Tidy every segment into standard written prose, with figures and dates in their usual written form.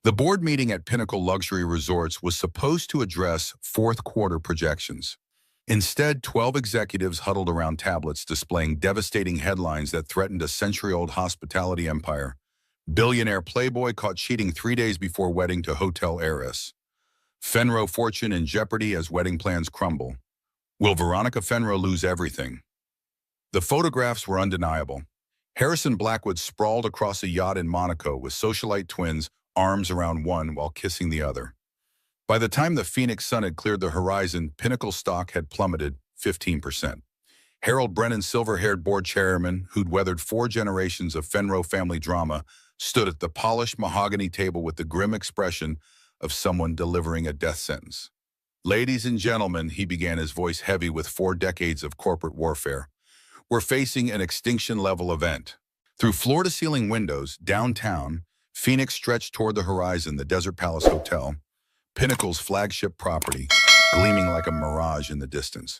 The board meeting at Pinnacle Luxury Resorts was supposed to address fourth quarter projections. Instead, 12 executives huddled around tablets displaying devastating headlines that threatened a century-old hospitality empire. Billionaire playboy caught cheating 3 days before wedding to hotel heiress. Fenro fortune in jeopardy as wedding plans crumble. Will Veronica Fenro lose everything? The photographs were undeniable. Harrison Blackwood sprawled across a yacht in Monaco with socialite twins, arms around one while kissing the other. By the time the Phoenix sun had cleared the horizon, Pinnacle stock had plummeted 15%. Harold Brennan, silver-haired board chairman who'd weathered 4 generations of Fenro family drama, stood at the polished mahogany table with the grim expression of someone delivering a death sentence. "Ladies and gentlemen," he began, his voice heavy with 4 decades of corporate warfare, "we're facing an extinction-level event." Through floor-to-ceiling windows, downtown, Phoenix stretched toward the horizon, the Desert Palace Hotel, Pinnacle's flagship property, gleaming like a mirage in the distance.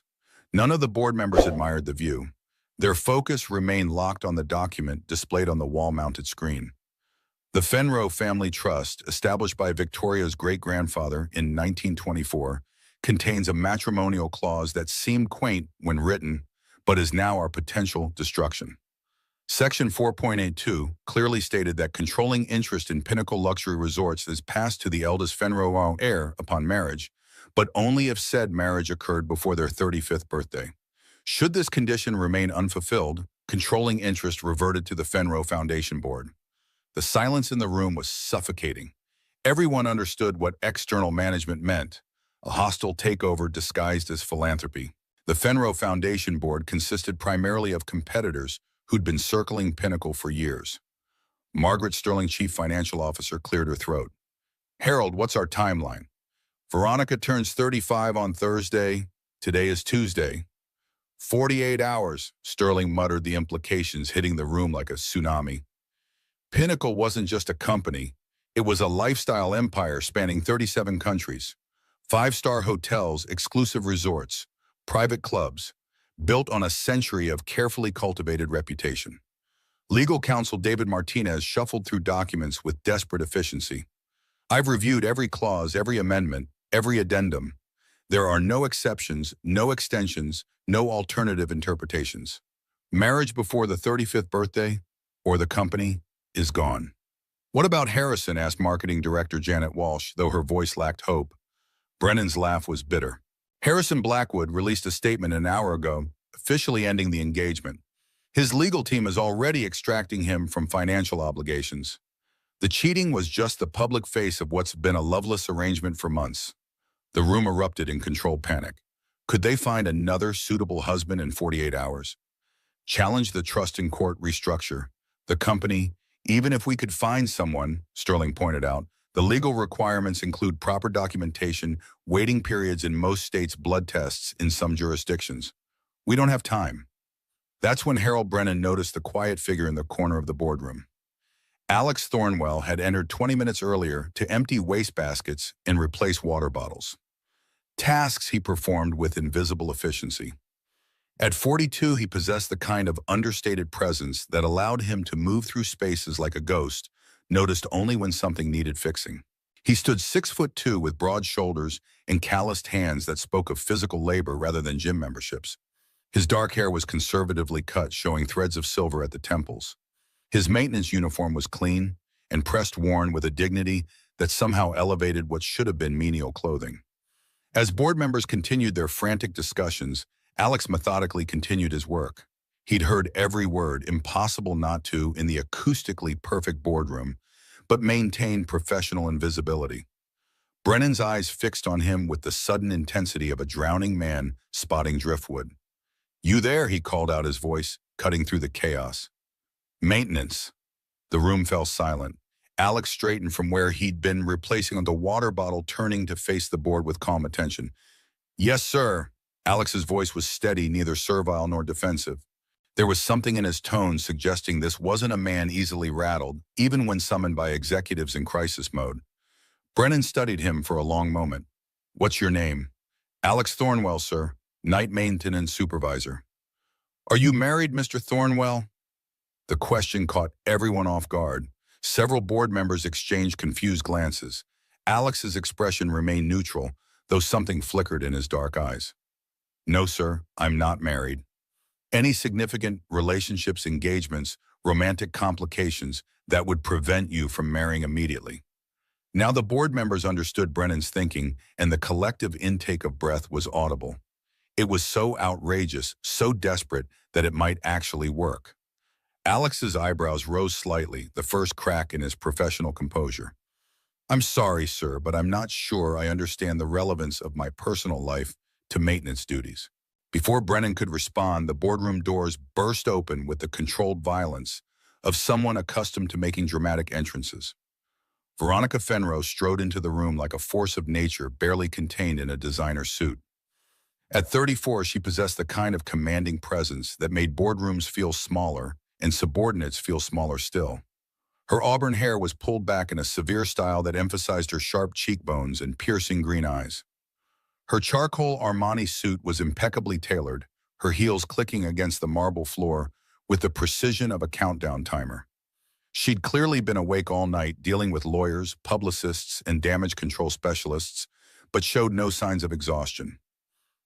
None of the board members admired the view. Their focus remained locked on the document displayed on the wall-mounted screen. The Fenro Family Trust, established by Victoria's great-grandfather in 1924, contains a matrimonial clause that seemed quaint when written, but is now our potential destruction. Section 4.82 clearly stated that controlling interest in Pinnacle Luxury Resorts is passed to the eldest Fenro heir upon marriage, but only if said marriage occurred before their 35th birthday. Should this condition remain unfulfilled, controlling interest reverted to the Fenro Foundation Board. The silence in the room was suffocating. Everyone understood what external management meant, a hostile takeover disguised as philanthropy. The Fenro Foundation Board consisted primarily of competitors who'd been circling Pinnacle for years. Margaret Sterling, chief financial officer, cleared her throat. "Harold, what's our timeline?" "Veronica turns 35 on Thursday. Today is Tuesday." 48 hours, Sterling muttered, the implications hitting the room like a tsunami. Pinnacle wasn't just a company. It was a lifestyle empire spanning 37 countries. 5-star hotels, exclusive resorts, private clubs, built on a century of carefully cultivated reputation. Legal counsel David Martinez shuffled through documents with desperate efficiency. "I've reviewed every clause, every amendment, every addendum. There are no exceptions, no extensions, no alternative interpretations. Marriage before the 35th birthday, or the company, is gone." "What about Harrison?" asked marketing director Janet Walsh, though her voice lacked hope. Brennan's laugh was bitter. "Harrison Blackwood released a statement an hour ago, officially ending the engagement. His legal team is already extracting him from financial obligations. The cheating was just the public face of what's been a loveless arrangement for months." The room erupted in controlled panic. Could they find another suitable husband in 48 hours? Challenge the trust in court, restructure the company. "Even if we could find someone," Sterling pointed out, "the legal requirements include proper documentation, waiting periods in most states, blood tests in some jurisdictions. We don't have time." That's when Harold Brennan noticed the quiet figure in the corner of the boardroom. Alex Thornwell had entered 20 minutes earlier to empty wastebaskets and replace water bottles. Tasks he performed with invisible efficiency. At 42, he possessed the kind of understated presence that allowed him to move through spaces like a ghost, noticed only when something needed fixing. He stood 6'2" with broad shoulders and calloused hands that spoke of physical labor rather than gym memberships. His dark hair was conservatively cut, showing threads of silver at the temples. His maintenance uniform was clean and pressed, worn with a dignity that somehow elevated what should have been menial clothing. As board members continued their frantic discussions, Alex methodically continued his work. He'd heard every word, impossible not to, in the acoustically perfect boardroom, but maintained professional invisibility. Brennan's eyes fixed on him with the sudden intensity of a drowning man spotting driftwood. "You there?" he called out, his voice cutting through the chaos. "Maintenance." The room fell silent. Alex straightened from where he'd been replacing the water bottle, turning to face the board with calm attention. "Yes, sir." Alex's voice was steady, neither servile nor defensive. There was something in his tone suggesting this wasn't a man easily rattled, even when summoned by executives in crisis mode. Brennan studied him for a long moment. "What's your name?" "Alex Thornwell, sir, night maintenance supervisor." "Are you married, Mr. Thornwell?" The question caught everyone off guard. Several board members exchanged confused glances. Alex's expression remained neutral, though something flickered in his dark eyes. No, sir, I'm not married. Any significant relationships, engagements, romantic complications that would prevent you from marrying immediately. Now the board members understood Brennan's thinking, and the collective intake of breath was audible. It was so outrageous, so desperate, that it might actually work. Alex's eyebrows rose slightly, the first crack in his professional composure. I'm sorry, sir, but I'm not sure I understand the relevance of my personal life to maintenance duties. Before Brennan could respond, the boardroom doors burst open with the controlled violence of someone accustomed to making dramatic entrances. Veronica Fenrose strode into the room like a force of nature barely contained in a designer suit. At 34, she possessed the kind of commanding presence that made boardrooms feel smaller and subordinates feel smaller still. Her auburn hair was pulled back in a severe style that emphasized her sharp cheekbones and piercing green eyes. Her charcoal Armani suit was impeccably tailored, her heels clicking against the marble floor with the precision of a countdown timer. She'd clearly been awake all night dealing with lawyers, publicists, and damage control specialists, but showed no signs of exhaustion.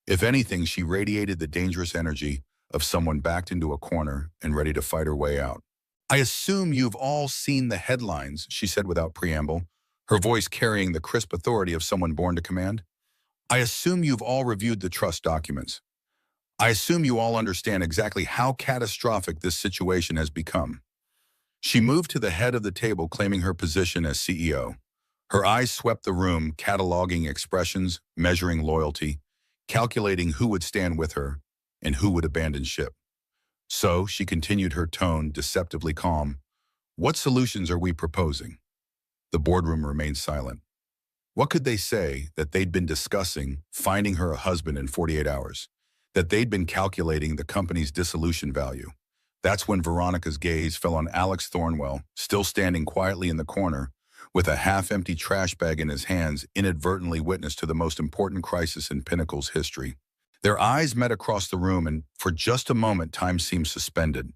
If anything, she radiated the dangerous energy of someone backed into a corner and ready to fight her way out. I assume you've all seen the headlines, she said without preamble, her voice carrying the crisp authority of someone born to command. I assume you've all reviewed the trust documents. I assume you all understand exactly how catastrophic this situation has become. She moved to the head of the table, claiming her position as CEO. Her eyes swept the room, cataloging expressions, measuring loyalty, calculating who would stand with her and who would abandon ship. So, she continued, her tone deceptively calm. What solutions are we proposing? The boardroom remained silent. What could they say that they'd been discussing finding her a husband in 48 hours? That they'd been calculating the company's dissolution value? That's when Veronica's gaze fell on Alex Thornwell, still standing quietly in the corner, with a half-empty trash bag in his hands, inadvertently witness to the most important crisis in Pinnacle's history. Their eyes met across the room, and for just a moment time seemed suspended.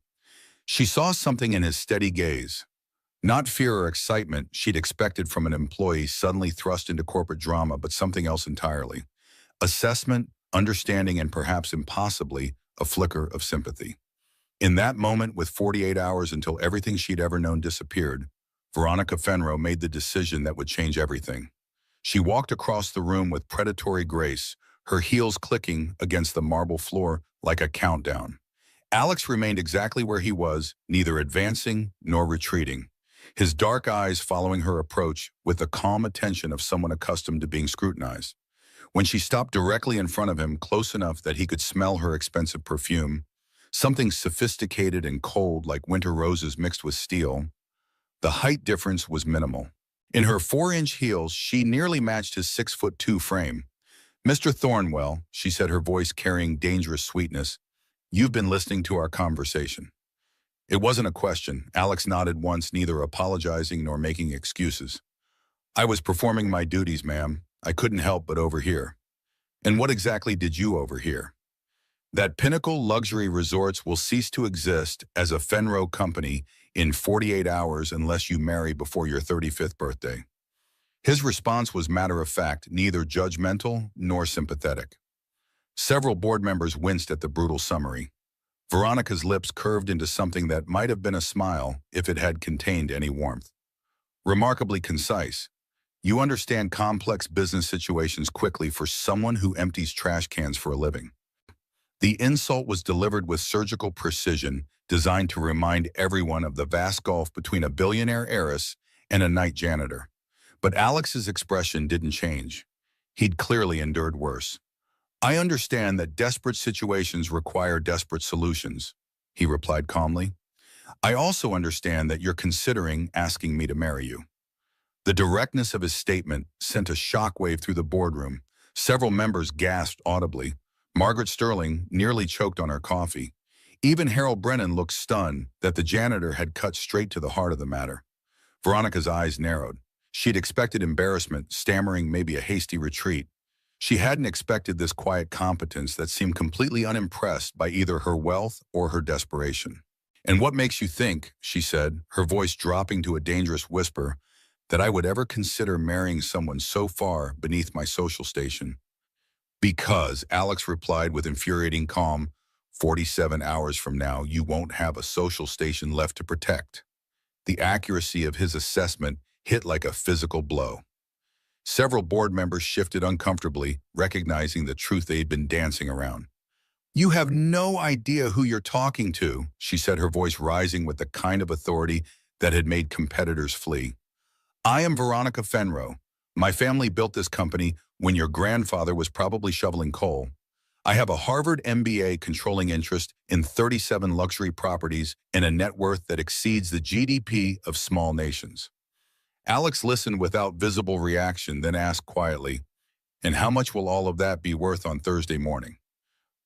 She saw something in his steady gaze. Not fear or excitement she'd expected from an employee suddenly thrust into corporate drama, but something else entirely. Assessment, understanding, and perhaps impossibly, a flicker of sympathy. In that moment, with 48 hours until everything she'd ever known disappeared, Veronica Fenrose made the decision that would change everything. She walked across the room with predatory grace, her heels clicking against the marble floor like a countdown. Alex remained exactly where he was, neither advancing nor retreating, his dark eyes following her approach with the calm attention of someone accustomed to being scrutinized. When she stopped directly in front of him, close enough that he could smell her expensive perfume, something sophisticated and cold like winter roses mixed with steel, the height difference was minimal. In her 4-inch heels, she nearly matched his 6'2" frame. Mr. Thornwell, she said, her voice carrying dangerous sweetness, you've been listening to our conversation. It wasn't a question. Alex nodded once, neither apologizing nor making excuses. I was performing my duties, ma'am. I couldn't help but overhear. And what exactly did you overhear? That Pinnacle Luxury Resorts will cease to exist as a Fenrose company in 48 hours unless you marry before your 35th birthday. His response was matter-of-fact, neither judgmental nor sympathetic. Several board members winced at the brutal summary. Veronica's lips curved into something that might have been a smile if it had contained any warmth. Remarkably concise. You understand complex business situations quickly for someone who empties trash cans for a living. The insult was delivered with surgical precision, designed to remind everyone of the vast gulf between a billionaire heiress and a night janitor. But Alex's expression didn't change. He'd clearly endured worse. I understand that desperate situations require desperate solutions, he replied calmly. I also understand that you're considering asking me to marry you. The directness of his statement sent a shockwave through the boardroom. Several members gasped audibly. Margaret Sterling nearly choked on her coffee. Even Harold Brennan looked stunned that the janitor had cut straight to the heart of the matter. Veronica's eyes narrowed. She'd expected embarrassment, stammering, maybe a hasty retreat. She hadn't expected this quiet competence that seemed completely unimpressed by either her wealth or her desperation. "And what makes you think," she said, her voice dropping to a dangerous whisper, "that I would ever consider marrying someone so far beneath my social station?" "Because," Alex replied with infuriating calm, "47 hours from now, you won't have a social station left to protect." The accuracy of his assessment hit like a physical blow. Several board members shifted uncomfortably, recognizing the truth they'd been dancing around. "You have no idea who you're talking to," she said, her voice rising with the kind of authority that had made competitors flee. "I am Veronica Fenro. My family built this company when your grandfather was probably shoveling coal. I have a Harvard MBA controlling interest in 37 luxury properties and a net worth that exceeds the GDP of small nations." Alex listened without visible reaction, then asked quietly, "And how much will all of that be worth on Thursday morning?"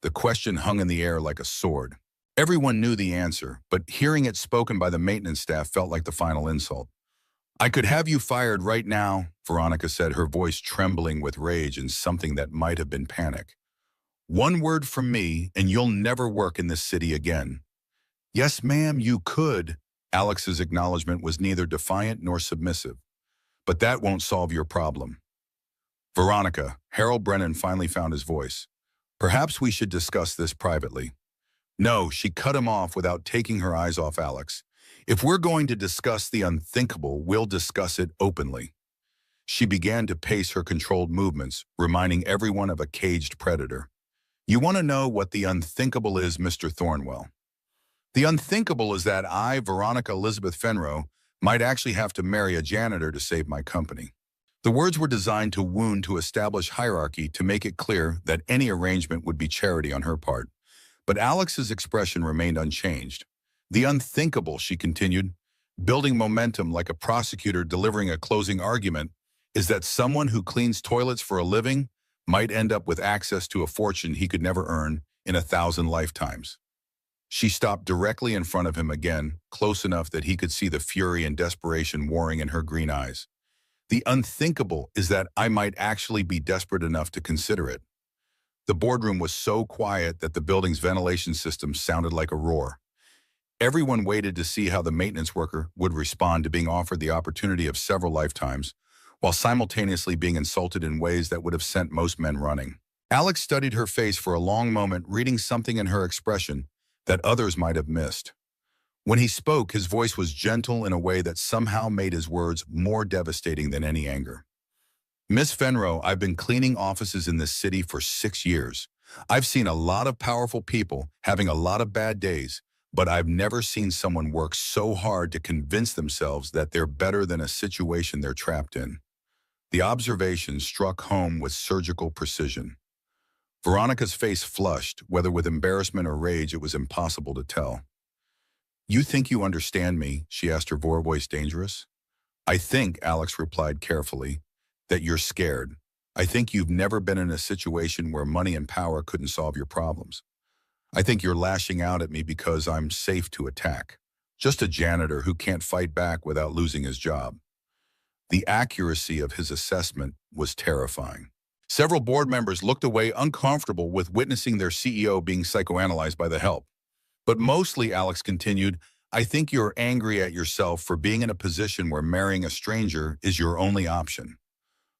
The question hung in the air like a sword. Everyone knew the answer, but hearing it spoken by the maintenance staff felt like the final insult. "I could have you fired right now," Veronica said, her voice trembling with rage and something that might have been panic. "One word from me, and you'll never work in this city again." "Yes, ma'am, you could." Alex's acknowledgement was neither defiant nor submissive. "But that won't solve your problem." "Veronica," Harold Brennan finally found his voice, "perhaps we should discuss this privately." "No," she cut him off without taking her eyes off Alex. "If we're going to discuss the unthinkable, we'll discuss it openly." She began to pace her controlled movements, reminding everyone of a caged predator. "You want to know what the unthinkable is, Mr. Thornwell? The unthinkable is that I, Veronica Elizabeth Fenro, might actually have to marry a janitor to save my company." The words were designed to wound, to establish hierarchy, to make it clear that any arrangement would be charity on her part. But Alex's expression remained unchanged. "The unthinkable," she continued, building momentum like a prosecutor delivering a closing argument, "is that someone who cleans toilets for a living might end up with access to a fortune he could never earn in 1,000 lifetimes." She stopped directly in front of him again, close enough that he could see the fury and desperation warring in her green eyes. "The unthinkable is that I might actually be desperate enough to consider it." The boardroom was so quiet that the building's ventilation system sounded like a roar. Everyone waited to see how the maintenance worker would respond to being offered the opportunity of several lifetimes, while simultaneously being insulted in ways that would have sent most men running. Alex studied her face for a long moment, reading something in her expression that others might have missed. When he spoke, his voice was gentle in a way that somehow made his words more devastating than any anger. "Miss Fenro, I've been cleaning offices in this city for 6 years. I've seen a lot of powerful people having a lot of bad days, but I've never seen someone work so hard to convince themselves that they're better than a situation they're trapped in." The observation struck home with surgical precision. Veronica's face flushed, whether with embarrassment or rage, it was impossible to tell. "You think you understand me?" she asked, her voice dangerous. "I think," Alex replied carefully, "that you're scared. I think you've never been in a situation where money and power couldn't solve your problems. I think you're lashing out at me because I'm safe to attack. Just a janitor who can't fight back without losing his job." The accuracy of his assessment was terrifying. Several board members looked away, uncomfortable with witnessing their CEO being psychoanalyzed by the help. "But mostly," Alex continued, "I think you're angry at yourself for being in a position where marrying a stranger is your only option."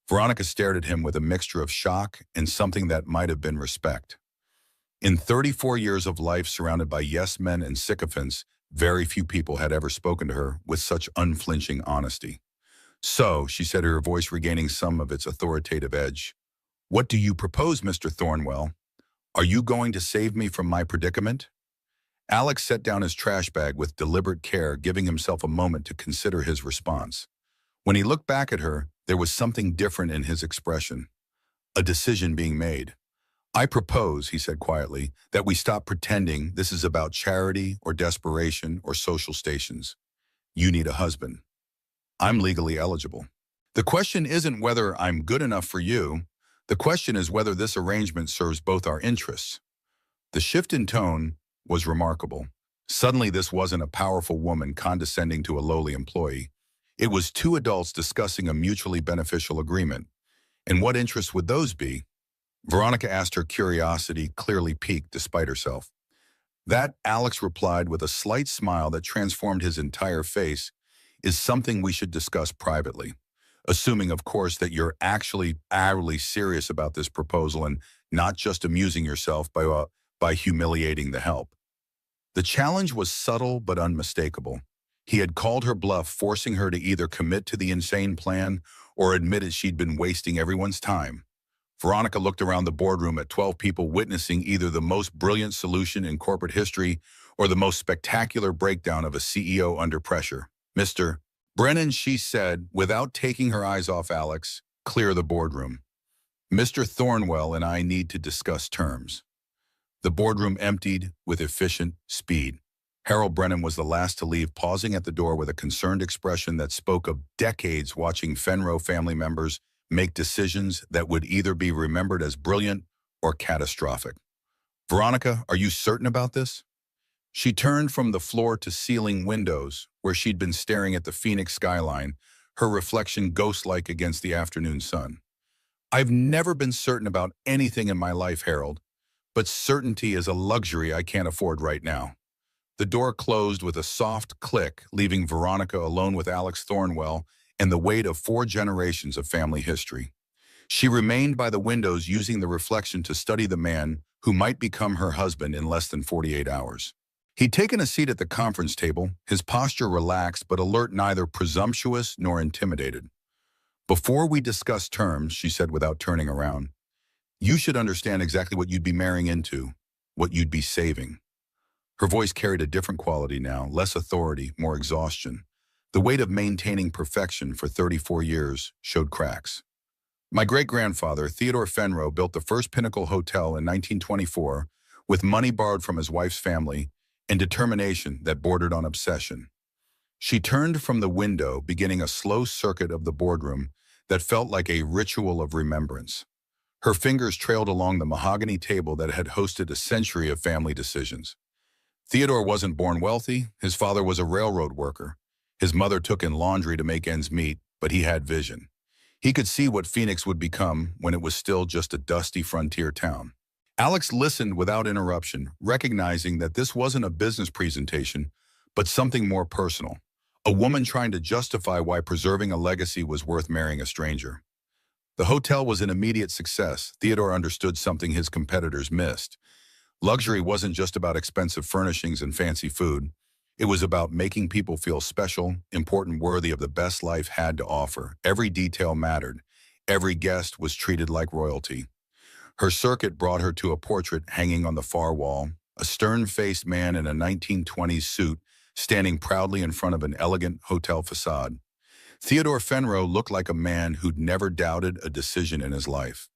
Veronica stared at him with a mixture of shock and something that might have been respect. In 34 years of life surrounded by yes men and sycophants, very few people had ever spoken to her with such unflinching honesty. "So," she said, her voice regaining some of its authoritative edge, "what do you propose, Mr. Thornwell? Are you going to save me from my predicament?" Alex set down his trash bag with deliberate care, giving himself a moment to consider his response. When he looked back at her, there was something different in his expression. A decision being made. "I propose," he said quietly, "that we stop pretending this is about charity or desperation or social stations. You need a husband. I'm legally eligible. The question isn't whether I'm good enough for you. The question is whether this arrangement serves both our interests." The shift in tone was remarkable. Suddenly, this wasn't a powerful woman condescending to a lowly employee. It was two adults discussing a mutually beneficial agreement. And what interests would those be? Veronica asked, her curiosity clearly piqued despite herself. That, Alex replied with a slight smile that transformed his entire face, is something we should discuss privately. Assuming, of course, that you're actually serious about this proposal and not just amusing yourself by humiliating the help. The challenge was subtle but unmistakable. He had called her bluff, forcing her to either commit to the insane plan or admitted she'd been wasting everyone's time. Veronica looked around the boardroom at 12 people witnessing either the most brilliant solution in corporate history or the most spectacular breakdown of a CEO under pressure. Mr. Brennan, she said, without taking her eyes off Alex, clear the boardroom. Mr. Thornwell and I need to discuss terms. The boardroom emptied with efficient speed. Harold Brennan was the last to leave, pausing at the door with a concerned expression that spoke of decades watching Fenro family members make decisions that would either be remembered as brilliant or catastrophic. Veronica, are you certain about this? She turned from the floor to ceiling windows, where she'd been staring at the Phoenix skyline, her reflection ghost-like against the afternoon sun. I've never been certain about anything in my life, Harold, but certainty is a luxury I can't afford right now. The door closed with a soft click, leaving Veronica alone with Alex Thornwell and the weight of 4 generations of family history. She remained by the windows, using the reflection to study the man who might become her husband in less than 48 hours. He'd taken a seat at the conference table, his posture relaxed but alert, neither presumptuous nor intimidated. Before we discuss terms, she said without turning around, you should understand exactly what you'd be marrying into, what you'd be saving. Her voice carried a different quality now, less authority, more exhaustion. The weight of maintaining perfection for 34 years showed cracks. My great-grandfather, Theodore Fenro, built the first Pinnacle Hotel in 1924 with money borrowed from his wife's family and determination that bordered on obsession. She turned from the window, beginning a slow circuit of the boardroom that felt like a ritual of remembrance. Her fingers trailed along the mahogany table that had hosted a century of family decisions. Theodore wasn't born wealthy. His father was a railroad worker. His mother took in laundry to make ends meet, but he had vision. He could see what Phoenix would become when it was still just a dusty frontier town. Alex listened without interruption, recognizing that this wasn't a business presentation, but something more personal. A woman trying to justify why preserving a legacy was worth marrying a stranger. The hotel was an immediate success. Theodore understood something his competitors missed. Luxury wasn't just about expensive furnishings and fancy food. It was about making people feel special, important, worthy of the best life had to offer. Every detail mattered. Every guest was treated like royalty. Her circuit brought her to a portrait hanging on the far wall, a stern-faced man in a 1920s suit standing proudly in front of an elegant hotel facade. Theodore Fenro looked like a man who'd never doubted a decision in his life.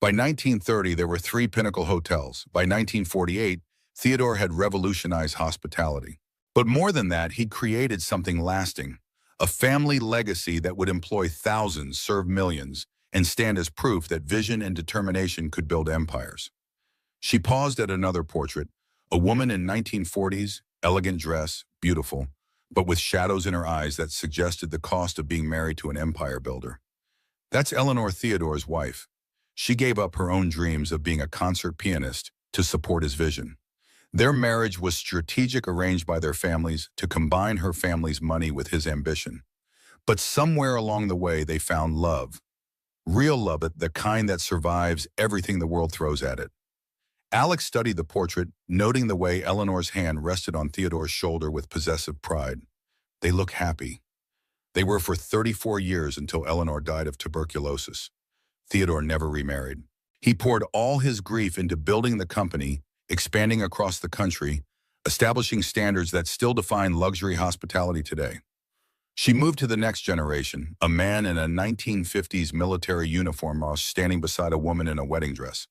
By 1930, there were 3 Pinnacle hotels. By 1948, Theodore had revolutionized hospitality. But more than that, he'd created something lasting, a family legacy that would employ thousands, serve millions, and stand as proof that vision and determination could build empires. She paused at another portrait, a woman in 1940s, elegant dress, beautiful, but with shadows in her eyes that suggested the cost of being married to an empire builder. That's Eleanor, Theodore's wife. She gave up her own dreams of being a concert pianist to support his vision. Their marriage was strategic, arranged by their families to combine her family's money with his ambition. But somewhere along the way, they found love. Real love, the kind that survives everything the world throws at it. Alex studied the portrait, noting the way Eleanor's hand rested on Theodore's shoulder with possessive pride. They look happy. They were for 34 years until Eleanor died of tuberculosis. Theodore never remarried. He poured all his grief into building the company, expanding across the country, establishing standards that still define luxury hospitality today. She moved to the next generation, a man in a 1950s military uniform was standing beside a woman in a wedding dress.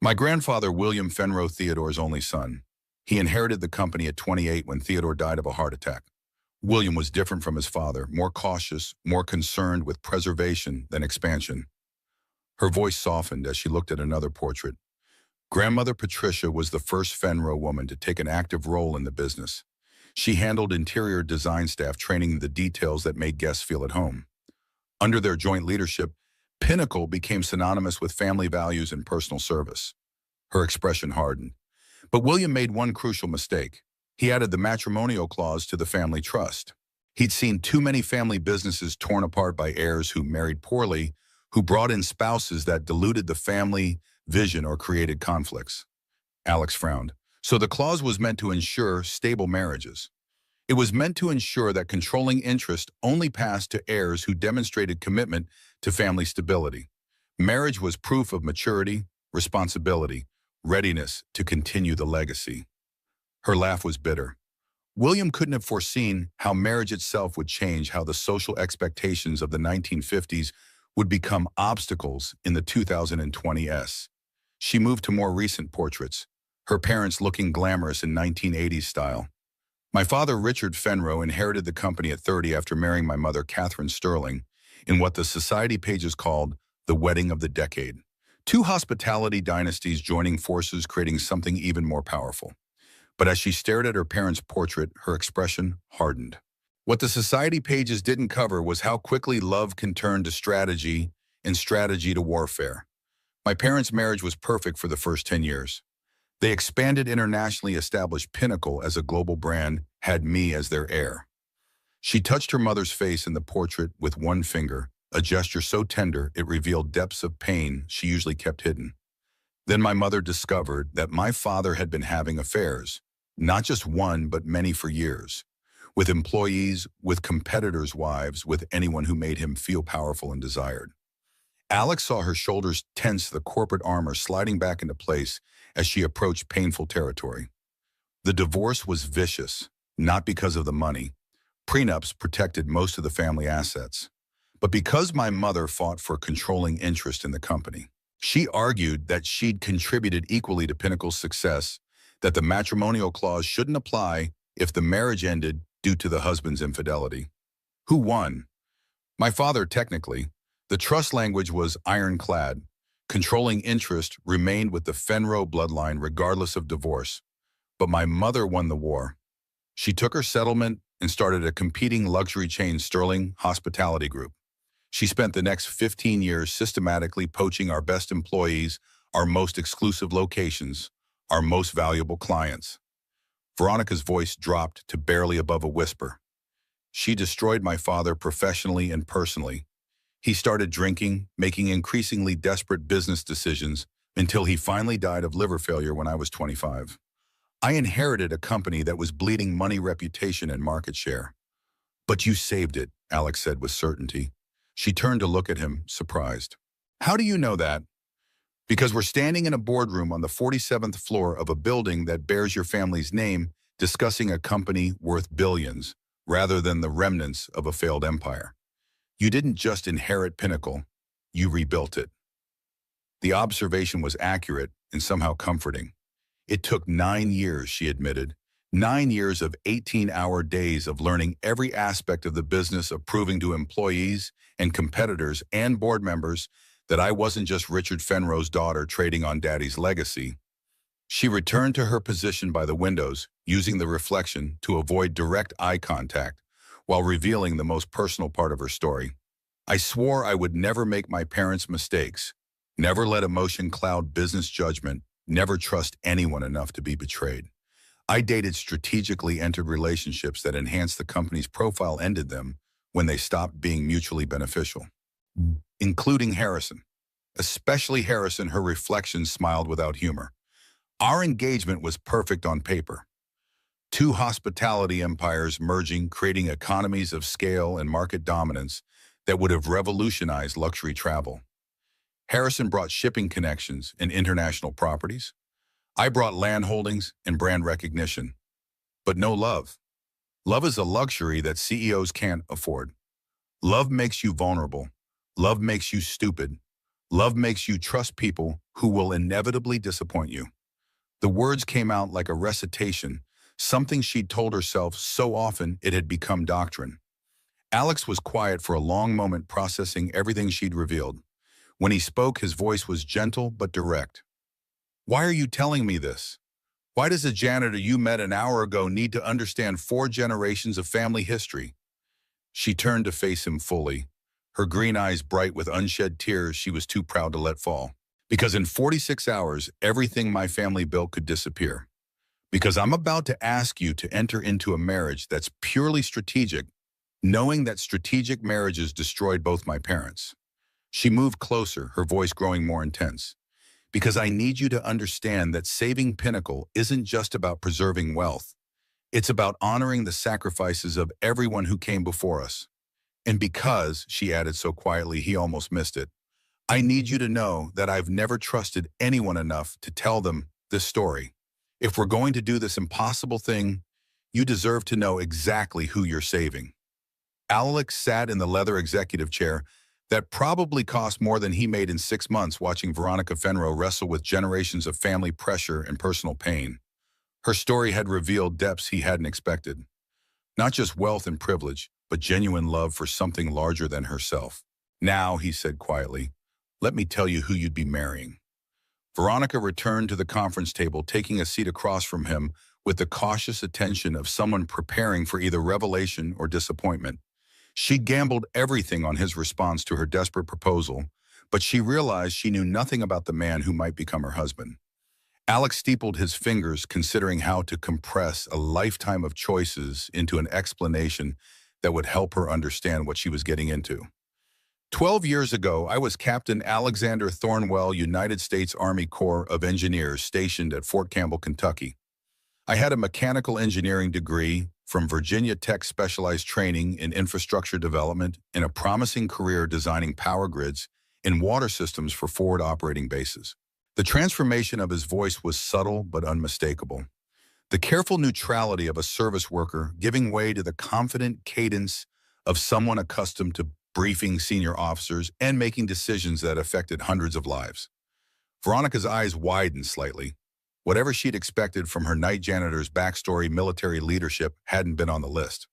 My grandfather, William Fenro, Theodore's only son. He inherited the company at 28 when Theodore died of a heart attack. William was different from his father, more cautious, more concerned with preservation than expansion. Her voice softened as she looked at another portrait. Grandmother Patricia was the first Fenro woman to take an active role in the business. She handled interior design staff, training the details that made guests feel at home. Under their joint leadership, Pinnacle became synonymous with family values and personal service. Her expression hardened. But William made one crucial mistake. He added the matrimonial clause to the family trust. He'd seen too many family businesses torn apart by heirs who married poorly, who brought in spouses that diluted the family vision or created conflicts. Alex frowned. So the clause was meant to ensure stable marriages. It was meant to ensure that controlling interest only passed to heirs who demonstrated commitment to family stability. Marriage was proof of maturity, responsibility, readiness to continue the legacy. Her laugh was bitter. William couldn't have foreseen how marriage itself would change, how the social expectations of the 1950s would become obstacles in the 2020s. She moved to more recent portraits, her parents looking glamorous in 1980s style. My father, Richard Fenro, inherited the company at 30 after marrying my mother, Catherine Sterling, in what the society pages called the wedding of the decade. Two hospitality dynasties joining forces, creating something even more powerful. But as she stared at her parents' portrait, her expression hardened. What the society pages didn't cover was how quickly love can turn to strategy and strategy to warfare. My parents' marriage was perfect for the first 10 years. They expanded internationally, established Pinnacle as a global brand, had me as their heir. She touched her mother's face in the portrait with one finger, a gesture so tender it revealed depths of pain she usually kept hidden. Then my mother discovered that my father had been having affairs, not just one, but many for years, with employees, with competitors' wives, with anyone who made him feel powerful and desired. Alex saw her shoulders tense, the corporate armor sliding back into place as she approached painful territory. The divorce was vicious, not because of the money. Prenups protected most of the family assets, but because my mother fought for controlling interest in the company. She argued that she'd contributed equally to Pinnacle's success, that the matrimonial clause shouldn't apply if the marriage ended due to the husband's infidelity. Who won? My father, technically. The trust language was ironclad. Controlling interest remained with the Fenro bloodline regardless of divorce. But my mother won the war. She took her settlement and started a competing luxury chain, Sterling Hospitality Group. She spent the next 15 years systematically poaching our best employees, our most exclusive locations, our most valuable clients. Veronica's voice dropped to barely above a whisper. She destroyed my father professionally and personally. He started drinking, making increasingly desperate business decisions until he finally died of liver failure when I was 25. I inherited a company that was bleeding money, reputation, and market share. But you saved it, Alex said with certainty. She turned to look at him, surprised. How do you know that? Because we're standing in a boardroom on the 47th floor of a building that bears your family's name, discussing a company worth billions, rather than the remnants of a failed empire. You didn't just inherit Pinnacle, you rebuilt it. The observation was accurate and somehow comforting. It took 9 years, she admitted. 9 years of 18-hour days of learning every aspect of the business, of proving to employees and competitors and board members that I wasn't just Richard Fenro's daughter trading on Daddy's legacy. She returned to her position by the windows, using the reflection to avoid direct eye contact, while revealing the most personal part of her story. I swore I would never make my parents' mistakes, never let emotion cloud business judgment, never trust anyone enough to be betrayed. I dated strategically, entered relationships that enhanced the company's profile, ended them when they stopped being mutually beneficial. Including Harrison. Especially Harrison, her reflection smiled without humor. Our engagement was perfect on paper. Two hospitality empires merging, creating economies of scale and market dominance that would have revolutionized luxury travel. Harrison brought shipping connections and international properties. I brought land holdings and brand recognition. But no love. Love is a luxury that CEOs can't afford. Love makes you vulnerable. Love makes you stupid. Love makes you trust people who will inevitably disappoint you. The words came out like a recitation, something she'd told herself so often it had become doctrine. Alex was quiet for a long moment, processing everything she'd revealed. When he spoke, his voice was gentle but direct. Why are you telling me this? Why does a janitor you met an hour ago need to understand 4 generations of family history? She turned to face him fully, her green eyes bright with unshed tears she was too proud to let fall. Because in 46 hours, everything my family built could disappear. Because I'm about to ask you to enter into a marriage that's purely strategic, knowing that strategic marriages destroyed both my parents. She moved closer, her voice growing more intense. Because I need you to understand that saving Pinnacle isn't just about preserving wealth. It's about honoring the sacrifices of everyone who came before us. And because, she added so quietly he almost missed it, I need you to know that I've never trusted anyone enough to tell them this story. If we're going to do this impossible thing, you deserve to know exactly who you're saving. Alex sat in the leather executive chair that probably cost more than he made in 6 months watching Veronica Fenro wrestle with generations of family pressure and personal pain. Her story had revealed depths he hadn't expected. Not just wealth and privilege, but genuine love for something larger than herself. Now, he said quietly, let me tell you who you'd be marrying. Veronica returned to the conference table, taking a seat across from him with the cautious attention of someone preparing for either revelation or disappointment. She'd gambled everything on his response to her desperate proposal, but she realized she knew nothing about the man who might become her husband. Alex steepled his fingers, considering how to compress a lifetime of choices into an explanation that would help her understand what she was getting into. 12 years ago, I was Captain Alexander Thornwell, United States Army Corps of Engineers, stationed at Fort Campbell, Kentucky. I had a mechanical engineering degree from Virginia Tech, specialized training in infrastructure development, and a promising career designing power grids and water systems for forward operating bases. The transformation of his voice was subtle but unmistakable. The careful neutrality of a service worker giving way to the confident cadence of someone accustomed to briefing senior officers and making decisions that affected hundreds of lives. Veronica's eyes widened slightly. Whatever she'd expected from her night janitor's backstory, military leadership hadn't been on the list.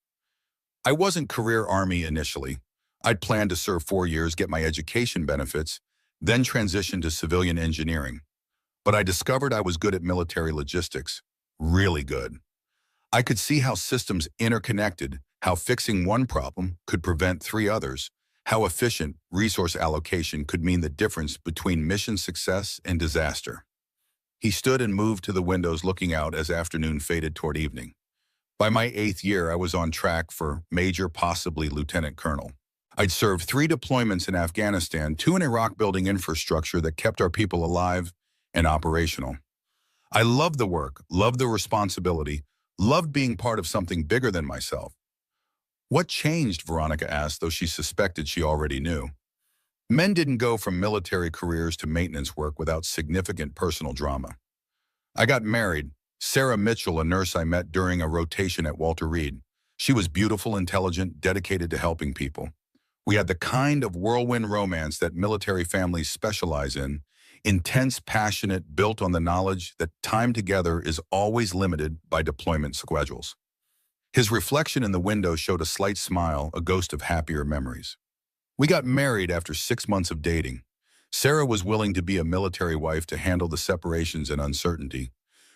I wasn't career Army initially. I'd planned to serve 4 years, get my education benefits, then transition to civilian engineering. But I discovered I was good at military logistics, really good. I could see how systems interconnected, how fixing one problem could prevent 3 others, how efficient resource allocation could mean the difference between mission success and disaster. He stood and moved to the windows, looking out as afternoon faded toward evening. By my 8th year, I was on track for major, possibly lieutenant colonel. I'd served 3 deployments in Afghanistan, 2 in Iraq, building infrastructure that kept our people alive and operational. I loved the work, loved the responsibility, loved being part of something bigger than myself. What changed? Veronica asked, though she suspected she already knew. Men didn't go from military careers to maintenance work without significant personal drama. I got married. Sarah Mitchell, a nurse I met during a rotation at Walter Reed. She was beautiful, intelligent, dedicated to helping people. We had the kind of whirlwind romance that military families specialize in, intense, passionate, built on the knowledge that time together is always limited by deployment schedules. His reflection in the window showed a slight smile, a ghost of happier memories. We got married after 6 months of dating. Sarah was willing to be a military wife to handle the separations and uncertainty.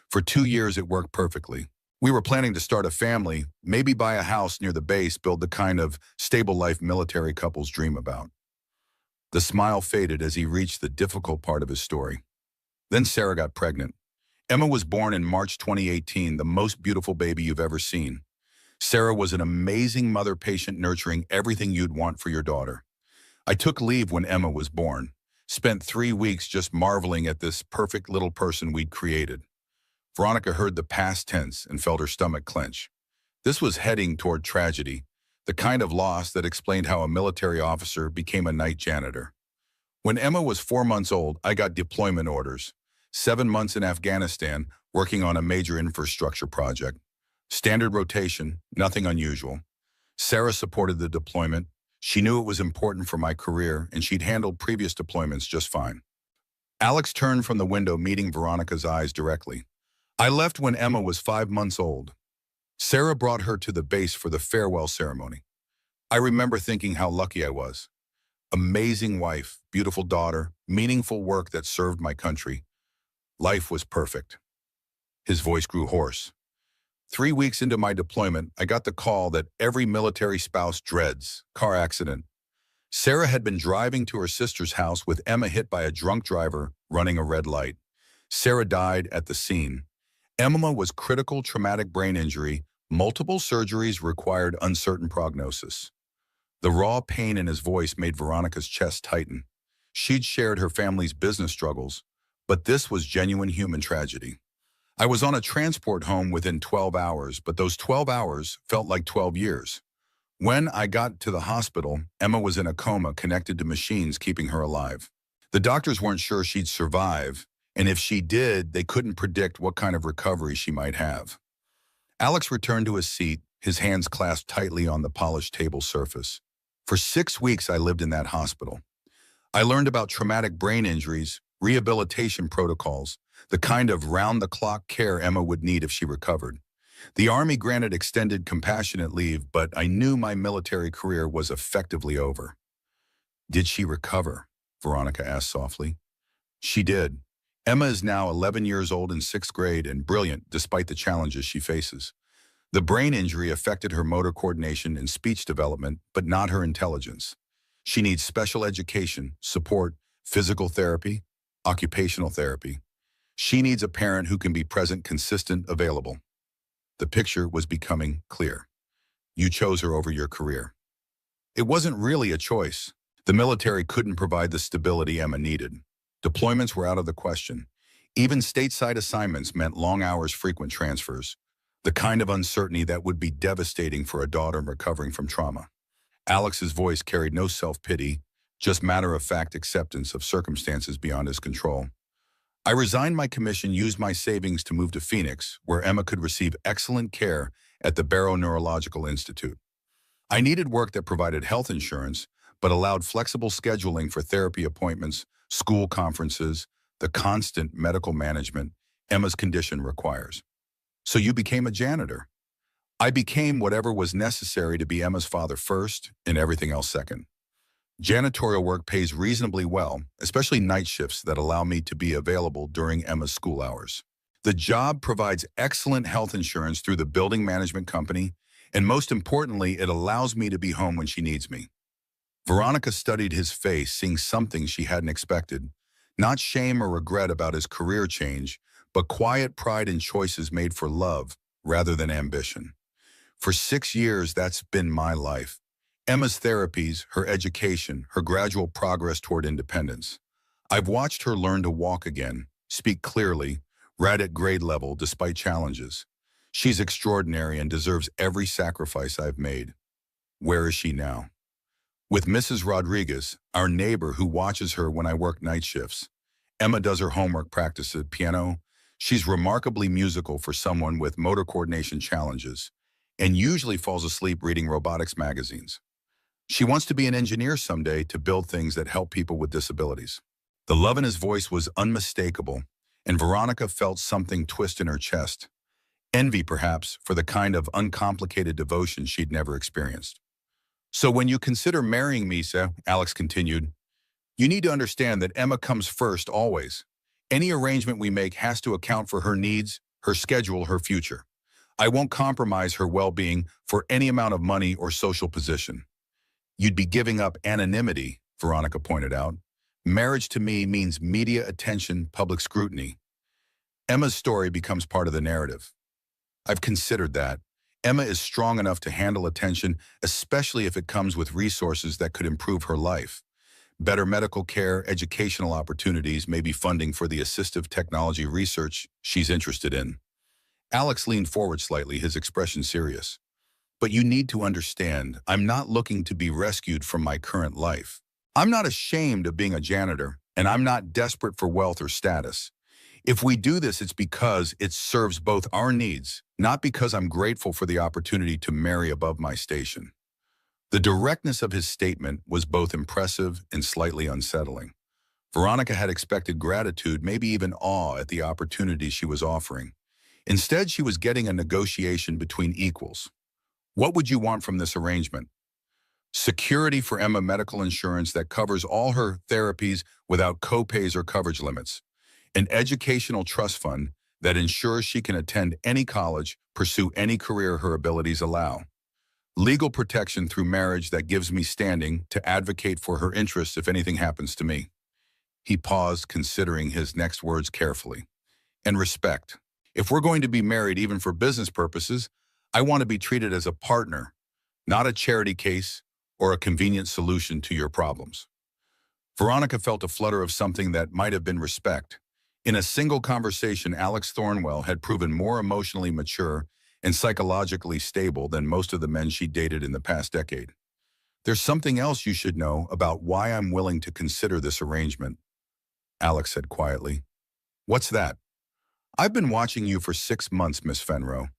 For 2 years, it worked perfectly. We were planning to start a family, maybe buy a house near the base, build the kind of stable life military couples dream about. The smile faded as he reached the difficult part of his story. Then Sarah got pregnant. Emma was born in March 2018, the most beautiful baby you've ever seen. Sarah was an amazing mother, patient, nurturing, everything you'd want for your daughter. I took leave when Emma was born, spent 3 weeks just marveling at this perfect little person we'd created. Veronica heard the past tense and felt her stomach clench. This was heading toward tragedy, the kind of loss that explained how a military officer became a night janitor. When Emma was 4 months old, I got deployment orders. 7 months in Afghanistan, working on a major infrastructure project. Standard rotation, nothing unusual. Sarah supported the deployment. She knew it was important for my career, and she'd handled previous deployments just fine. Alex turned from the window, meeting Veronica's eyes directly. I left when Emma was 5 months old. Sarah brought her to the base for the farewell ceremony. I remember thinking how lucky I was. Amazing wife, beautiful daughter, meaningful work that served my country. Life was perfect. His voice grew hoarse. 3 weeks into my deployment, I got the call that every military spouse dreads: car accident. Sarah had been driving to her sister's house with Emma hit by a drunk driver running a red light. Sarah died at the scene. Emma was critical traumatic brain injury, multiple surgeries required uncertain prognosis. The raw pain in his voice made Veronica's chest tighten. She'd shared her family's business struggles, but this was genuine human tragedy. I was on a transport home within 12 hours, but those 12 hours felt like 12 years. When I got to the hospital, Emma was in a coma connected to machines keeping her alive. The doctors weren't sure she'd survive, and if she did, they couldn't predict what kind of recovery she might have. Alex returned to his seat, his hands clasped tightly on the polished table surface. For 6 weeks, I lived in that hospital. I learned about traumatic brain injuries, rehabilitation protocols, the kind of round-the-clock care Emma would need if she recovered. The Army granted extended compassionate leave, but I knew my military career was effectively over. Did she recover? Veronica asked softly. She did. Emma is now 11 years old in 6th grade and brilliant despite the challenges she faces. The brain injury affected her motor coordination and speech development, but not her intelligence. She needs special education, support, physical therapy, occupational therapy. She needs a parent who can be present, consistent, available. The picture was becoming clear. You chose her over your career. It wasn't really a choice. The military couldn't provide the stability Emma needed. Deployments were out of the question. Even stateside assignments meant long hours, frequent transfers, the kind of uncertainty that would be devastating for a daughter recovering from trauma. Alex's voice carried no self-pity, just matter-of-fact acceptance of circumstances beyond his control. I resigned my commission, used my savings to move to Phoenix, where Emma could receive excellent care at the Barrow Neurological Institute. I needed work that provided health insurance, but allowed flexible scheduling for therapy appointments, school conferences, the constant medical management Emma's condition requires. So you became a janitor. I became whatever was necessary to be Emma's father first and everything else second. Janitorial work pays reasonably well, especially night shifts that allow me to be available during Emma's school hours. The job provides excellent health insurance through the building management company, and most importantly, it allows me to be home when she needs me. Veronica studied his face, seeing something she hadn't expected. Not shame or regret about his career change, but quiet pride in choices made for love rather than ambition. For 6 years, that's been my life. Emma's therapies, her education, her gradual progress toward independence. I've watched her learn to walk again, speak clearly, write at grade level despite challenges. She's extraordinary and deserves every sacrifice I've made. Where is she now? With Mrs. Rodriguez, our neighbor who watches her when I work night shifts. Emma does her homework practice at piano. She's remarkably musical for someone with motor coordination challenges, and usually falls asleep reading robotics magazines. She wants to be an engineer someday to build things that help people with disabilities. The love in his voice was unmistakable, and Veronica felt something twist in her chest. Envy, perhaps, for the kind of uncomplicated devotion she'd never experienced. So when you consider marrying Misa, Alex continued, you need to understand that Emma comes first always. Any arrangement we make has to account for her needs, her schedule, her future. I won't compromise her well-being for any amount of money or social position. You'd be giving up anonymity, Veronica pointed out. Marriage to me means media attention, public scrutiny. Emma's story becomes part of the narrative. I've considered that. Emma is strong enough to handle attention, especially if it comes with resources that could improve her life. Better medical care, educational opportunities, maybe funding for the assistive technology research she's interested in. Alex leaned forward slightly, his expression serious. But you need to understand, I'm not looking to be rescued from my current life. I'm not ashamed of being a janitor, and I'm not desperate for wealth or status. If we do this, it's because it serves both our needs, not because I'm grateful for the opportunity to marry above my station. The directness of his statement was both impressive and slightly unsettling. Veronica had expected gratitude, maybe even awe at the opportunity she was offering. Instead, she was getting a negotiation between equals. What would you want from this arrangement? Security for Emma, medical insurance that covers all her therapies without co-pays or coverage limits. An educational trust fund that ensures she can attend any college, pursue any career her abilities allow. Legal protection through marriage that gives me standing to advocate for her interests if anything happens to me. He paused, considering his next words carefully. And respect. If we're going to be married even for business purposes, I want to be treated as a partner, not a charity case or a convenient solution to your problems. Veronica felt a flutter of something that might have been respect. In a single conversation, Alex Thornwell had proven more emotionally mature and psychologically stable than most of the men she dated in the past decade. There's something else you should know about why I'm willing to consider this arrangement, Alex said quietly. What's that? I've been watching you for 6 months, Miss Fenro.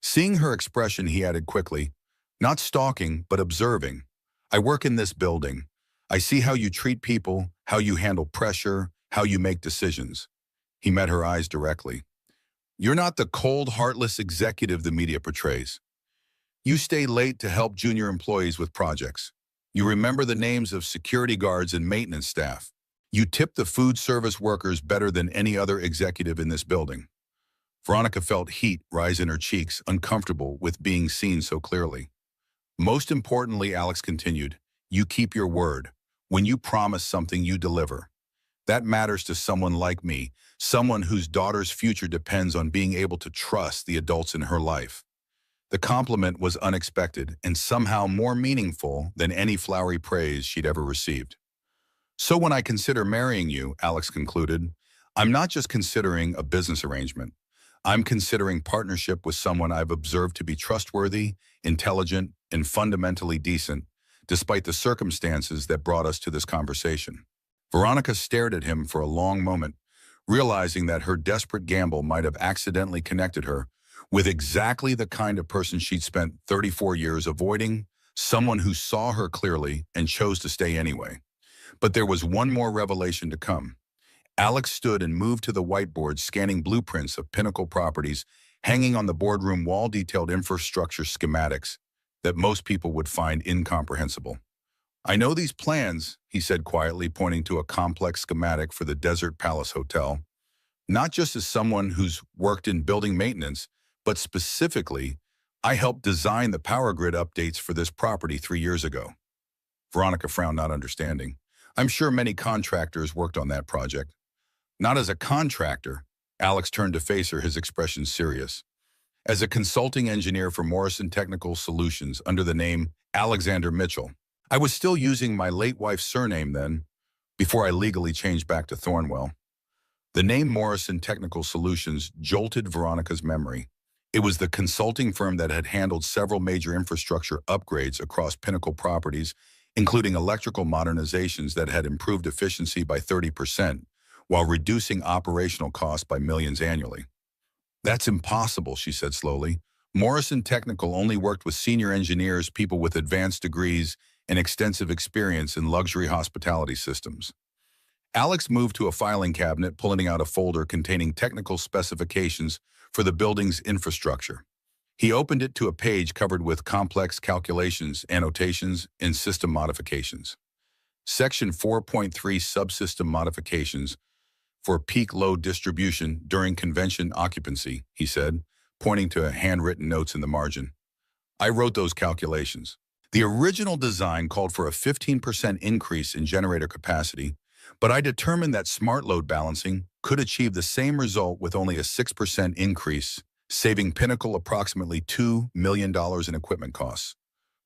Seeing her expression, he added quickly, not stalking, but observing. I work in this building. I see how you treat people, how you handle pressure, how you make decisions. He met her eyes directly. You're not the cold, heartless executive the media portrays. You stay late to help junior employees with projects. You remember the names of security guards and maintenance staff. You tip the food service workers better than any other executive in this building. Veronica felt heat rise in her cheeks, uncomfortable with being seen so clearly. Most importantly, Alex continued, you keep your word. When you promise something, you deliver. That matters to someone like me, someone whose daughter's future depends on being able to trust the adults in her life. The compliment was unexpected and somehow more meaningful than any flowery praise she'd ever received. So when I consider marrying you, Alex concluded, I'm not just considering a business arrangement. I'm considering partnership with someone I've observed to be trustworthy, intelligent, and fundamentally decent, despite the circumstances that brought us to this conversation. Veronica stared at him for a long moment, realizing that her desperate gamble might have accidentally connected her with exactly the kind of person she'd spent 34 years avoiding, someone who saw her clearly and chose to stay anyway. But there was one more revelation to come. Alex stood and moved to the whiteboard, scanning blueprints of Pinnacle properties hanging on the boardroom wall, detailed infrastructure schematics that most people would find incomprehensible. I know these plans, he said quietly, pointing to a complex schematic for the Desert Palace Hotel, not just as someone who's worked in building maintenance, but specifically, I helped design the power grid updates for this property 3 years ago. Veronica frowned, not understanding. I'm sure many contractors worked on that project. Not as a contractor, Alex turned to face her, his expression serious. As a consulting engineer for Morrison Technical Solutions under the name Alexander Mitchell. I was still using my late wife's surname then, before I legally changed back to Thornwell. The name Morrison Technical Solutions jolted Veronica's memory. It was the consulting firm that had handled several major infrastructure upgrades across Pinnacle properties, including electrical modernizations that had improved efficiency by 30%, while reducing operational costs by millions annually. That's impossible, she said slowly. Morrison Technical only worked with senior engineers, people with advanced degrees and extensive experience in luxury hospitality systems. Alex moved to a filing cabinet, pulling out a folder containing technical specifications for the building's infrastructure. He opened it to a page covered with complex calculations, annotations, and system modifications. Section 4.3 Subsystem Modifications for Peak Load Distribution During Convention Occupancy, he said, pointing to handwritten notes in the margin. I wrote those calculations. The original design called for a 15% increase in generator capacity, but I determined that smart load balancing could achieve the same result with only a 6% increase, saving Pinnacle approximately $2 million in equipment costs.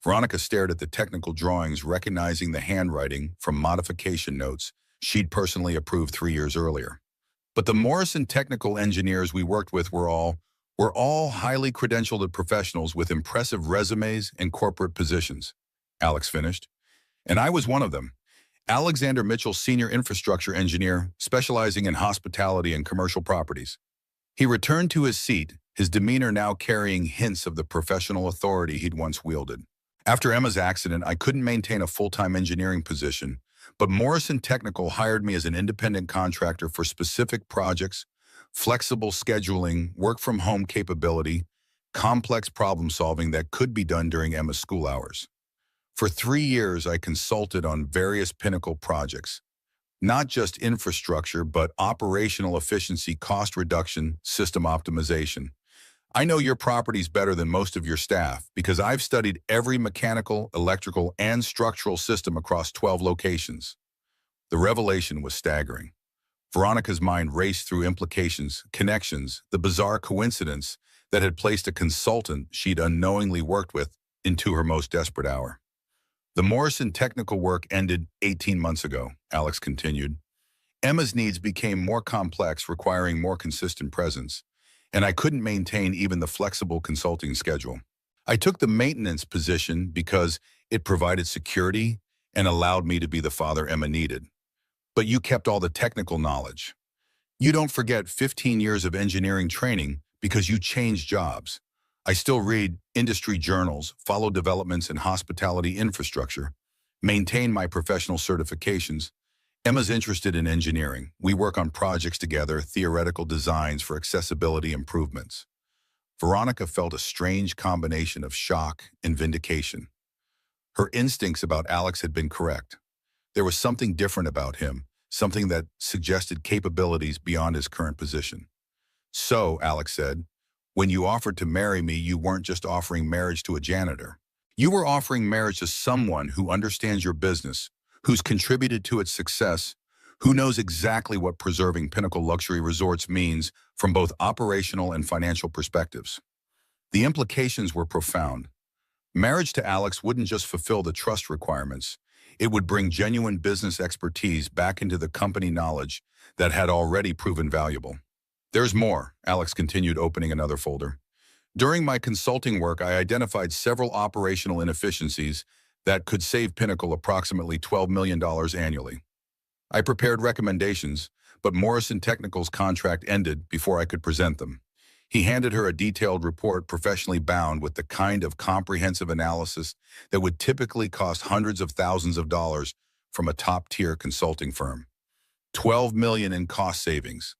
Veronica stared at the technical drawings, recognizing the handwriting from modification notes she'd personally approved 3 years earlier. But the Morrison technical engineers we worked with were all highly credentialed professionals with impressive resumes and corporate positions, Alex finished. And I was one of them. Alexander Mitchell, senior infrastructure engineer, specializing in hospitality and commercial properties. He returned to his seat, his demeanor now carrying hints of the professional authority he'd once wielded. After Emma's accident, I couldn't maintain a full-time engineering position, but Morrison Technical hired me as an independent contractor for specific projects, flexible scheduling, work-from-home capability, complex problem-solving that could be done during Emma's school hours. For 3 years, I consulted on various Pinnacle projects, not just infrastructure, but operational efficiency, cost reduction, system optimization. I know your properties better than most of your staff because I've studied every mechanical, electrical, and structural system across 12 locations. The revelation was staggering. Veronica's mind raced through implications, connections, the bizarre coincidence that had placed a consultant she'd unknowingly worked with into her most desperate hour. The Morrison technical work ended 18 months ago, Alex continued. Emma's needs became more complex, requiring more consistent presence, and I couldn't maintain even the flexible consulting schedule. I took the maintenance position because it provided security and allowed me to be the father Emma needed. But you kept all the technical knowledge. You don't forget 15 years of engineering training because you changed jobs. I still read industry journals, follow developments in hospitality infrastructure, maintain my professional certifications. Emma's interested in engineering. We work on projects together, theoretical designs for accessibility improvements. Veronica felt a strange combination of shock and vindication. Her instincts about Alex had been correct. There was something different about him, something that suggested capabilities beyond his current position. So, Alex said, when you offered to marry me, you weren't just offering marriage to a janitor. You were offering marriage to someone who understands your business, who's contributed to its success, who knows exactly what preserving Pinnacle Luxury Resorts means from both operational and financial perspectives. The implications were profound. Marriage to Alex wouldn't just fulfill the trust requirements. It would bring genuine business expertise back into the company knowledge that had already proven valuable. There's more, Alex continued, opening another folder. During my consulting work, I identified several operational inefficiencies that could save Pinnacle approximately $12 million annually. I prepared recommendations, but Morrison Technical's contract ended before I could present them. He handed her a detailed report professionally bound with the kind of comprehensive analysis that would typically cost hundreds of thousands of dollars from a top-tier consulting firm. $12 million in cost savings.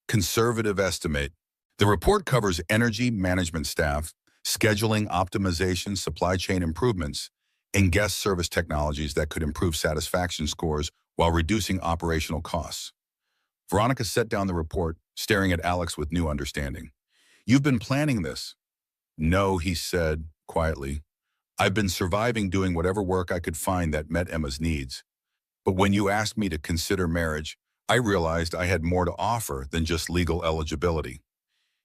Conservative estimate. The report covers energy management staff, scheduling optimization, supply chain improvements, and guest service technologies that could improve satisfaction scores while reducing operational costs. Veronica set down the report, staring at Alex with new understanding. You've been planning this. No, he said quietly. I've been surviving doing whatever work I could find that met Emma's needs. But when you asked me to consider marriage, I realized I had more to offer than just legal eligibility.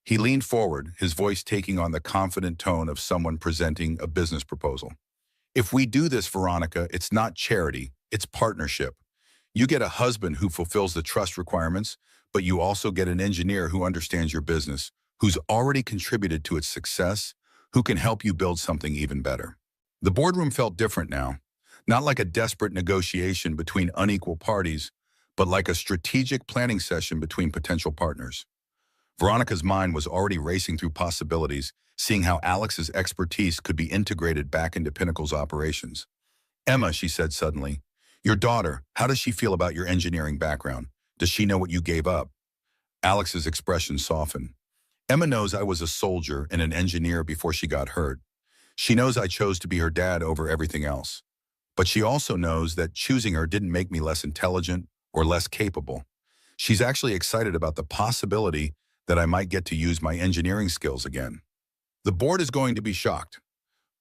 He leaned forward, his voice taking on the confident tone of someone presenting a business proposal. If we do this, Veronica, it's not charity, it's partnership. You get a husband who fulfills the trust requirements, but you also get an engineer who understands your business, who's already contributed to its success, who can help you build something even better. The boardroom felt different now, not like a desperate negotiation between unequal parties, but like a strategic planning session between potential partners. Veronica's mind was already racing through possibilities, seeing how Alex's expertise could be integrated back into Pinnacle's operations. Emma, she said suddenly, your daughter, how does she feel about your engineering background? Does she know what you gave up? Alex's expression softened. Emma knows I was a soldier and an engineer before she got hurt. She knows I chose to be her dad over everything else. But she also knows that choosing her didn't make me less intelligent or less capable. She's actually excited about the possibility that I might get to use my engineering skills again. The board is going to be shocked.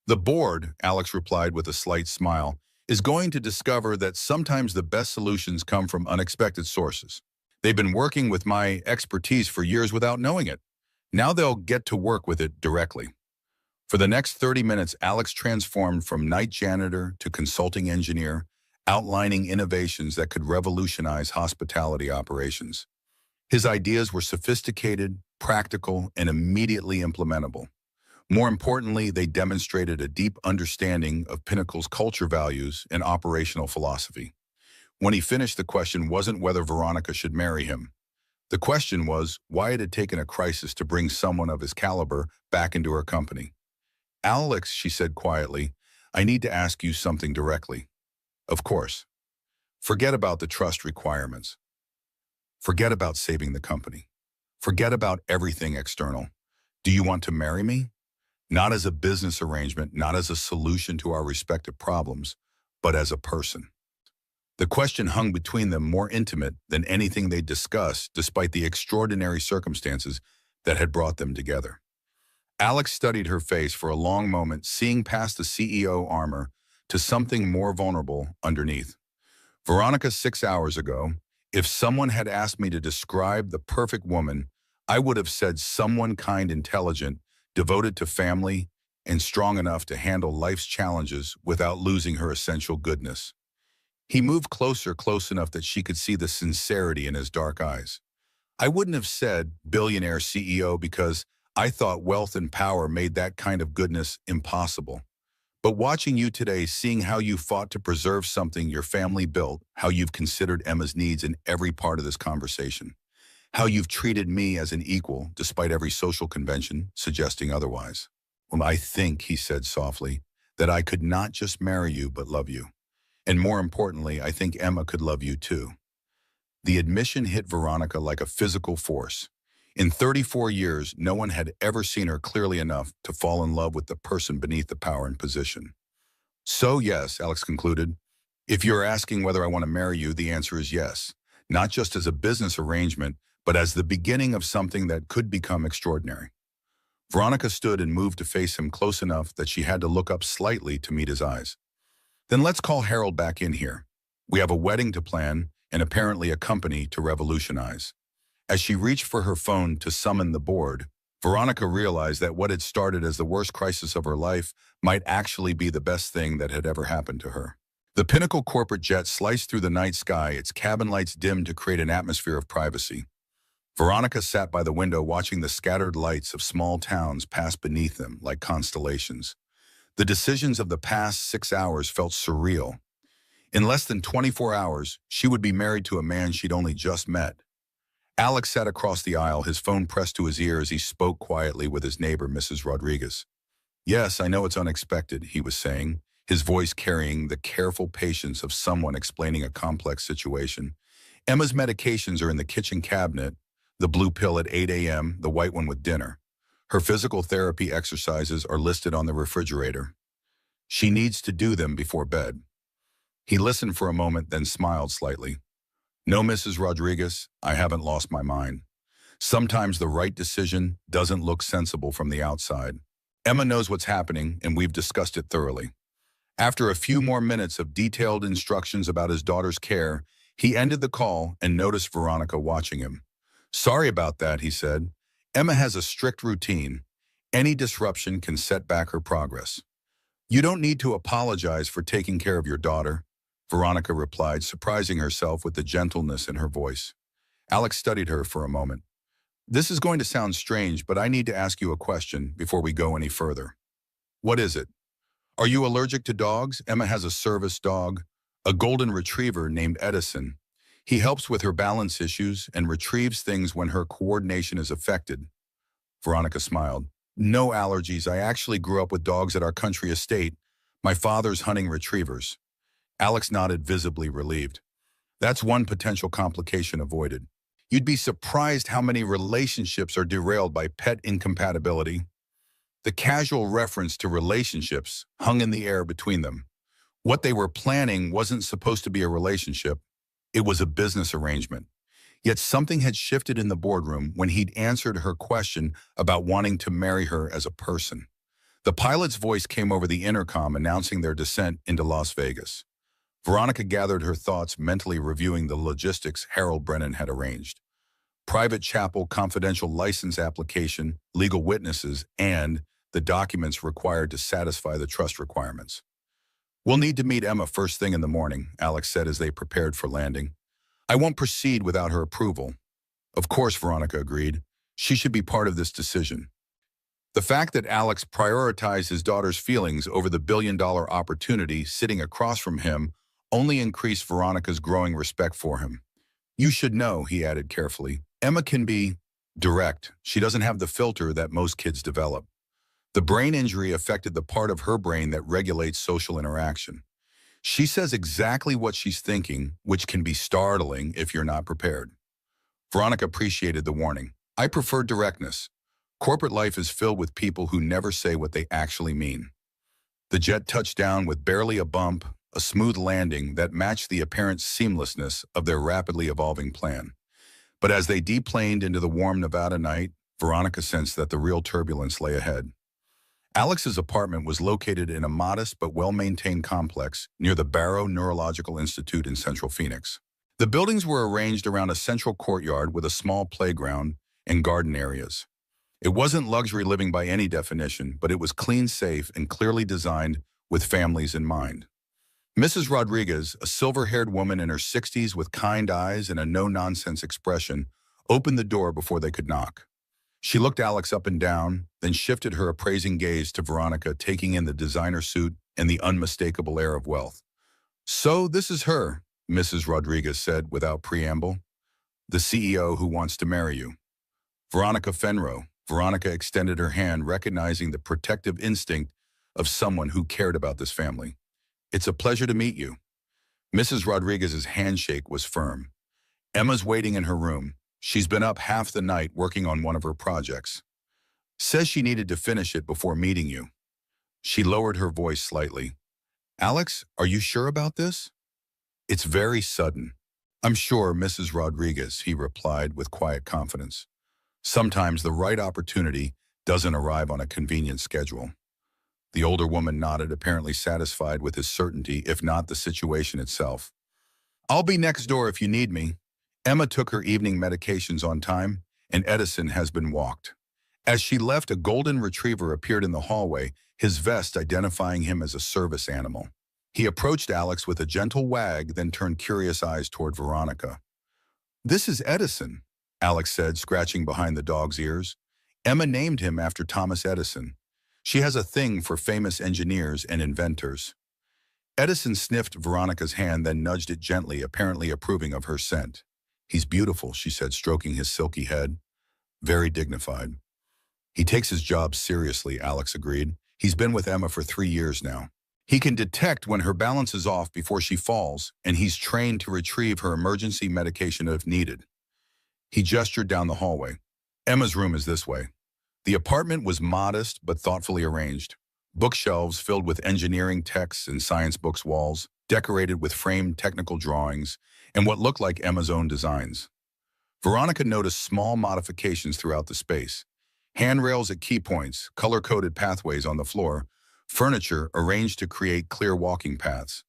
The board, Alex replied with a slight smile, is going to discover that sometimes the best solutions come from unexpected sources. They've been working with my expertise for years without knowing it. Now they'll get to work with it directly. For the next 30 minutes, Alex transformed from night janitor to consulting engineer, outlining innovations that could revolutionize hospitality operations. His ideas were sophisticated, practical, and immediately implementable. More importantly, they demonstrated a deep understanding of Pinnacle's culture values and operational philosophy. When he finished, the question wasn't whether Veronica should marry him. The question was why it had taken a crisis to bring someone of his caliber back into her company. Alex, she said quietly, I need to ask you something directly. Of course. Forget about the trust requirements. Forget about saving the company. Forget about everything external. Do you want to marry me? Not as a business arrangement, not as a solution to our respective problems, but as a person. The question hung between them, more intimate than anything they'd discussed, despite the extraordinary circumstances that had brought them together. Alex studied her face for a long moment, seeing past the CEO armor to something more vulnerable underneath. Veronica, 6 hours ago, If someone had asked me to describe the perfect woman, I would have said someone kind, intelligent, devoted to family, and strong enough to handle life's challenges without losing her essential goodness. He moved closer, close enough that she could see the sincerity in his dark eyes. I wouldn't have said billionaire CEO because I thought wealth and power made that kind of goodness impossible. But watching you today, seeing how you fought to preserve something your family built, how you've considered Emma's needs in every part of this conversation, how you've treated me as an equal despite every social convention suggesting otherwise. Well, I think, he said softly, that I could not just marry you but love you. And more importantly, I think Emma could love you too. The admission hit Veronica like a physical force. In 34 years, no one had ever seen her clearly enough to fall in love with the person beneath the power and position. So yes, Alex concluded, if you're asking whether I want to marry you, the answer is yes. Not just as a business arrangement, but as the beginning of something that could become extraordinary. Veronica stood and moved to face him close enough that she had to look up slightly to meet his eyes. Then let's call Harold back in here. We have a wedding to plan and apparently a company to revolutionize. As she reached for her phone to summon the board, Veronica realized that what had started as the worst crisis of her life might actually be the best thing that had ever happened to her. The Pinnacle corporate jet sliced through the night sky, its cabin lights dimmed to create an atmosphere of privacy. Veronica sat by the window watching the scattered lights of small towns pass beneath them like constellations. The decisions of the past 6 hours felt surreal. In less than 24 hours, she would be married to a man she'd only just met. Alex sat across the aisle, his phone pressed to his ear as he spoke quietly with his neighbor, Mrs. Rodriguez. Yes, I know it's unexpected, he was saying, his voice carrying the careful patience of someone explaining a complex situation. Emma's medications are in the kitchen cabinet, the blue pill at 8 a.m., the white one with dinner. Her physical therapy exercises are listed on the refrigerator. She needs to do them before bed. He listened for a moment, then smiled slightly. No, Mrs. Rodriguez, I haven't lost my mind. Sometimes the right decision doesn't look sensible from the outside. Emma knows what's happening, and we've discussed it thoroughly. After a few more minutes of detailed instructions about his daughter's care, he ended the call and noticed Veronica watching him. Sorry about that, he said. Emma has a strict routine. Any disruption can set back her progress. You don't need to apologize for taking care of your daughter, Veronica replied, surprising herself with the gentleness in her voice. Alex studied her for a moment. This is going to sound strange, but I need to ask you a question before we go any further. What is it? Are you allergic to dogs? Emma has a service dog, a golden retriever named Edison. He helps with her balance issues and retrieves things when her coordination is affected. Veronica smiled. No allergies. I actually grew up with dogs at our country estate. My father's hunting retrievers. Alex nodded, visibly relieved. That's one potential complication avoided. You'd be surprised how many relationships are derailed by pet incompatibility. The casual reference to relationships hung in the air between them. What they were planning wasn't supposed to be a relationship. It was a business arrangement. Yet something had shifted in the boardroom when he'd answered her question about wanting to marry her as a person. The pilot's voice came over the intercom announcing their descent into Las Vegas. Veronica gathered her thoughts, mentally reviewing the logistics Harold Brennan had arranged. Private chapel, confidential license application, legal witnesses, and the documents required to satisfy the trust requirements. We'll need to meet Emma first thing in the morning, Alex said as they prepared for landing. I won't proceed without her approval. Of course, Veronica agreed. She should be part of this decision. The fact that Alex prioritized his daughter's feelings over the billion-dollar opportunity sitting across from him only increased Veronica's growing respect for him. You should know, he added carefully, Emma can be direct. She doesn't have the filter that most kids develop. The brain injury affected the part of her brain that regulates social interaction. She says exactly what she's thinking, which can be startling if you're not prepared. Veronica appreciated the warning. I prefer directness. Corporate life is filled with people who never say what they actually mean. The jet touched down with barely a bump, a smooth landing that matched the apparent seamlessness of their rapidly evolving plan. But as they deplaned into the warm Nevada night, Veronica sensed that the real turbulence lay ahead. Alex's apartment was located in a modest but well-maintained complex near the Barrow Neurological Institute in Central Phoenix. The buildings were arranged around a central courtyard with a small playground and garden areas. It wasn't luxury living by any definition, but it was clean, safe, and clearly designed with families in mind. Mrs. Rodriguez, a silver-haired woman in her 60s with kind eyes and a no-nonsense expression, opened the door before they could knock. She looked Alex up and down, then shifted her appraising gaze to Veronica, taking in the designer suit and the unmistakable air of wealth. "So this is her," Mrs. Rodriguez said without preamble. "The CEO who wants to marry you. Veronica Fenro." Veronica extended her hand, recognizing the protective instinct of someone who cared about this family. "It's a pleasure to meet you." Mrs. Rodriguez's handshake was firm. "Emma's waiting in her room. She's been up half the night working on one of her projects. Says she needed to finish it before meeting you." She lowered her voice slightly. "Alex, are you sure about this?" "It's very sudden." "I'm sure, Mrs. Rodriguez," he replied with quiet confidence. "Sometimes the right opportunity doesn't arrive on a convenient schedule." The older woman nodded, apparently satisfied with his certainty, if not the situation itself. "I'll be next door if you need me." Emma took her evening medications on time, and Edison has been walked. As she left, a golden retriever appeared in the hallway, his vest identifying him as a service animal. He approached Alex with a gentle wag, then turned curious eyes toward Veronica. "This is Edison," Alex said, scratching behind the dog's ears. "Emma named him after Thomas Edison. She has a thing for famous engineers and inventors." Edison sniffed Veronica's hand, then nudged it gently, apparently approving of her scent. "He's beautiful," she said, stroking his silky head. "Very dignified." "He takes his job seriously," Alex agreed. "He's been with Emma for 3 years now. He can detect when her balance is off before she falls, and he's trained to retrieve her emergency medication if needed." He gestured down the hallway. "Emma's room is this way." The apartment was modest but thoughtfully arranged. Bookshelves filled with engineering texts and science books, walls decorated with framed technical drawings and what looked like Emma's own designs. Veronica noticed small modifications throughout the space. Handrails at key points, color-coded pathways on the floor, furniture arranged to create clear walking paths.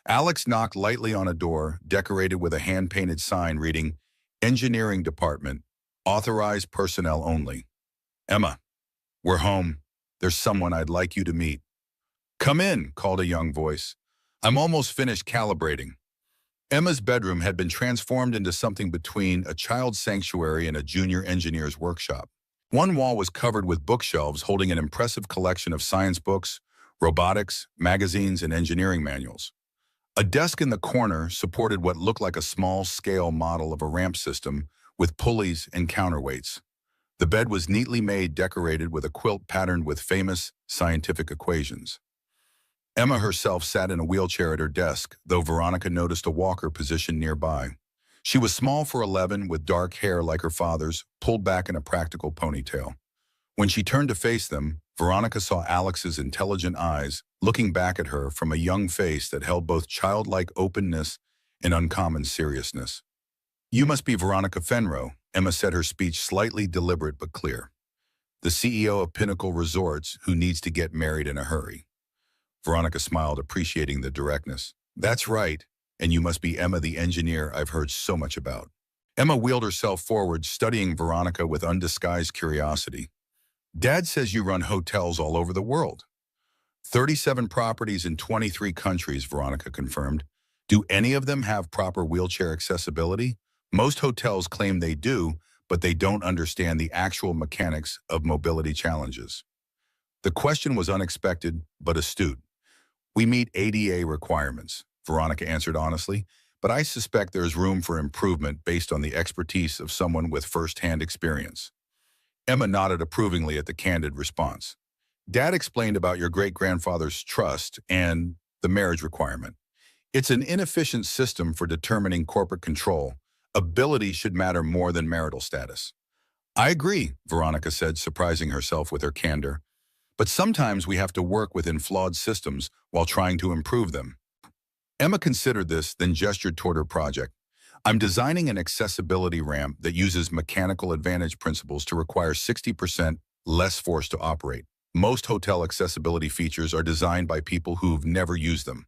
Alex knocked lightly on a door, decorated with a hand-painted sign reading, "Engineering Department, authorized personnel only." "Emma, we're home. There's someone I'd like you to meet." "Come in," called a young voice. "I'm almost finished calibrating." Emma's bedroom had been transformed into something between a child's sanctuary and a junior engineer's workshop. One wall was covered with bookshelves holding an impressive collection of science books, robotics, magazines, and engineering manuals. A desk in the corner supported what looked like a small-scale model of a ramp system with pulleys and counterweights. The bed was neatly made, decorated with a quilt patterned with famous scientific equations. Emma herself sat in a wheelchair at her desk, though Veronica noticed a walker positioned nearby. She was small for 11, with dark hair like her father's, pulled back in a practical ponytail. When she turned to face them, Veronica saw Alex's intelligent eyes looking back at her from a young face that held both childlike openness and uncommon seriousness. "You must be Veronica Fenro," Emma said, her speech slightly deliberate but clear. "The CEO of Pinnacle Resorts who needs to get married in a hurry." Veronica smiled, appreciating the directness. "That's right, and you must be Emma, the engineer I've heard so much about." Emma wheeled herself forward, studying Veronica with undisguised curiosity. "Dad says you run hotels all over the world." 37 properties in 23 countries, Veronica confirmed. "Do any of them have proper wheelchair accessibility?" "Most hotels claim they do, but they don't understand the actual mechanics of mobility challenges." The question was unexpected, but astute. "We meet ADA requirements," Veronica answered honestly, "but I suspect there's room for improvement based on the expertise of someone with first-hand experience." Emma nodded approvingly at the candid response. "Dad explained about your great-grandfather's trust and the marriage requirement. It's an inefficient system for determining corporate control. Ability should matter more than marital status." "I agree," Veronica said, surprising herself with her candor. "But sometimes we have to work within flawed systems while trying to improve them." Emma considered this, then gestured toward her project. "I'm designing an accessibility ramp that uses mechanical advantage principles to require 60% less force to operate. Most hotel accessibility features are designed by people who've never used them."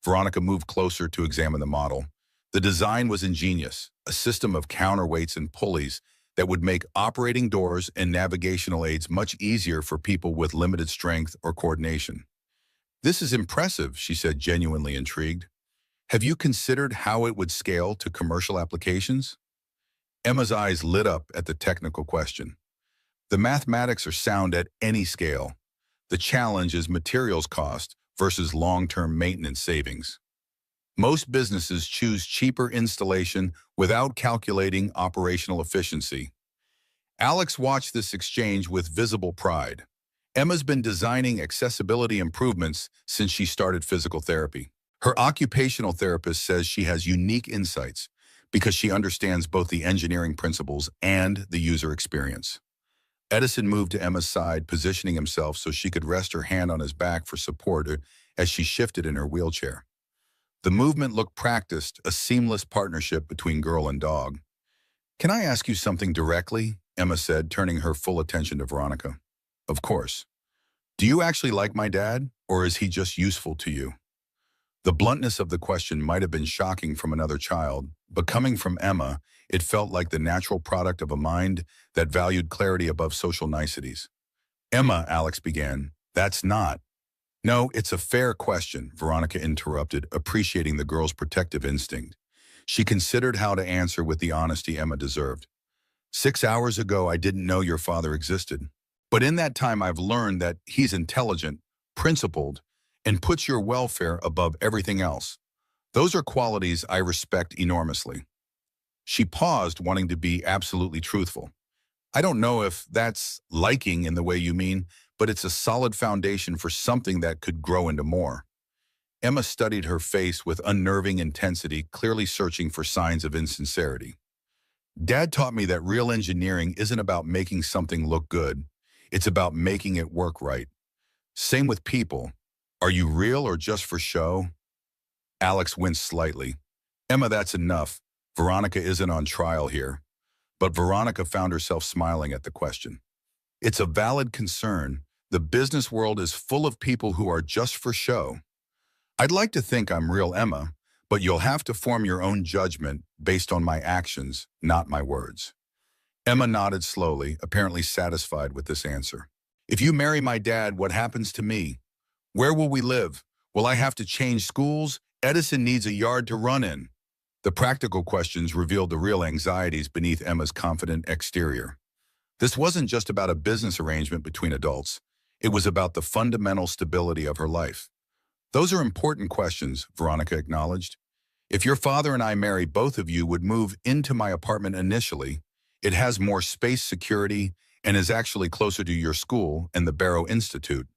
Veronica moved closer to examine the model. The design was ingenious, a system of counterweights and pulleys that would make operating doors and navigational aids much easier for people with limited strength or coordination. "This is impressive," she said, genuinely intrigued. "Have you considered how it would scale to commercial applications?" Emma's eyes lit up at the technical question. "The mathematics are sound at any scale. The challenge is materials cost versus long-term maintenance savings. Most businesses choose cheaper installation without calculating operational efficiency." Alex watched this exchange with visible pride. Emma's been designing accessibility improvements since she started physical therapy. Her occupational therapist says she has unique insights because she understands both the engineering principles and the user experience. Edison moved to Emma's side, positioning himself so she could rest her hand on his back for support as she shifted in her wheelchair. The movement looked practiced, a seamless partnership between girl and dog. "Can I ask you something directly?" Emma said, turning her full attention to Veronica. "Of course. Do you actually like my dad, or is he just useful to you?" The bluntness of the question might have been shocking from another child, but coming from Emma, it felt like the natural product of a mind that valued clarity above social niceties. "Emma," Alex began, "that's not—" "No, it's a fair question," Veronica interrupted, appreciating the girl's protective instinct. She considered how to answer with the honesty Emma deserved. "6 hours ago, I didn't know your father existed. But in that time, I've learned that he's intelligent, principled, and puts your welfare above everything else. Those are qualities I respect enormously." She paused, wanting to be absolutely truthful. "I don't know if that's liking in the way you mean, but it's a solid foundation for something that could grow into more." Emma studied her face with unnerving intensity, clearly searching for signs of insincerity. "Dad taught me that real engineering isn't about making something look good. It's about making it work right. Same with people. Are you real or just for show?" Alex winced slightly. "Emma, that's enough. Veronica isn't on trial here." But Veronica found herself smiling at the question. "It's a valid concern. The business world is full of people who are just for show. I'd like to think I'm real, Emma, but you'll have to form your own judgment based on my actions, not my words." Emma nodded slowly, apparently satisfied with this answer. "If you marry my dad, what happens to me? Where will we live? Will I have to change schools? Edison needs a yard to run in." The practical questions revealed the real anxieties beneath Emma's confident exterior. This wasn't just about a business arrangement between adults. It was about the fundamental stability of her life. "Those are important questions," Veronica acknowledged. "If your father and I marry, both of you would move into my apartment initially. It has more space, security, and is actually closer to your school and the Barrow Institute."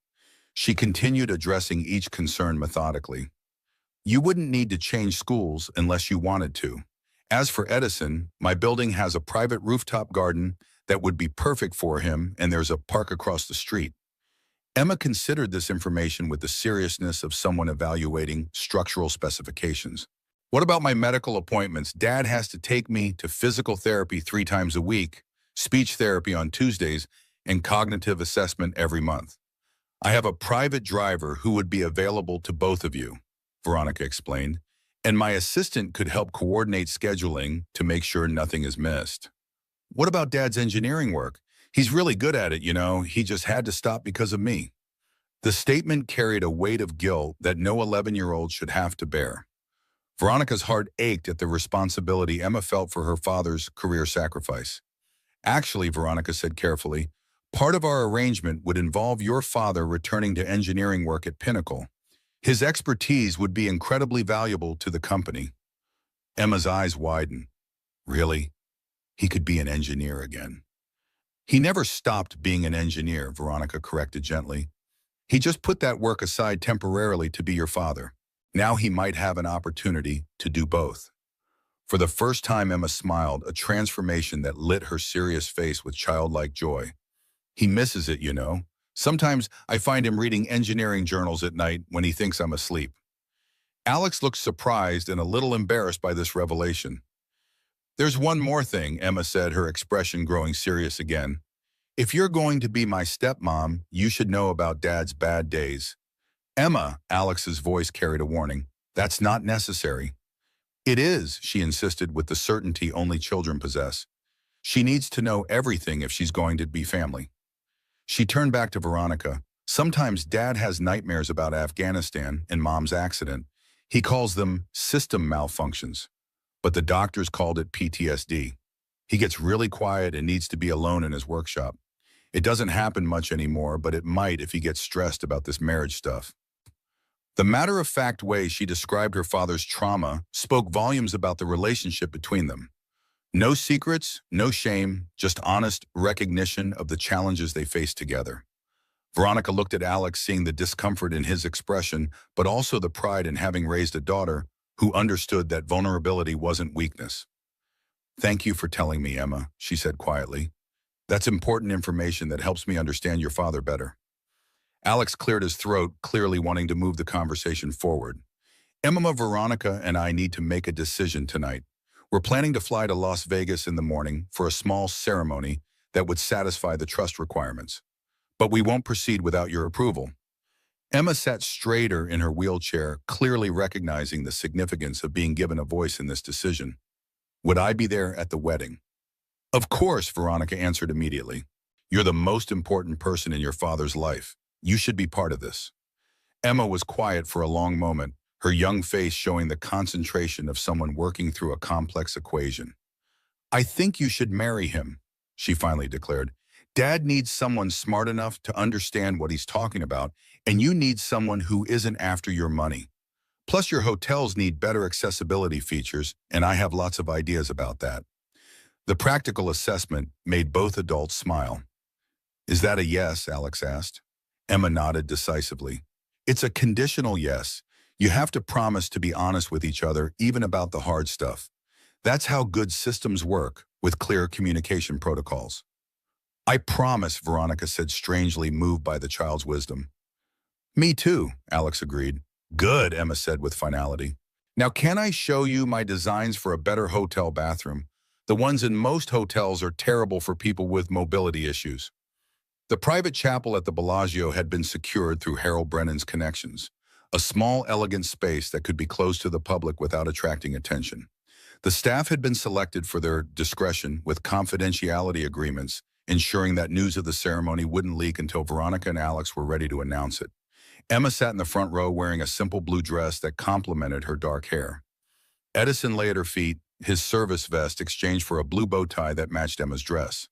She continued, addressing each concern methodically. "You wouldn't need to change schools unless you wanted to. As for Edison, my building has a private rooftop garden that would be perfect for him, and there's a park across the street." Emma considered this information with the seriousness of someone evaluating structural specifications. "What about my medical appointments? Dad has to take me to physical therapy 3 times a week, speech therapy on Tuesdays, and cognitive assessment every month. I have a private driver who would be available to both of you," Veronica explained, "and my assistant could help coordinate scheduling to make sure nothing is missed." "What about Dad's engineering work? He's really good at it, you know. He just had to stop because of me." The statement carried a weight of guilt that no 11-year-old should have to bear. Veronica's heart ached at the responsibility Emma felt for her father's career sacrifice. "Actually," Veronica said carefully, "part of our arrangement would involve your father returning to engineering work at Pinnacle. His expertise would be incredibly valuable to the company." Emma's eyes widened. "Really? He could be an engineer again?" "He never stopped being an engineer," Veronica corrected gently. "He just put that work aside temporarily to be your father. Now he might have an opportunity to do both." For the first time, Emma smiled, a transformation that lit her serious face with childlike joy. "He misses it, you know. Sometimes I find him reading engineering journals at night when he thinks I'm asleep." Alex looked surprised and a little embarrassed by this revelation. "There's one more thing," Emma said, her expression growing serious again. "If you're going to be my stepmom, you should know about Dad's bad days." "Emma," Alex's voice carried a warning, "that's not necessary." It is, she insisted with the certainty only children possess. She needs to know everything if she's going to be family. She turned back to Veronica. Sometimes Dad has nightmares about Afghanistan and Mom's accident. He calls them system malfunctions, but the doctors called it PTSD. He gets really quiet and needs to be alone in his workshop. It doesn't happen much anymore, but it might if he gets stressed about this marriage stuff. The matter-of-fact way she described her father's trauma spoke volumes about the relationship between them. No secrets, no shame, just honest recognition of the challenges they faced together. Veronica looked at Alex, seeing the discomfort in his expression, but also the pride in having raised a daughter who understood that vulnerability wasn't weakness. "Thank you for telling me, Emma," she said quietly. "That's important information that helps me understand your father better." Alex cleared his throat, clearly wanting to move the conversation forward. "Emma, Veronica and I need to make a decision tonight. We're planning to fly to Las Vegas in the morning for a small ceremony that would satisfy the trust requirements. But we won't proceed without your approval." Emma sat straighter in her wheelchair, clearly recognizing the significance of being given a voice in this decision. "Would I be there at the wedding?" "Of course," Veronica answered immediately. "You're the most important person in your father's life. You should be part of this." Emma was quiet for a long moment, her young face showing the concentration of someone working through a complex equation. "I think you should marry him," she finally declared. "Dad needs someone smart enough to understand what he's talking about, and you need someone who isn't after your money. Plus, your hotels need better accessibility features, and I have lots of ideas about that." The practical assessment made both adults smile. "Is that a yes?" Alex asked. Emma nodded decisively. "It's a conditional yes. You have to promise to be honest with each other, even about the hard stuff. That's how good systems work, with clear communication protocols." "I promise," Veronica said, strangely moved by the child's wisdom. "Me too," Alex agreed. "Good," Emma said with finality. "Now can I show you my designs for a better hotel bathroom? The ones in most hotels are terrible for people with mobility issues." The private chapel at the Bellagio had been secured through Harold Brennan's connections, a small, elegant space that could be closed to the public without attracting attention. The staff had been selected for their discretion with confidentiality agreements, ensuring that news of the ceremony wouldn't leak until Veronica and Alex were ready to announce it. Emma sat in the front row wearing a simple blue dress that complemented her dark hair. Edison lay at her feet, his service vest exchanged for a blue bow tie that matched Emma's dress.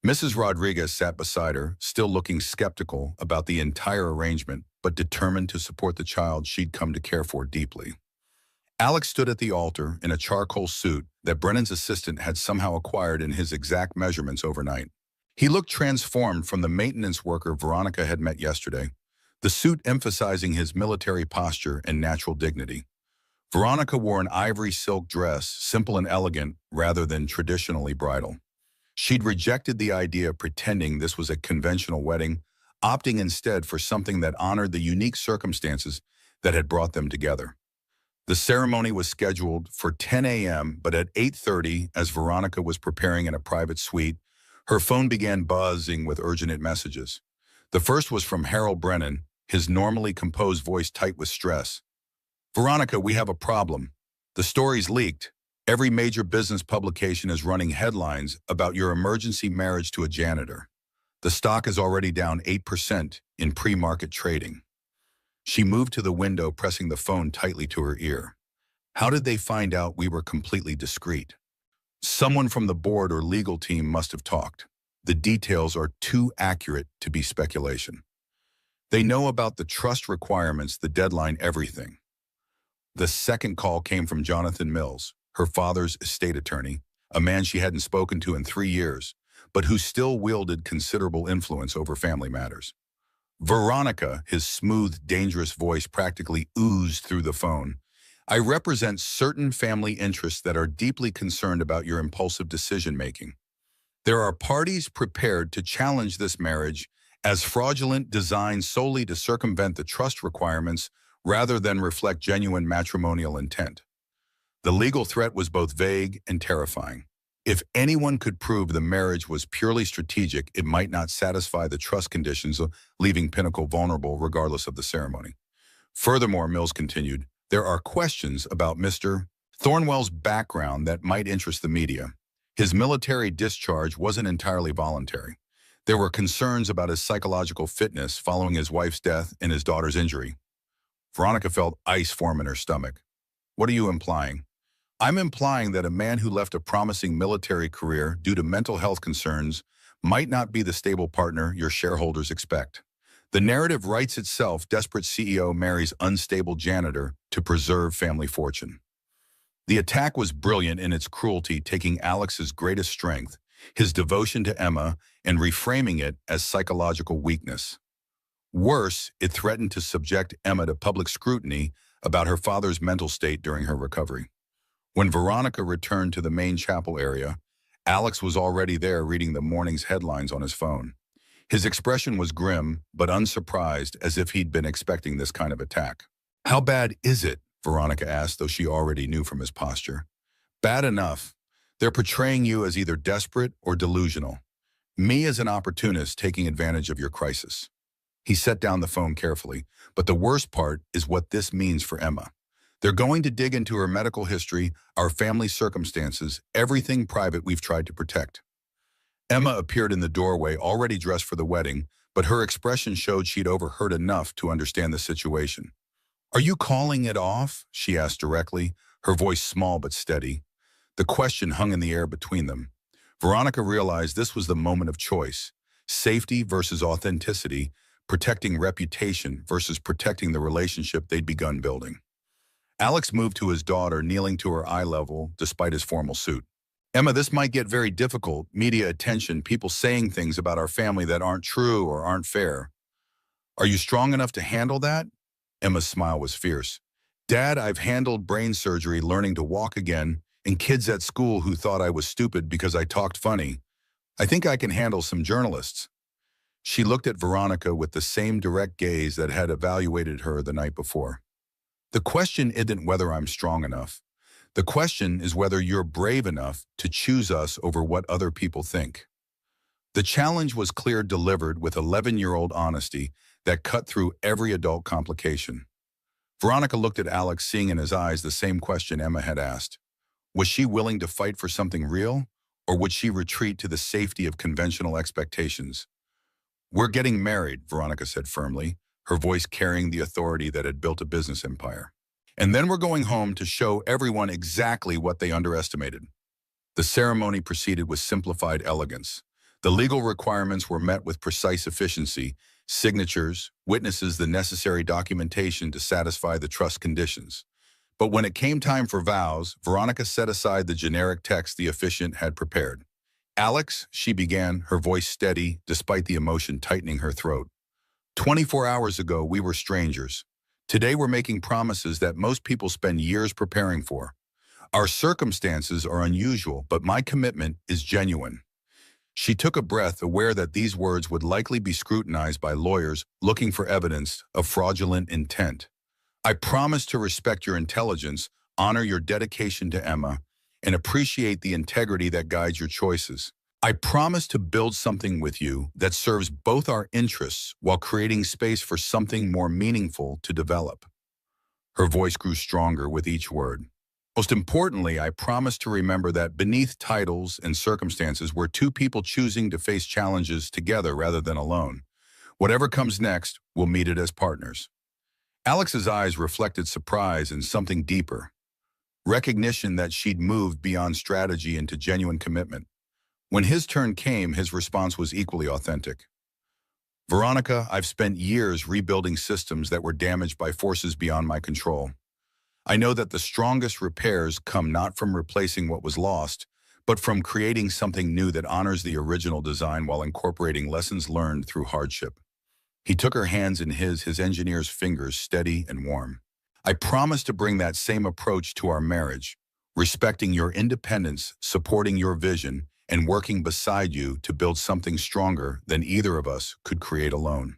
Mrs. Rodriguez sat beside her, still looking skeptical about the entire arrangement, but determined to support the child she'd come to care for deeply. Alex stood at the altar in a charcoal suit that Brennan's assistant had somehow acquired in his exact measurements overnight. He looked transformed from the maintenance worker Veronica had met yesterday, the suit emphasizing his military posture and natural dignity. Veronica wore an ivory silk dress, simple and elegant, rather than traditionally bridal. She'd rejected the idea of pretending this was a conventional wedding, opting instead for something that honored the unique circumstances that had brought them together. The ceremony was scheduled for 10 a.m., but at 8:30, as Veronica was preparing in a private suite, her phone began buzzing with urgent messages. The first was from Harold Brennan, his normally composed voice tight with stress. "Veronica, we have a problem. The story's leaked. Every major business publication is running headlines about your emergency marriage to a janitor. The stock is already down 8% in pre-market trading." She moved to the window, pressing the phone tightly to her ear. "How did they find out we were completely discreet?" "Someone from the board or legal team must have talked. The details are too accurate to be speculation. They know about the trust requirements, the deadline, everything." The second call came from Jonathan Mills, her father's estate attorney, a man she hadn't spoken to in 3 years, but who still wielded considerable influence over family matters. "Veronica," his smooth, dangerous voice practically oozed through the phone, "I represent certain family interests that are deeply concerned about your impulsive decision-making. There are parties prepared to challenge this marriage as fraudulent, designed solely to circumvent the trust requirements rather than reflect genuine matrimonial intent." The legal threat was both vague and terrifying. If anyone could prove the marriage was purely strategic, it might not satisfy the trust conditions, leaving Pinnacle vulnerable regardless of the ceremony. Furthermore, Mills continued, "There are questions about Mr. Thornwell's background that might interest the media. His military discharge wasn't entirely voluntary. There were concerns about his psychological fitness following his wife's death and his daughter's injury. Veronica felt ice form in her stomach. What are you implying? I'm implying that a man who left a promising military career due to mental health concerns might not be the stable partner your shareholders expect. The narrative writes itself: desperate CEO marries unstable janitor to preserve family fortune. The attack was brilliant in its cruelty, taking Alex's greatest strength, his devotion to Emma, and reframing it as psychological weakness. Worse, it threatened to subject Emma to public scrutiny about her father's mental state during her recovery. When Veronica returned to the main chapel area, Alex was already there reading the morning's headlines on his phone. His expression was grim, but unsurprised, as if he'd been expecting this kind of attack. "How bad is it?" Veronica asked, though she already knew from his posture. "Bad enough. They're portraying you as either desperate or delusional. Me as an opportunist taking advantage of your crisis." He set down the phone carefully, but the worst part is what this means for Emma. They're going to dig into her medical history, our family circumstances, everything private we've tried to protect. Emma appeared in the doorway, already dressed for the wedding, but her expression showed she'd overheard enough to understand the situation. "Are you calling it off?" she asked directly, her voice small but steady. The question hung in the air between them. Veronica realized this was the moment of choice: safety versus authenticity, protecting reputation versus protecting the relationship they'd begun building. Alex moved to his daughter, kneeling to her eye level despite his formal suit. "Emma, this might get very difficult. Media attention, people saying things about our family that aren't true or aren't fair. Are you strong enough to handle that?" Emma's smile was fierce. "Dad, I've handled brain surgery, learning to walk again, and kids at school who thought I was stupid because I talked funny. I think I can handle some journalists." She looked at Veronica with the same direct gaze that had evaluated her the night before. "The question isn't whether I'm strong enough. The question is whether you're brave enough to choose us over what other people think." The challenge was clear, delivered with 11-year-old honesty that cut through every adult complication. Veronica looked at Alex, seeing in his eyes the same question Emma had asked. Was she willing to fight for something real, or would she retreat to the safety of conventional expectations? "We're getting married," Veronica said firmly, her voice carrying the authority that had built a business empire. "And then we're going home to show everyone exactly what they underestimated." The ceremony proceeded with simplified elegance. The legal requirements were met with precise efficiency: signatures, witnesses, the necessary documentation to satisfy the trust conditions. But when it came time for vows, Veronica set aside the generic text the officiant had prepared. "Alex," she began, her voice steady despite the emotion tightening her throat. "24 hours ago, we were strangers. Today, we're making promises that most people spend years preparing for. Our circumstances are unusual, but my commitment is genuine." She took a breath, aware that these words would likely be scrutinized by lawyers looking for evidence of fraudulent intent. "I promise to respect your intelligence, honor your dedication to Emma, and appreciate the integrity that guides your choices. I promise to build something with you that serves both our interests while creating space for something more meaningful to develop." Her voice grew stronger with each word. "Most importantly, I promise to remember that beneath titles and circumstances, we're two people choosing to face challenges together rather than alone. Whatever comes next, we'll meet it as partners." Alex's eyes reflected surprise and something deeper: recognition that she'd moved beyond strategy into genuine commitment. When his turn came, his response was equally authentic. "Veronica, I've spent years rebuilding systems that were damaged by forces beyond my control. I know that the strongest repairs come not from replacing what was lost, but from creating something new that honors the original design while incorporating lessons learned through hardship." He took her hands in his engineer's fingers steady and warm. "I promise to bring that same approach to our marriage, respecting your independence, supporting your vision, and working beside you to build something stronger than either of us could create alone."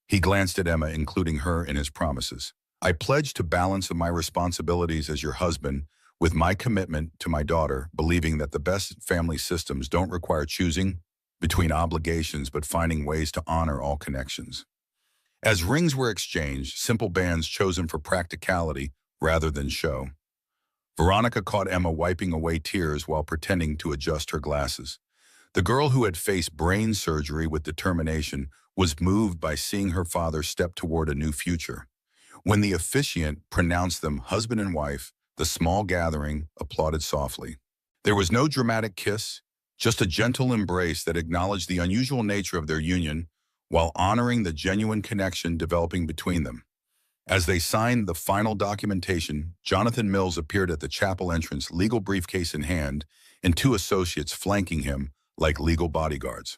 He glanced at Emma, including her in his promises. "I pledge to balance my responsibilities as your husband with my commitment to my daughter, believing that the best family systems don't require choosing between obligations but finding ways to honor all connections." As rings were exchanged, simple bands chosen for practicality rather than show, Veronica caught Emma wiping away tears while pretending to adjust her glasses. The girl who had faced brain surgery with determination was moved by seeing her father step toward a new future. When the officiant pronounced them husband and wife, the small gathering applauded softly. There was no dramatic kiss, just a gentle embrace that acknowledged the unusual nature of their union while honoring the genuine connection developing between them. As they signed the final documentation, Jonathan Mills appeared at the chapel entrance, legal briefcase in hand, and two associates flanking him like legal bodyguards.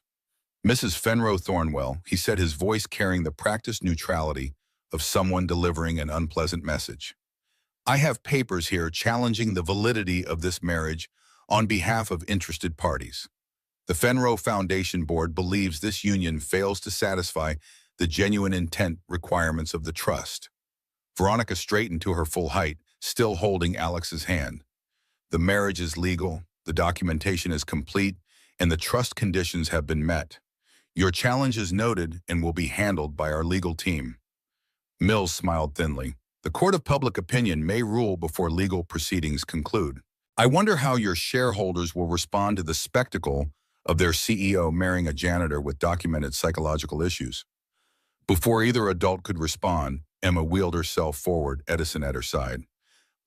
Mrs. Fenrow Thornwell, he said, his voice carrying the practiced neutrality of someone delivering an unpleasant message. I have papers here challenging the validity of this marriage on behalf of interested parties. The Fenrow Foundation Board believes this union fails to satisfy the genuine intent requirements of the trust. Veronica straightened to her full height, still holding Alex's hand. The marriage is legal, the documentation is complete, and the trust conditions have been met. Your challenge is noted and will be handled by our legal team. Mills smiled thinly. The court of public opinion may rule before legal proceedings conclude. I wonder how your shareholders will respond to the spectacle of their CEO marrying a janitor with documented psychological issues. Before either adult could respond, Emma wheeled herself forward, Edison at her side.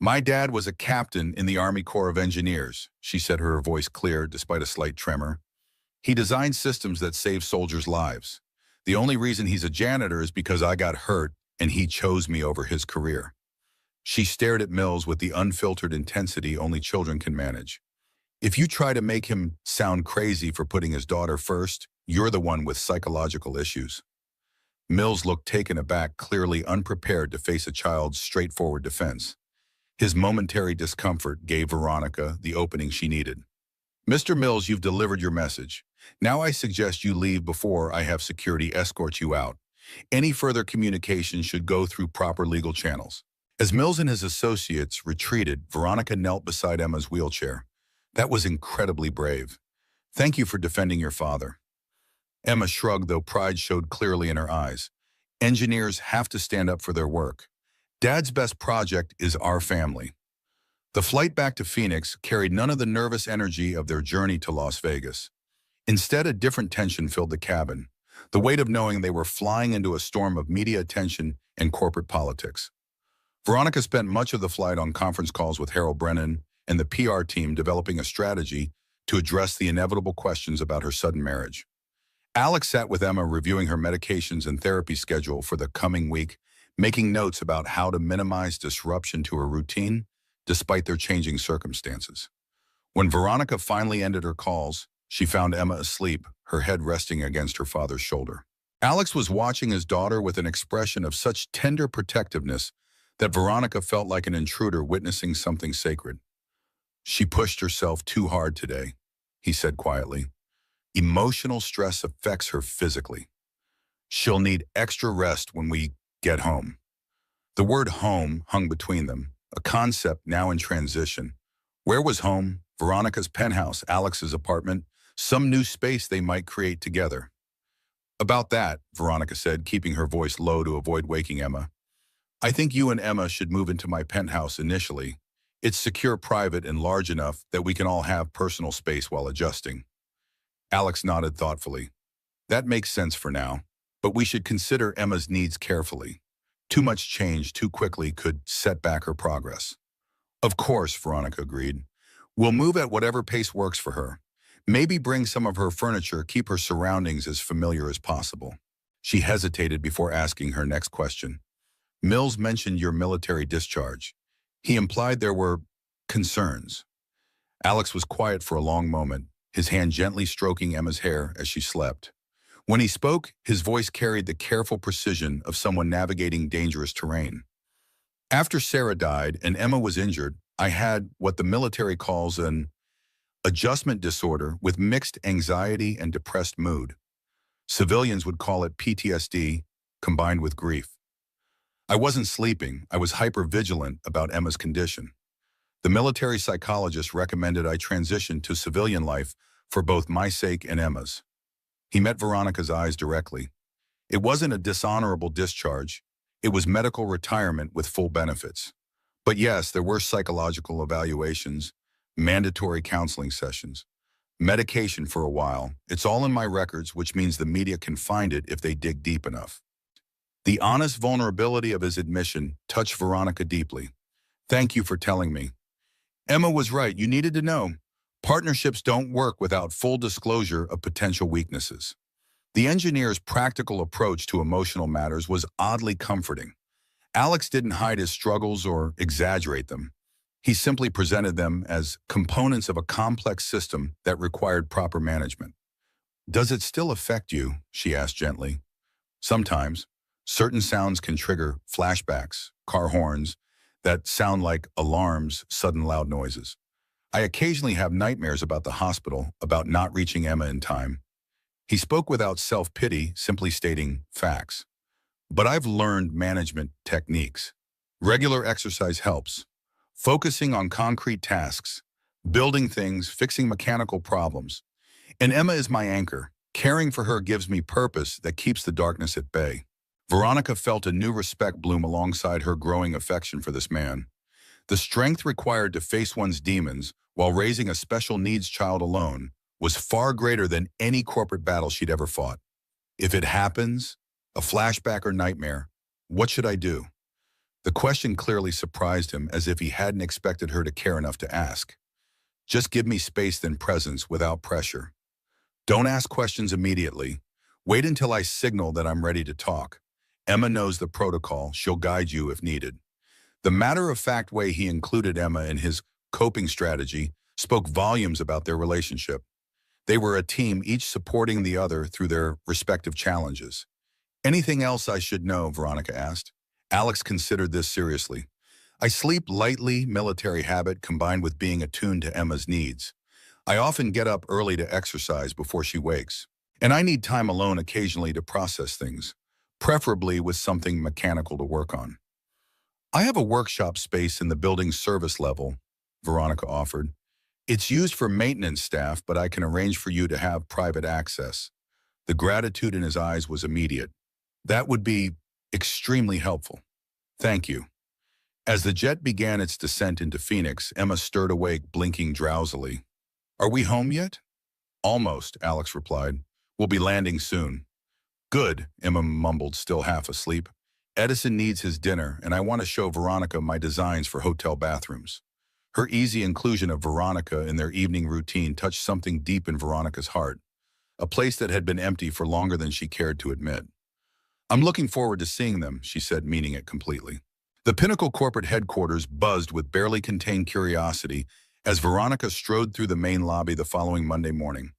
My dad was a captain in the Army Corps of Engineers, she said, her voice clear despite a slight tremor. He designed systems that save soldiers' lives. The only reason he's a janitor is because I got hurt and he chose me over his career. She stared at Mills with the unfiltered intensity only children can manage. If you try to make him sound crazy for putting his daughter first, you're the one with psychological issues. Mills looked taken aback, clearly unprepared to face a child's straightforward defense. His momentary discomfort gave Veronica the opening she needed. Mr. Mills, you've delivered your message. Now I suggest you leave before I have security escort you out. Any further communication should go through proper legal channels. As Mills and his associates retreated, Veronica knelt beside Emma's wheelchair. That was incredibly brave. Thank you for defending your father. Emma shrugged, though pride showed clearly in her eyes. Engineers have to stand up for their work. Dad's best project is our family. The flight back to Phoenix carried none of the nervous energy of their journey to Las Vegas. Instead, a different tension filled the cabin, the weight of knowing they were flying into a storm of media attention and corporate politics. Veronica spent much of the flight on conference calls with Harold Brennan and the PR team, developing a strategy to address the inevitable questions about her sudden marriage. Alex sat with Emma, reviewing her medications and therapy schedule for the coming week, making notes about how to minimize disruption to her routine despite their changing circumstances. When Veronica finally ended her calls, she found Emma asleep, her head resting against her father's shoulder. Alex was watching his daughter with an expression of such tender protectiveness that Veronica felt like an intruder witnessing something sacred. She pushed herself too hard today, he said quietly. Emotional stress affects her physically. She'll need extra rest when we get home. The word home hung between them, a concept now in transition. Where was home? Veronica's penthouse, Alex's apartment, some new space they might create together. About that, Veronica said, keeping her voice low to avoid waking Emma. I think you and Emma should move into my penthouse initially. It's secure, private, and large enough that we can all have personal space while adjusting. Alex nodded thoughtfully. That makes sense for now, but we should consider Emma's needs carefully. Too much change too quickly could set back her progress. Of course, Veronica agreed. We'll move at whatever pace works for her. Maybe bring some of her furniture, keep her surroundings as familiar as possible. She hesitated before asking her next question. Mills mentioned your military discharge. He implied there were concerns. Alex was quiet for a long moment, his hand gently stroking Emma's hair as she slept. When he spoke, his voice carried the careful precision of someone navigating dangerous terrain. After Sarah died and Emma was injured, I had what the military calls an adjustment disorder with mixed anxiety and depressed mood. Civilians would call it PTSD combined with grief. I wasn't sleeping. I was hypervigilant about Emma's condition. The military psychologist recommended I transition to civilian life for both my sake and Emma's. He met Veronica's eyes directly. It wasn't a dishonorable discharge. It was medical retirement with full benefits. But yes, there were psychological evaluations, mandatory counseling sessions, medication for a while. It's all in my records, which means the media can find it if they dig deep enough. The honest vulnerability of his admission touched Veronica deeply. Thank you for telling me. Emma was right. You needed to know. Partnerships don't work without full disclosure of potential weaknesses. The engineer's practical approach to emotional matters was oddly comforting. Alex didn't hide his struggles or exaggerate them. He simply presented them as components of a complex system that required proper management. Does it still affect you? She asked gently. Sometimes. Certain sounds can trigger flashbacks, car horns, that sound like alarms, sudden loud noises. I occasionally have nightmares about the hospital, about not reaching Emma in time. He spoke without self-pity, simply stating facts. But I've learned management techniques. Regular exercise helps. Focusing on concrete tasks, building things, fixing mechanical problems. And Emma is my anchor. Caring for her gives me purpose that keeps the darkness at bay. Veronica felt a new respect bloom alongside her growing affection for this man. The strength required to face one's demons while raising a special needs child alone was far greater than any corporate battle she'd ever fought. If it happens, a flashback or nightmare, what should I do? The question clearly surprised him, as if he hadn't expected her to care enough to ask. Just give me space, then presence, without pressure. Don't ask questions immediately. Wait until I signal that I'm ready to talk. Emma knows the protocol. She'll guide you if needed. The matter-of-fact way he included Emma in his coping strategy spoke volumes about their relationship. They were a team, each supporting the other through their respective challenges. Anything else I should know? Veronica asked. Alex considered this seriously. I sleep lightly, military habit combined with being attuned to Emma's needs. I often get up early to exercise before she wakes. And I need time alone occasionally to process things, preferably with something mechanical to work on. I have a workshop space in the building's service level, Veronica offered. It's used for maintenance staff, but I can arrange for you to have private access. The gratitude in his eyes was immediate. That would be extremely helpful. Thank you. As the jet began its descent into Phoenix, Emma stirred awake, blinking drowsily. Are we home yet? Almost, Alex replied. We'll be landing soon. Good, Emma mumbled, still half asleep. Edison needs his dinner, and I want to show Veronica my designs for hotel bathrooms. Her easy inclusion of Veronica in their evening routine touched something deep in Veronica's heart, a place that had been empty for longer than she cared to admit. I'm looking forward to seeing them, she said, meaning it completely. The Pinnacle corporate headquarters buzzed with barely contained curiosity as Veronica strode through the main lobby the following Monday morning.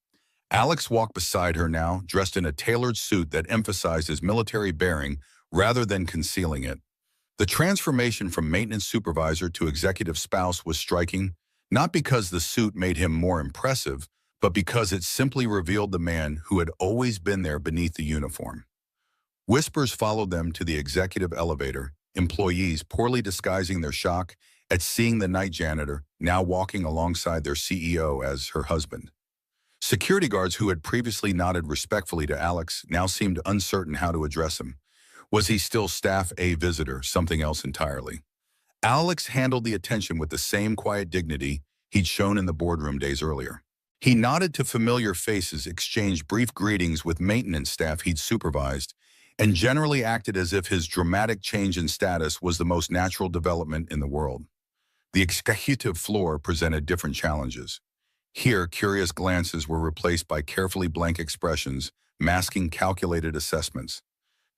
Alex walked beside her now, dressed in a tailored suit that emphasized his military bearing rather than concealing it. The transformation from maintenance supervisor to executive spouse was striking, not because the suit made him more impressive, but because it simply revealed the man who had always been there beneath the uniform. Whispers followed them to the executive elevator, employees poorly disguising their shock at seeing the night janitor now walking alongside their CEO as her husband. Security guards who had previously nodded respectfully to Alex now seemed uncertain how to address him. Was he still staff A visitor, something else entirely? Alex handled the attention with the same quiet dignity he'd shown in the boardroom days earlier. He nodded to familiar faces, exchanged brief greetings with maintenance staff he'd supervised, and generally acted as if his dramatic change in status was the most natural development in the world. The executive floor presented different challenges. Here, curious glances were replaced by carefully blank expressions, masking calculated assessments.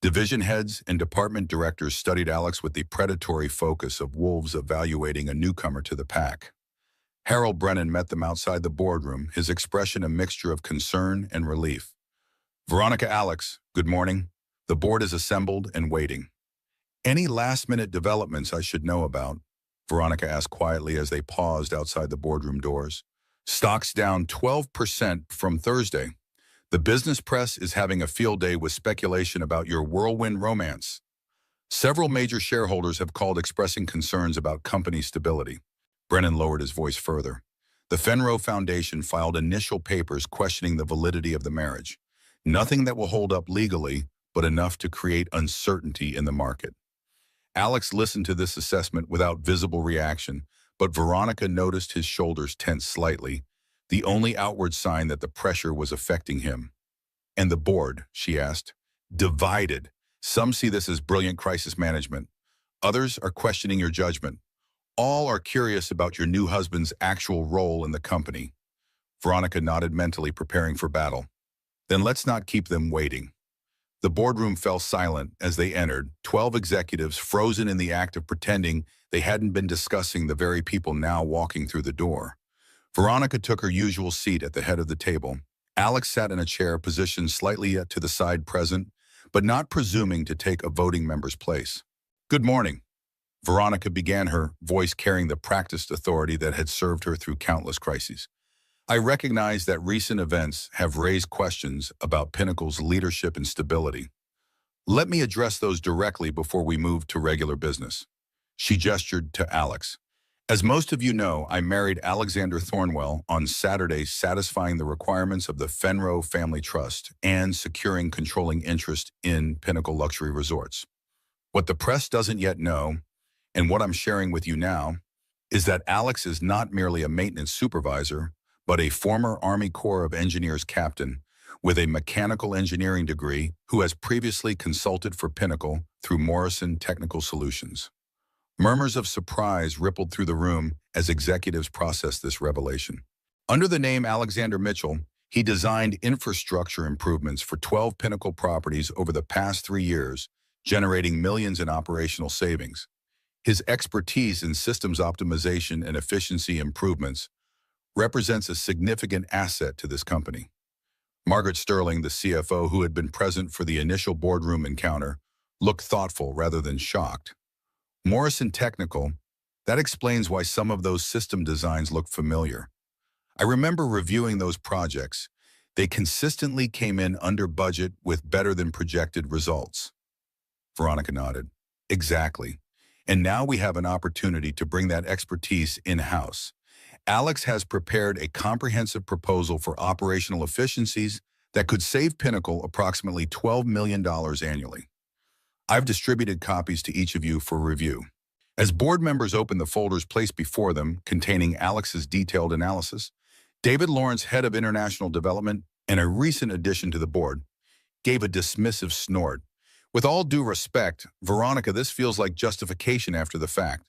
Division heads and department directors studied Alex with the predatory focus of wolves evaluating a newcomer to the pack. Harold Brennan met them outside the boardroom, his expression a mixture of concern and relief. Veronica, Alex, good morning. The board is assembled and waiting. Any last-minute developments I should know about? Veronica asked quietly as they paused outside the boardroom doors. Stocks down 12% from Thursday. The business press is having a field day with speculation about your whirlwind romance. Several major shareholders have called expressing concerns about company stability. Brennan lowered his voice further. The Fenro Foundation filed initial papers questioning the validity of the marriage. Nothing that will hold up legally, but enough to create uncertainty in the market. Alex listened to this assessment without visible reaction, but Veronica noticed his shoulders tense slightly, the only outward sign that the pressure was affecting him. "And the board," she asked. "Divided. Some see this as brilliant crisis management. Others are questioning your judgment. All are curious about your new husband's actual role in the company." Veronica nodded mentally, preparing for battle. "Then let's not keep them waiting." The boardroom fell silent as they entered, 12 executives frozen in the act of pretending they hadn't been discussing the very people now walking through the door. Veronica took her usual seat at the head of the table. Alex sat in a chair positioned slightly to the side present, but not presuming to take a voting member's place. "Good morning." Veronica began, her voice carrying the practiced authority that had served her through countless crises. "I recognize that recent events have raised questions about Pinnacle's leadership and stability. Let me address those directly before we move to regular business." She gestured to Alex. "As most of you know, I married Alexander Thornwell on Saturday, satisfying the requirements of the Fenro Family Trust and securing controlling interest in Pinnacle Luxury Resorts. What the press doesn't yet know, and what I'm sharing with you now, is that Alex is not merely a maintenance supervisor, but a former Army Corps of Engineers captain with a mechanical engineering degree who has previously consulted for Pinnacle through Morrison Technical Solutions." Murmurs of surprise rippled through the room as executives processed this revelation. Under the name Alexander Mitchell, he designed infrastructure improvements for 12 Pinnacle properties over the past 3 years, generating millions in operational savings. His expertise in systems optimization and efficiency improvements represents a significant asset to this company. Margaret Sterling, the CFO, who had been present for the initial boardroom encounter, looked thoughtful rather than shocked. "Morrison Technical, that explains why some of those system designs look familiar. I remember reviewing those projects. They consistently came in under budget with better than projected results." Veronica nodded. "Exactly. And now we have an opportunity to bring that expertise in-house. Alex has prepared a comprehensive proposal for operational efficiencies that could save Pinnacle approximately $12 million annually. I've distributed copies to each of you for review." As board members opened the folders placed before them containing Alex's detailed analysis, David Lawrence, head of international development and a recent addition to the board, gave a dismissive snort. "With all due respect, Veronica, this feels like justification after the fact.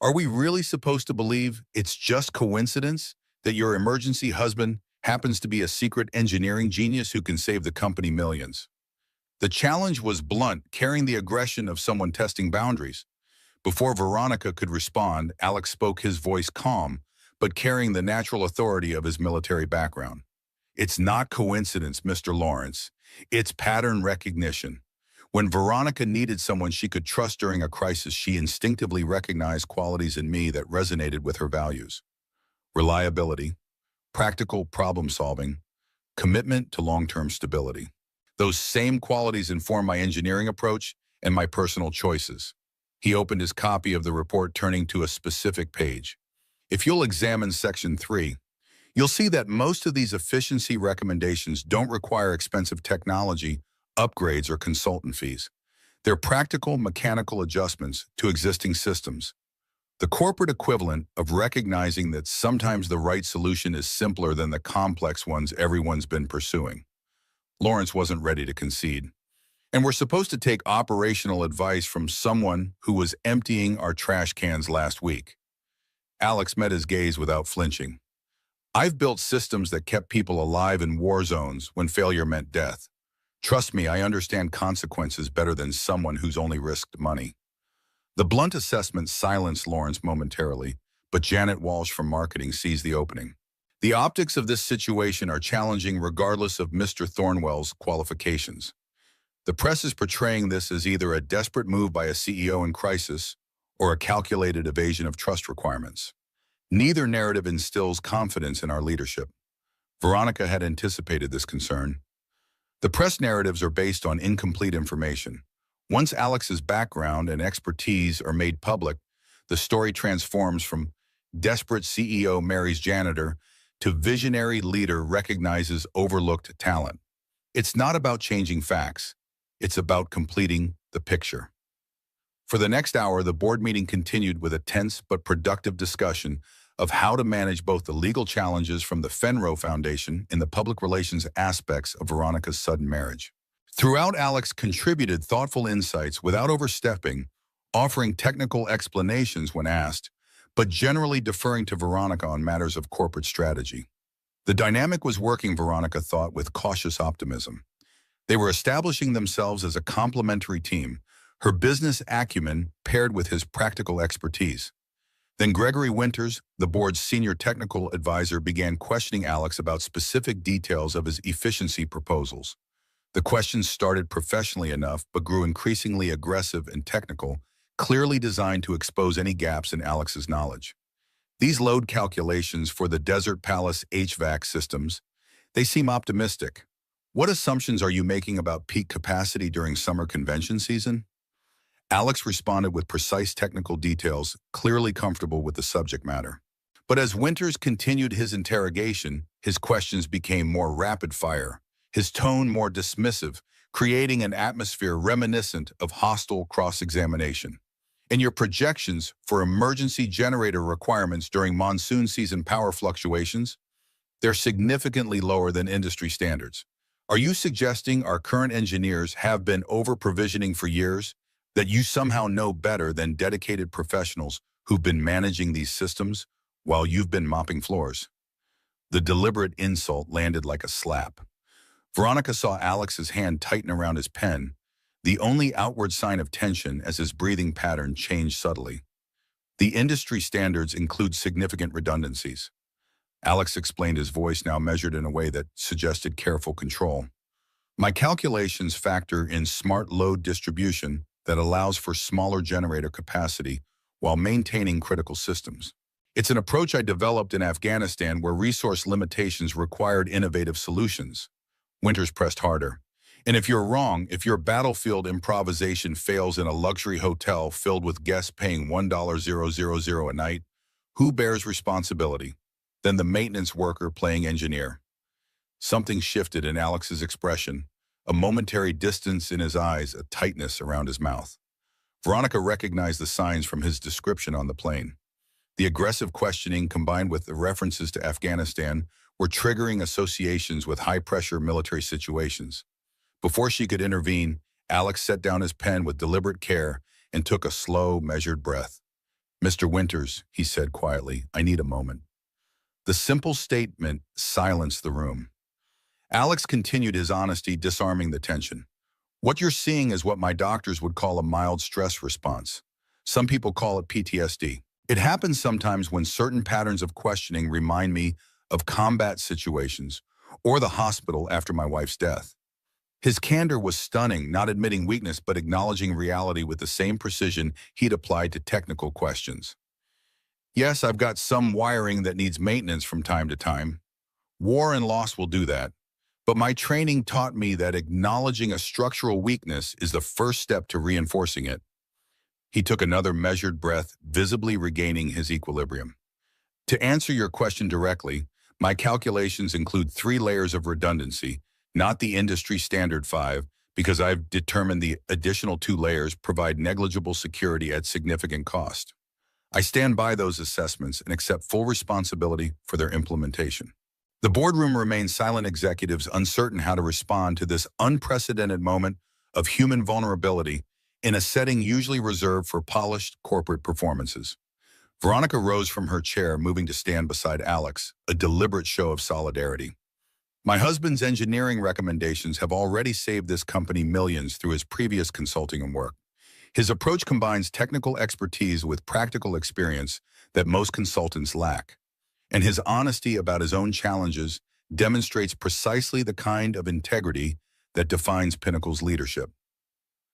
Are we really supposed to believe it's just coincidence that your emergency husband happens to be a secret engineering genius who can save the company millions?" The challenge was blunt, carrying the aggression of someone testing boundaries. Before Veronica could respond, Alex spoke, his voice calm, but carrying the natural authority of his military background. "It's not coincidence, Mr. Lawrence. It's pattern recognition. When Veronica needed someone she could trust during a crisis, she instinctively recognized qualities in me that resonated with her values. Reliability, practical problem solving, commitment to long-term stability. Those same qualities inform my engineering approach and my personal choices." He opened his copy of the report, turning to a specific page. "If you'll examine Section 3, you'll see that most of these efficiency recommendations don't require expensive technology, upgrades, or consultant fees. They're practical mechanical adjustments to existing systems. The corporate equivalent of recognizing that sometimes the right solution is simpler than the complex ones everyone's been pursuing." Lawrence wasn't ready to concede. "And we're supposed to take operational advice from someone who was emptying our trash cans last week." Alex met his gaze without flinching. "I've built systems that kept people alive in war zones when failure meant death. Trust me, I understand consequences better than someone who's only risked money." The blunt assessment silenced Lawrence momentarily, but Janet Walsh from marketing seized the opening. "The optics of this situation are challenging regardless of Mr. Thornwell's qualifications. The press is portraying this as either a desperate move by a CEO in crisis or a calculated evasion of trust requirements. Neither narrative instills confidence in our leadership." Veronica had anticipated this concern. "The press narratives are based on incomplete information. Once Alex's background and expertise are made public, the story transforms from desperate CEO marries janitor to visionary leader recognizes overlooked talent. It's not about changing facts. It's about completing the picture." For the next hour, the board meeting continued with a tense but productive discussion of how to manage both the legal challenges from the Fenro Foundation and the public relations aspects of Veronica's sudden marriage. Throughout, Alex contributed thoughtful insights without overstepping, offering technical explanations when asked, but generally deferring to Veronica on matters of corporate strategy. The dynamic was working, Veronica thought, with cautious optimism. They were establishing themselves as a complementary team, her business acumen paired with his practical expertise. Then Gregory Winters, the board's senior technical advisor, began questioning Alex about specific details of his efficiency proposals. The questions started professionally enough but grew increasingly aggressive and technical, clearly designed to expose any gaps in Alex's knowledge. These load calculations for the Desert Palace HVAC systems, they seem optimistic. What assumptions are you making about peak capacity during summer convention season? Alex responded with precise technical details, clearly comfortable with the subject matter. But as Winters continued his interrogation, his questions became more rapid-fire, his tone more dismissive, creating an atmosphere reminiscent of hostile cross-examination. And your projections for emergency generator requirements during monsoon season power fluctuations, they're significantly lower than industry standards. Are you suggesting our current engineers have been over-provisioning for years? That you somehow know better than dedicated professionals who've been managing these systems while you've been mopping floors? The deliberate insult landed like a slap. Veronica saw Alex's hand tighten around his pen, the only outward sign of tension as his breathing pattern changed subtly. The industry standards include significant redundancies. Alex explained, his voice now measured in a way that suggested careful control. My calculations factor in smart load distribution that allows for smaller generator capacity while maintaining critical systems. It's an approach I developed in Afghanistan where resource limitations required innovative solutions. Winters pressed harder. And if you're wrong, if your battlefield improvisation fails in a luxury hotel filled with guests paying $1,000 a night, who bears responsibility? Then the maintenance worker playing engineer. Something shifted in Alex's expression. A momentary distance in his eyes, a tightness around his mouth. Veronica recognized the signs from his description on the plane. The aggressive questioning combined with the references to Afghanistan were triggering associations with high-pressure military situations. Before she could intervene, Alex set down his pen with deliberate care and took a slow, measured breath. "Mr. Winters," he said quietly, "I need a moment." The simple statement silenced the room. Alex continued his honesty, disarming the tension. "What you're seeing is what my doctors would call a mild stress response. Some people call it PTSD. It happens sometimes when certain patterns of questioning remind me of combat situations or the hospital after my wife's death." His candor was stunning, not admitting weakness but acknowledging reality with the same precision he'd applied to technical questions. "Yes, I've got some wiring that needs maintenance from time to time. War and loss will do that. But my training taught me that acknowledging a structural weakness is the first step to reinforcing it." He took another measured breath, visibly regaining his equilibrium. "To answer your question directly, my calculations include 3 layers of redundancy, not the industry standard 5, because I've determined the additional 2 layers provide negligible security at significant cost. I stand by those assessments and accept full responsibility for their implementation." The boardroom remained silent, executives uncertain how to respond to this unprecedented moment of human vulnerability in a setting usually reserved for polished corporate performances. Veronica rose from her chair, moving to stand beside Alex, a deliberate show of solidarity. "My husband's engineering recommendations have already saved this company millions through his previous consulting and work. His approach combines technical expertise with practical experience that most consultants lack. And his honesty about his own challenges demonstrates precisely the kind of integrity that defines Pinnacle's leadership."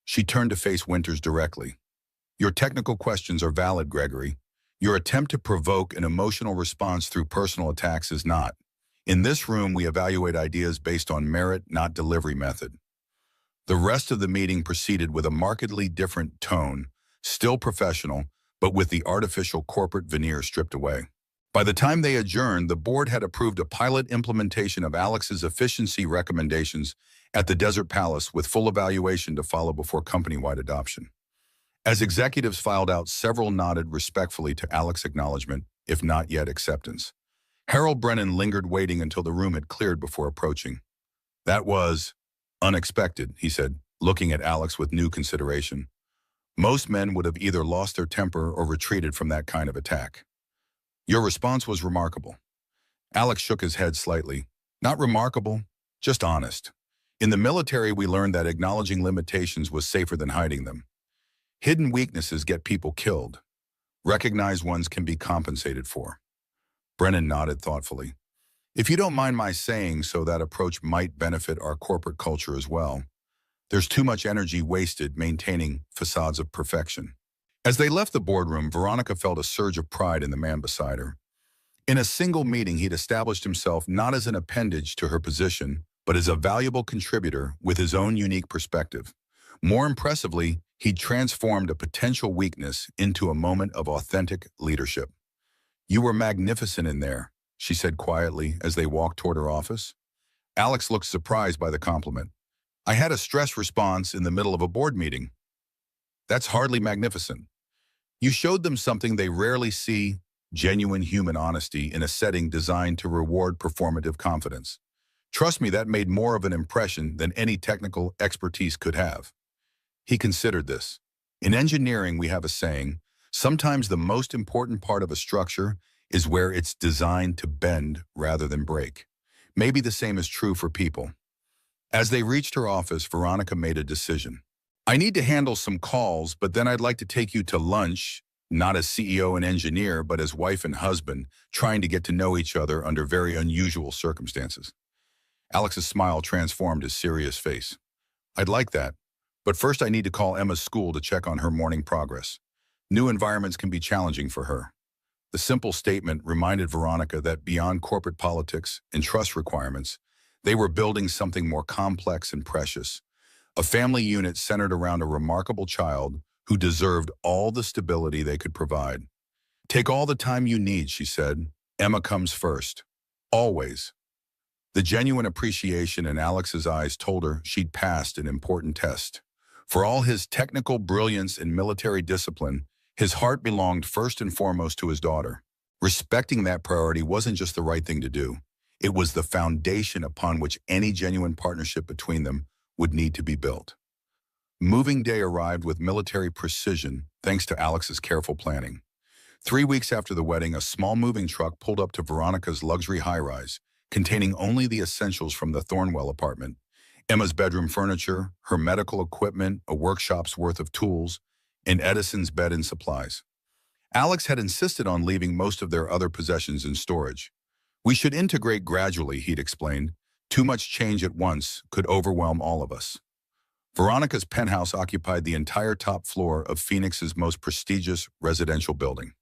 She turned to face Winters directly. "Your technical questions are valid, Gregory. Your attempt to provoke an emotional response through personal attacks is not. In this room, we evaluate ideas based on merit, not delivery method." The rest of the meeting proceeded with a markedly different tone, still professional, but with the artificial corporate veneer stripped away. By the time they adjourned, the board had approved a pilot implementation of Alex's efficiency recommendations at the Desert Palace with full evaluation to follow before company-wide adoption. As executives filed out, several nodded respectfully to Alex's acknowledgement, if not yet acceptance. Harold Brennan lingered waiting until the room had cleared before approaching. That was unexpected, he said, looking at Alex with new consideration. Most men would have either lost their temper or retreated from that kind of attack. Your response was remarkable. Alex shook his head slightly. Not remarkable, just honest. In the military, we learned that acknowledging limitations was safer than hiding them. Hidden weaknesses get people killed. Recognized ones can be compensated for. Brennan nodded thoughtfully. If you don't mind my saying so, that approach might benefit our corporate culture as well. There's too much energy wasted maintaining facades of perfection. As they left the boardroom, Veronica felt a surge of pride in the man beside her. In a single meeting, he'd established himself not as an appendage to her position, but as a valuable contributor with his own unique perspective. More impressively, he'd transformed a potential weakness into a moment of authentic leadership. You were magnificent in there, she said quietly as they walked toward her office. Alex looked surprised by the compliment. I had a stress response in the middle of a board meeting. That's hardly magnificent. You showed them something they rarely see, genuine human honesty in a setting designed to reward performative confidence. Trust me, that made more of an impression than any technical expertise could have. He considered this. In engineering, we have a saying, sometimes the most important part of a structure is where it's designed to bend rather than break. Maybe the same is true for people. As they reached her office, Veronica made a decision. I need to handle some calls, but then I'd like to take you to lunch, not as CEO and engineer, but as wife and husband, trying to get to know each other under very unusual circumstances. Alex's smile transformed his serious face. I'd like that, but first I need to call Emma's school to check on her morning progress. New environments can be challenging for her. The simple statement reminded Veronica that beyond corporate politics and trust requirements, they were building something more complex and precious, a family unit centered around a remarkable child who deserved all the stability they could provide. Take all the time you need, she said. Emma comes first. Always. The genuine appreciation in Alex's eyes told her she'd passed an important test. For all his technical brilliance and military discipline, his heart belonged first and foremost to his daughter. Respecting that priority wasn't just the right thing to do. It was the foundation upon which any genuine partnership between them would need to be built. Moving day arrived with military precision thanks to Alex's careful planning. 3 weeks after the wedding, a small moving truck pulled up to Veronica's luxury high-rise, containing only the essentials from the Thornwell apartment: Emma's bedroom furniture, her medical equipment, a workshop's worth of tools, and Edison's bed and supplies. Alex had insisted on leaving most of their other possessions in storage. We should integrate gradually, he'd explained. Too much change at once could overwhelm all of us. Veronica's penthouse occupied the entire top floor of Phoenix's most prestigious residential building.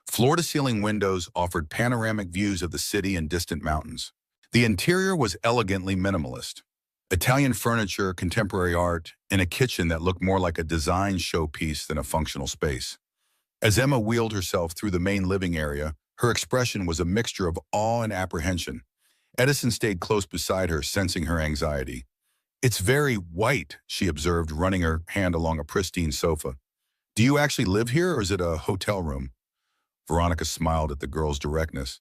Floor-to-ceiling windows offered panoramic views of the city and distant mountains. The interior was elegantly minimalist. Italian furniture, contemporary art, and a kitchen that looked more like a design showpiece than a functional space. As Emma wheeled herself through the main living area, her expression was a mixture of awe and apprehension. Edison stayed close beside her, sensing her anxiety. It's very white, she observed, running her hand along a pristine sofa. Do you actually live here, or is it a hotel room? Veronica smiled at the girl's directness.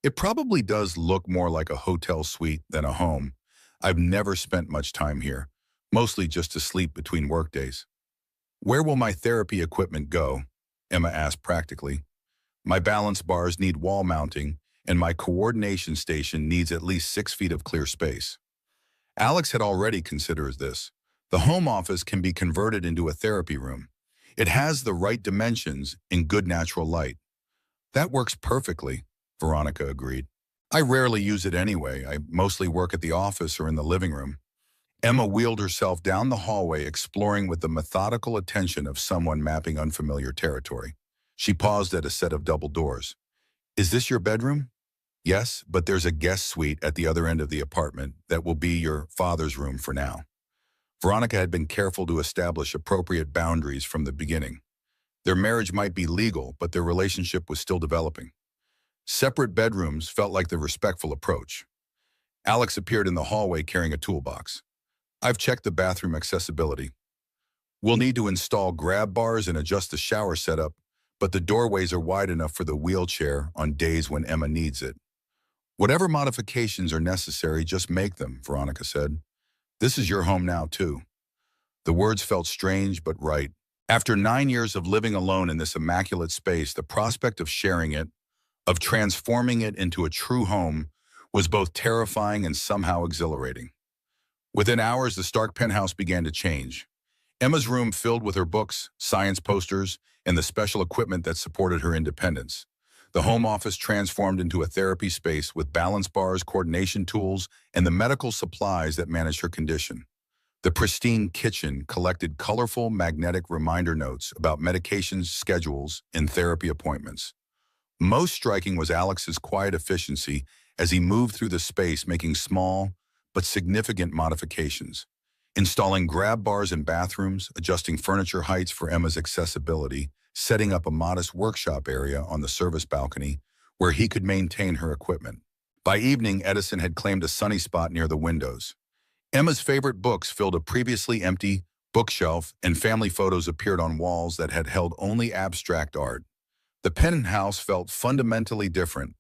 It probably does look more like a hotel suite than a home. I've never spent much time here, mostly just to sleep between workdays. Where will my therapy equipment go? Emma asked practically. My balance bars need wall mounting, and my coordination station needs at least 6 feet of clear space. Alex had already considered this. The home office can be converted into a therapy room. It has the right dimensions and good natural light. That works perfectly, Veronica agreed. I rarely use it anyway. I mostly work at the office or in the living room. Emma wheeled herself down the hallway, exploring with the methodical attention of someone mapping unfamiliar territory. She paused at a set of double doors. Is this your bedroom? Yes, but there's a guest suite at the other end of the apartment that will be your father's room for now. Veronica had been careful to establish appropriate boundaries from the beginning. Their marriage might be legal, but their relationship was still developing. Separate bedrooms felt like the respectful approach. Alex appeared in the hallway carrying a toolbox. I've checked the bathroom accessibility. We'll need to install grab bars and adjust the shower setup, but the doorways are wide enough for the wheelchair on days when Emma needs it. Whatever modifications are necessary, just make them, Veronica said. This is your home now, too. The words felt strange but right. After 9 years of living alone in this immaculate space, the prospect of sharing it, of transforming it into a true home, was both terrifying and somehow exhilarating. Within hours, the stark penthouse began to change. Emma's room filled with her books, science posters, and the special equipment that supported her independence. The home office transformed into a therapy space with balance bars, coordination tools, and the medical supplies that managed her condition. The pristine kitchen collected colorful magnetic reminder notes about medications, schedules, and therapy appointments. Most striking was Alex's quiet efficiency as he moved through the space making small but significant modifications. Installing grab bars in bathrooms, adjusting furniture heights for Emma's accessibility, setting up a modest workshop area on the service balcony where he could maintain her equipment. By evening, Edison had claimed a sunny spot near the windows. Emma's favorite books filled a previously empty bookshelf, and family photos appeared on walls that had held only abstract art. The penthouse felt fundamentally different,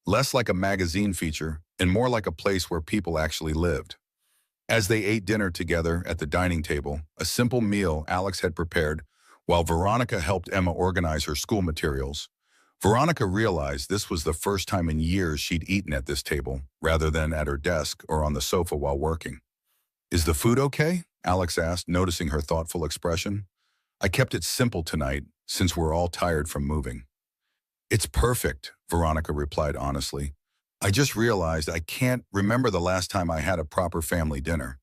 less like a magazine feature and more like a place where people actually lived. As they ate dinner together at the dining table, a simple meal Alex had prepared, while Veronica helped Emma organize her school materials, Veronica realized this was the first time in years she'd eaten at this table, rather than at her desk or on the sofa while working. "Is the food okay?" Alex asked, noticing her thoughtful expression. "I kept it simple tonight, since we're all tired from moving." "It's perfect," Veronica replied honestly. "I just realized I can't remember the last time I had a proper family dinner."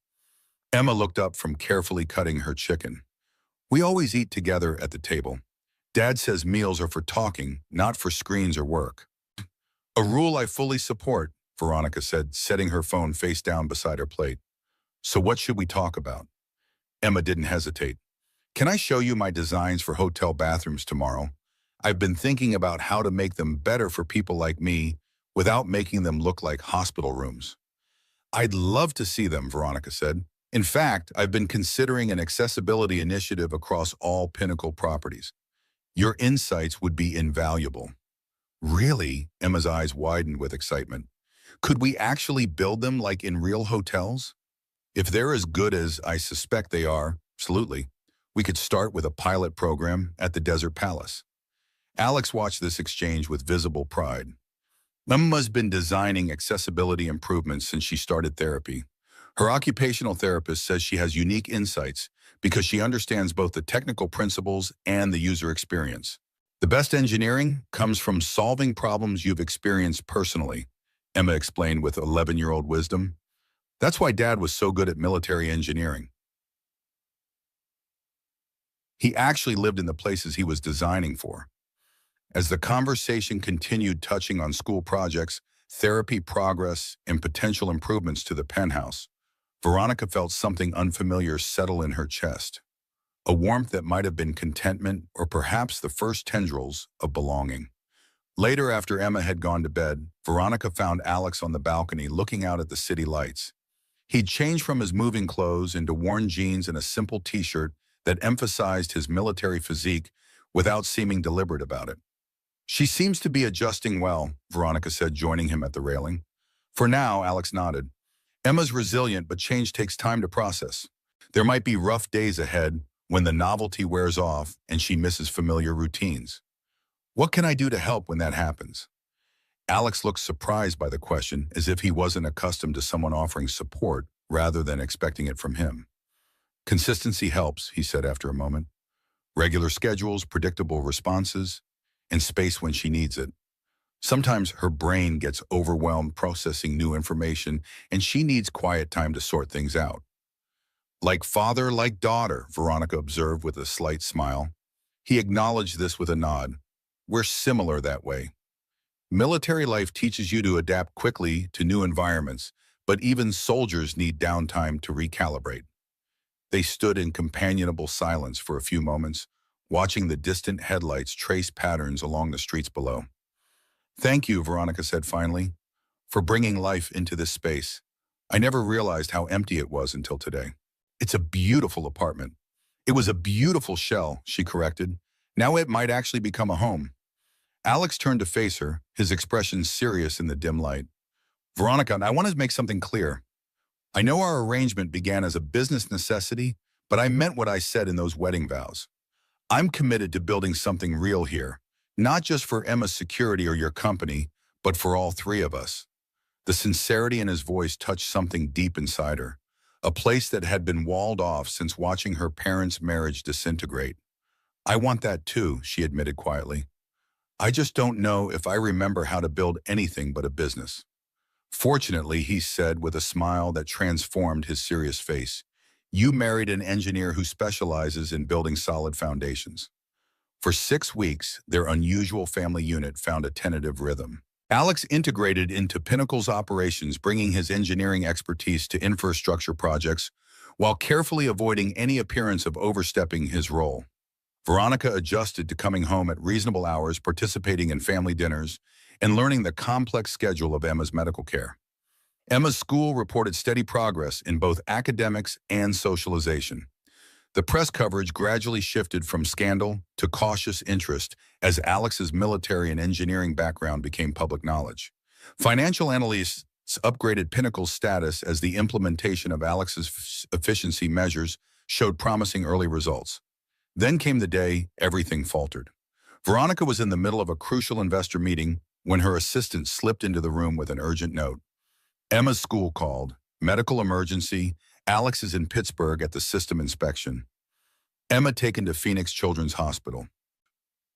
Emma looked up from carefully cutting her chicken. "We always eat together at the table. Dad says meals are for talking, not for screens or work." "A rule I fully support," Veronica said, setting her phone face down beside her plate. "So what should we talk about?" Emma didn't hesitate. "Can I show you my designs for hotel bathrooms tomorrow? I've been thinking about how to make them better for people like me without making them look like hospital rooms." "I'd love to see them," Veronica said. "In fact, I've been considering an accessibility initiative across all Pinnacle properties. Your insights would be invaluable." "Really?" Emma's eyes widened with excitement. "Could we actually build them like in real hotels?" "If they're as good as I suspect they are, absolutely. We could start with a pilot program at the Desert Palace." Alex watched this exchange with visible pride. Emma's been designing accessibility improvements since she started therapy. Her occupational therapist says she has unique insights because she understands both the technical principles and the user experience. "The best engineering comes from solving problems you've experienced personally," Emma explained with 11-year-old wisdom. "That's why Dad was so good at military engineering. He actually lived in the places he was designing for." As the conversation continued touching on school projects, therapy progress, and potential improvements to the penthouse, Veronica felt something unfamiliar settle in her chest. A warmth that might have been contentment or perhaps the first tendrils of belonging. Later, after Emma had gone to bed, Veronica found Alex on the balcony looking out at the city lights. He'd changed from his moving clothes into worn jeans and a simple t-shirt that emphasized his military physique without seeming deliberate about it. "She seems to be adjusting well," Veronica said, joining him at the railing. "For now," Alex nodded. "Emma's resilient, but change takes time to process. There might be rough days ahead when the novelty wears off and she misses familiar routines. What can I do to help when that happens?" Alex looked surprised by the question, as if he wasn't accustomed to someone offering support rather than expecting it from him. "Consistency helps," he said after a moment. "Regular schedules, predictable responses, and space when she needs it. Sometimes her brain gets overwhelmed processing new information, and she needs quiet time to sort things out." "Like father, like daughter," Veronica observed with a slight smile. He acknowledged this with a nod. "We're similar that way. Military life teaches you to adapt quickly to new environments, but even soldiers need downtime to recalibrate." They stood in companionable silence for a few moments, watching the distant headlights trace patterns along the streets below. "Thank you," Veronica said finally, "for bringing life into this space. I never realized how empty it was until today." "It's a beautiful apartment. It was a beautiful shell, she corrected. Now it might actually become a home. Alex turned to face her, his expression serious in the dim light. Veronica, I want to make something clear. I know our arrangement began as a business necessity, but I meant what I said in those wedding vows. I'm committed to building something real here, not just for Emma's security or your company, but for all three of us. The sincerity in his voice touched something deep inside her, a place that had been walled off since watching her parents' marriage disintegrate. I want that too, she admitted quietly. I just don't know if I remember how to build anything but a business. Fortunately, he said with a smile that transformed his serious face, you married an engineer who specializes in building solid foundations. For 6 weeks, their unusual family unit found a tentative rhythm. Alex integrated into Pinnacle's operations, bringing his engineering expertise to infrastructure projects while carefully avoiding any appearance of overstepping his role. Veronica adjusted to coming home at reasonable hours, participating in family dinners, and learning the complex schedule of Emma's medical care. Emma's school reported steady progress in both academics and socialization. The press coverage gradually shifted from scandal to cautious interest as Alex's military and engineering background became public knowledge. Financial analysts upgraded Pinnacle's status as the implementation of Alex's efficiency measures showed promising early results. Then came the day everything faltered. Veronica was in the middle of a crucial investor meeting when her assistant slipped into the room with an urgent note. Emma's school called. Medical emergency. Alex is in Pittsburgh at the system inspection. Emma taken to Phoenix Children's Hospital.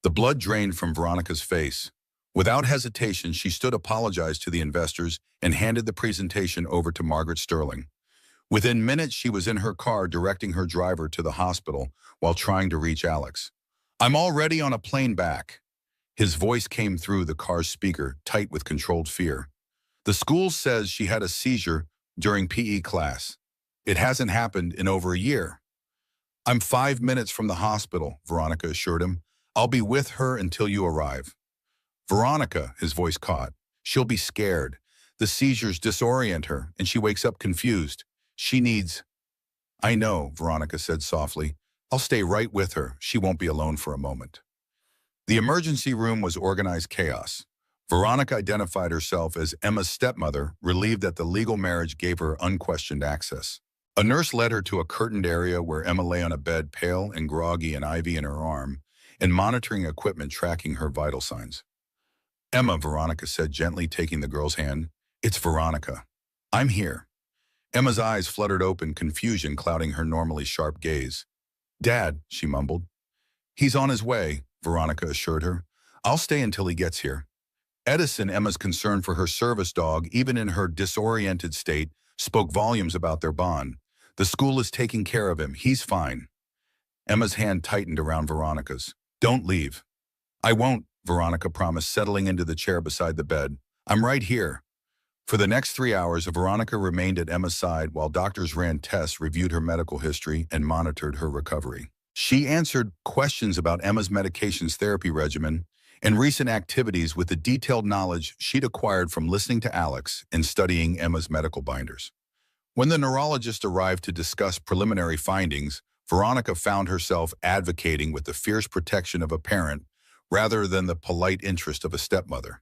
The blood drained from Veronica's face. Without hesitation, she stood, apologized to the investors, and handed the presentation over to Margaret Sterling. Within minutes, she was in her car directing her driver to the hospital while trying to reach Alex. I'm already on a plane back. His voice came through the car's speaker, tight with controlled fear. The school says she had a seizure during PE class. It hasn't happened in over a year. I'm 5 minutes from the hospital, Veronica assured him. I'll be with her until you arrive. Veronica, his voice caught. She'll be scared. The seizures disorient her, and she wakes up confused. She needs... I know, Veronica said softly. I'll stay right with her. She won't be alone for a moment. The emergency room was organized chaos. Veronica identified herself as Emma's stepmother, relieved that the legal marriage gave her unquestioned access. A nurse led her to a curtained area where Emma lay on a bed, pale and groggy, an IV in her arm, and monitoring equipment tracking her vital signs. Emma, Veronica said gently, taking the girl's hand. It's Veronica. I'm here. Emma's eyes fluttered open, confusion clouding her normally sharp gaze. Dad, she mumbled. He's on his way, Veronica assured her. I'll stay until he gets here. Edison, Emma's concern for her service dog, even in her disoriented state, spoke volumes about their bond. The school is taking care of him. He's fine. Emma's hand tightened around Veronica's. Don't leave. I won't, Veronica promised, settling into the chair beside the bed. I'm right here. For the next 3 hours, Veronica remained at Emma's side while doctors ran tests, reviewed her medical history, and monitored her recovery. She answered questions about Emma's medications therapy regimen and recent activities with the detailed knowledge she'd acquired from listening to Alex and studying Emma's medical binders. When the neurologist arrived to discuss preliminary findings, Veronica found herself advocating with the fierce protection of a parent rather than the polite interest of a stepmother.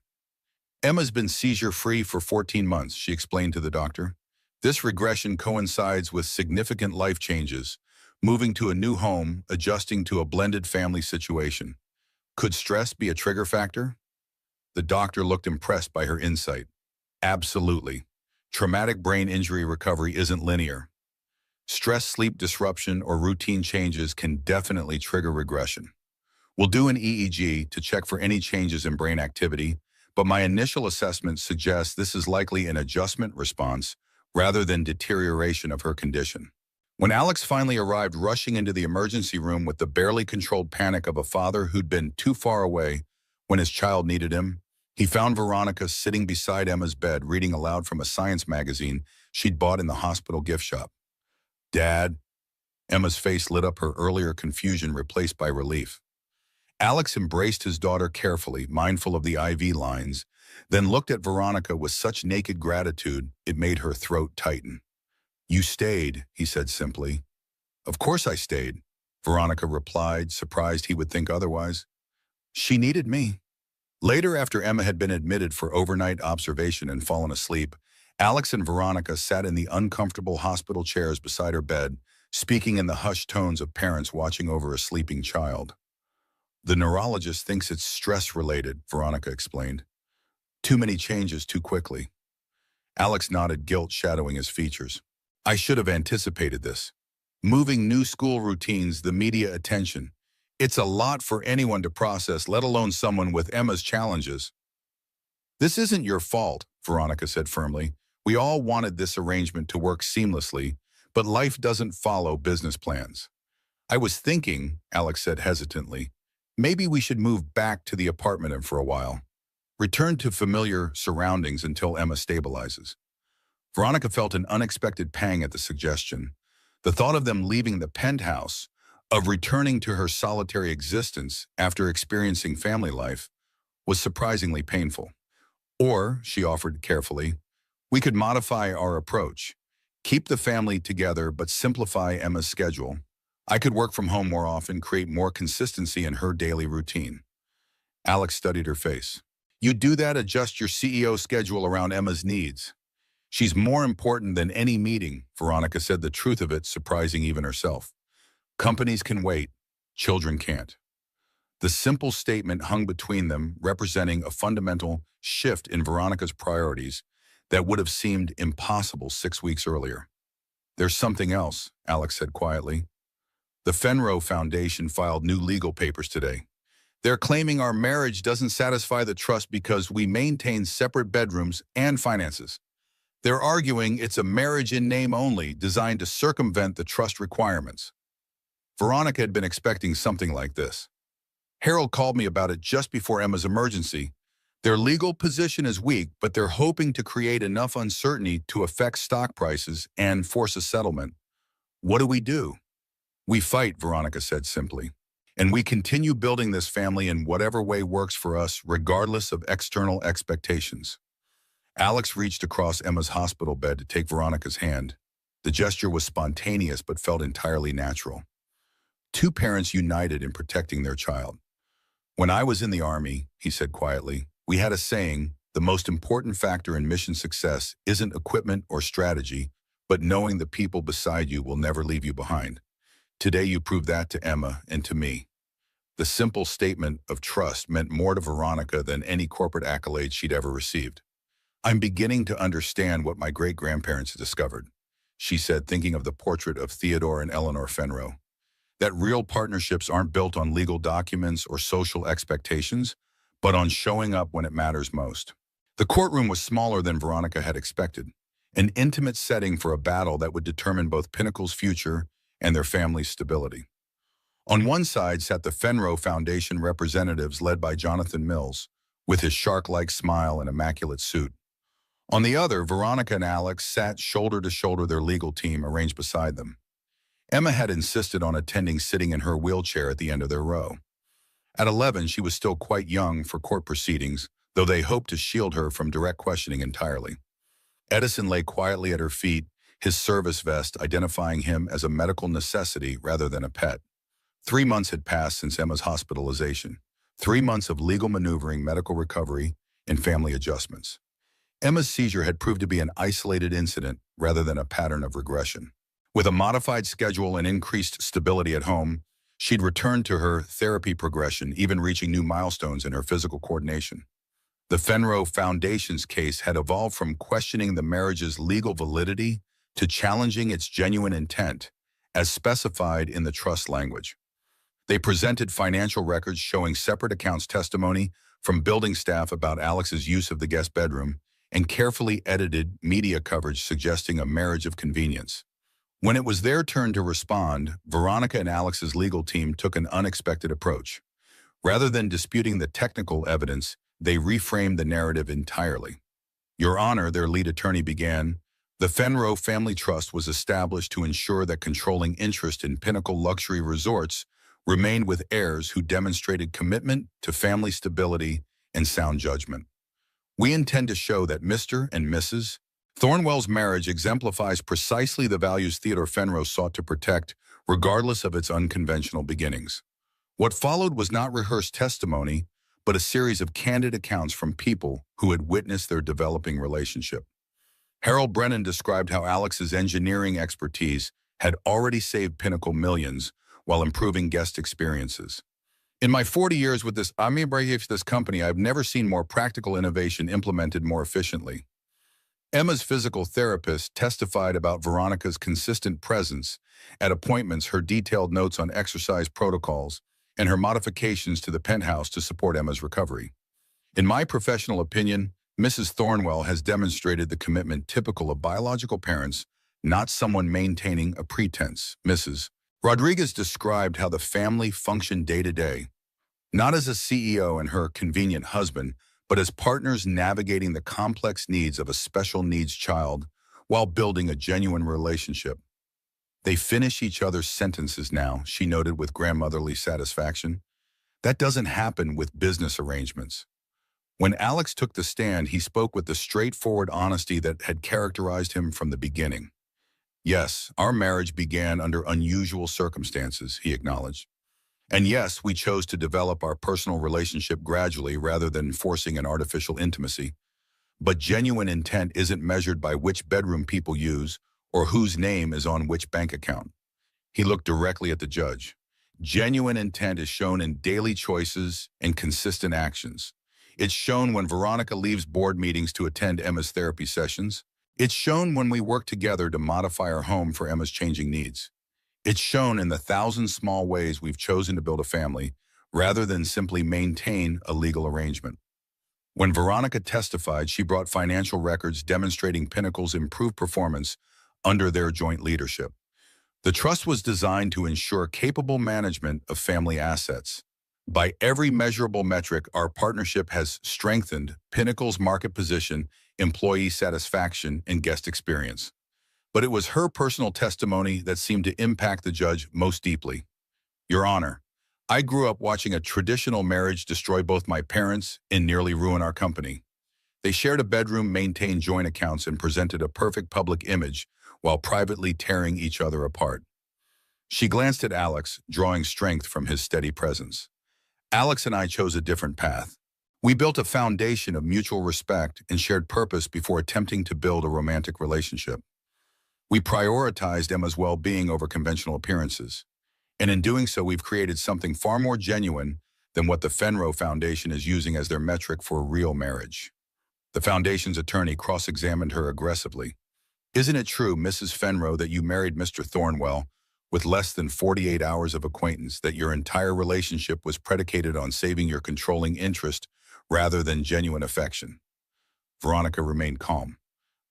Emma's been seizure-free for 14 months, she explained to the doctor. This regression coincides with significant life changes, moving to a new home, adjusting to a blended family situation. Could stress be a trigger factor? The doctor looked impressed by her insight. Absolutely. Traumatic brain injury recovery isn't linear. Stress, sleep disruption, or routine changes can definitely trigger regression. We'll do an EEG to check for any changes in brain activity, but my initial assessment suggests this is likely an adjustment response rather than deterioration of her condition. When Alex finally arrived, rushing into the emergency room with the barely controlled panic of a father who'd been too far away when his child needed him, he found Veronica sitting beside Emma's bed, reading aloud from a science magazine she'd bought in the hospital gift shop. Dad? Emma's face lit up, her earlier confusion replaced by relief. Alex embraced his daughter carefully, mindful of the IV lines, then looked at Veronica with such naked gratitude it made her throat tighten. You stayed, he said simply. Of course I stayed. Veronica replied, surprised he would think otherwise. She needed me. Later, after Emma had been admitted for overnight observation and fallen asleep, Alex and Veronica sat in the uncomfortable hospital chairs beside her bed, speaking in the hushed tones of parents watching over a sleeping child. The neurologist thinks it's stress-related, Veronica explained. Too many changes too quickly. Alex nodded, guilt shadowing his features. I should have anticipated this. Moving new school routines, the media attention. It's a lot for anyone to process, let alone someone with Emma's challenges. This isn't your fault, Veronica said firmly. We all wanted this arrangement to work seamlessly, but life doesn't follow business plans. I was thinking, Alex said hesitantly, maybe we should move back to the apartment for a while. Return to familiar surroundings until Emma stabilizes. Veronica felt an unexpected pang at the suggestion. The thought of them leaving the penthouse, of returning to her solitary existence after experiencing family life, was surprisingly painful. Or, she offered carefully, we could modify our approach. Keep the family together but simplify Emma's schedule. I could work from home more often, create more consistency in her daily routine. Alex studied her face. You do that, adjust your CEO schedule around Emma's needs. She's more important than any meeting, Veronica said, the truth of it surprising even herself. Companies can wait, children can't. The simple statement hung between them, representing a fundamental shift in Veronica's priorities that would have seemed impossible 6 weeks earlier. There's something else, Alex said quietly. The Fenro Foundation filed new legal papers today. They're claiming our marriage doesn't satisfy the trust because we maintain separate bedrooms and finances. They're arguing it's a marriage in name only, designed to circumvent the trust requirements. Veronica had been expecting something like this. Harold called me about it just before Emma's emergency. Their legal position is weak, but they're hoping to create enough uncertainty to affect stock prices and force a settlement. What do? We fight, Veronica said simply. And we continue building this family in whatever way works for us, regardless of external expectations. Alex reached across Emma's hospital bed to take Veronica's hand. The gesture was spontaneous but felt entirely natural. Two parents united in protecting their child. When I was in the Army, he said quietly, we had a saying, the most important factor in mission success isn't equipment or strategy, but knowing the people beside you will never leave you behind. Today you proved that to Emma and to me. The simple statement of trust meant more to Veronica than any corporate accolade she'd ever received. I'm beginning to understand what my great-grandparents discovered, she said, thinking of the portrait of Theodore and Eleanor Fenro. That real partnerships aren't built on legal documents or social expectations, but on showing up when it matters most. The courtroom was smaller than Veronica had expected, an intimate setting for a battle that would determine both Pinnacle's future and their family's stability. On one side sat the Fenro Foundation representatives led by Jonathan Mills, with his shark-like smile and immaculate suit. On the other, Veronica and Alex sat shoulder to shoulder, their legal team arranged beside them. Emma had insisted on attending, sitting in her wheelchair at the end of their row. At 11, she was still quite young for court proceedings, though they hoped to shield her from direct questioning entirely. Edison lay quietly at her feet, his service vest identifying him as a medical necessity rather than a pet. 3 months had passed since Emma's hospitalization. 3 months of legal maneuvering, medical recovery, and family adjustments. Emma's seizure had proved to be an isolated incident rather than a pattern of regression. With a modified schedule and increased stability at home, she'd returned to her therapy progression, even reaching new milestones in her physical coordination. The Fenro Foundation's case had evolved from questioning the marriage's legal validity to challenging its genuine intent, as specified in the trust language. They presented financial records showing separate accounts, testimony from building staff about Alex's use of the guest bedroom, and carefully edited media coverage suggesting a marriage of convenience. When it was their turn to respond, Veronica and Alex's legal team took an unexpected approach. Rather than disputing the technical evidence, they reframed the narrative entirely. Your Honor, their lead attorney began, the Fenro Family Trust was established to ensure that controlling interest in Pinnacle luxury resorts remained with heirs who demonstrated commitment to family stability and sound judgment. We intend to show that Mr. and Mrs. Thornwell's marriage exemplifies precisely the values Theodore Fenro sought to protect, regardless of its unconventional beginnings. What followed was not rehearsed testimony, but a series of candid accounts from people who had witnessed their developing relationship. Harold Brennan described how Alex's engineering expertise had already saved Pinnacle millions while improving guest experiences. In my 40 years with this company, I've never seen more practical innovation implemented more efficiently. Emma's physical therapist testified about Veronica's consistent presence at appointments, her detailed notes on exercise protocols, and her modifications to the penthouse to support Emma's recovery. In my professional opinion, Mrs. Thornwell has demonstrated the commitment typical of biological parents, not someone maintaining a pretense. Mrs. Rodriguez described how the family functioned day to day, not as a CEO and her convenient husband, but as partners navigating the complex needs of a special needs child while building a genuine relationship. They finish each other's sentences now, she noted with grandmotherly satisfaction. That doesn't happen with business arrangements. When Alex took the stand, he spoke with the straightforward honesty that had characterized him from the beginning. Yes, our marriage began under unusual circumstances, he acknowledged. And yes, we chose to develop our personal relationship gradually rather than forcing an artificial intimacy. But genuine intent isn't measured by which bedroom people use or whose name is on which bank account. He looked directly at the judge. Genuine intent is shown in daily choices and consistent actions. It's shown when Veronica leaves board meetings to attend Emma's therapy sessions. It's shown when we work together to modify our home for Emma's changing needs. It's shown in the 1,000 small ways we've chosen to build a family rather than simply maintain a legal arrangement. When Veronica testified, she brought financial records demonstrating Pinnacle's improved performance under their joint leadership. The trust was designed to ensure capable management of family assets. By every measurable metric, our partnership has strengthened Pinnacle's market position, employee satisfaction, and guest experience. But it was her personal testimony that seemed to impact the judge most deeply. Your Honor, I grew up watching a traditional marriage destroy both my parents and nearly ruin our company. They shared a bedroom, maintained joint accounts, and presented a perfect public image while privately tearing each other apart. She glanced at Alex, drawing strength from his steady presence. Alex and I chose a different path. We built a foundation of mutual respect and shared purpose before attempting to build a romantic relationship. We prioritized Emma's well-being over conventional appearances. And in doing so, we've created something far more genuine than what the Fenro Foundation is using as their metric for a real marriage. The Foundation's attorney cross-examined her aggressively. Isn't it true, Mrs. Fenro, that you married Mr. Thornwell with less than 48 hours of acquaintance, that your entire relationship was predicated on saving your controlling interest rather than genuine affection? Veronica remained calm.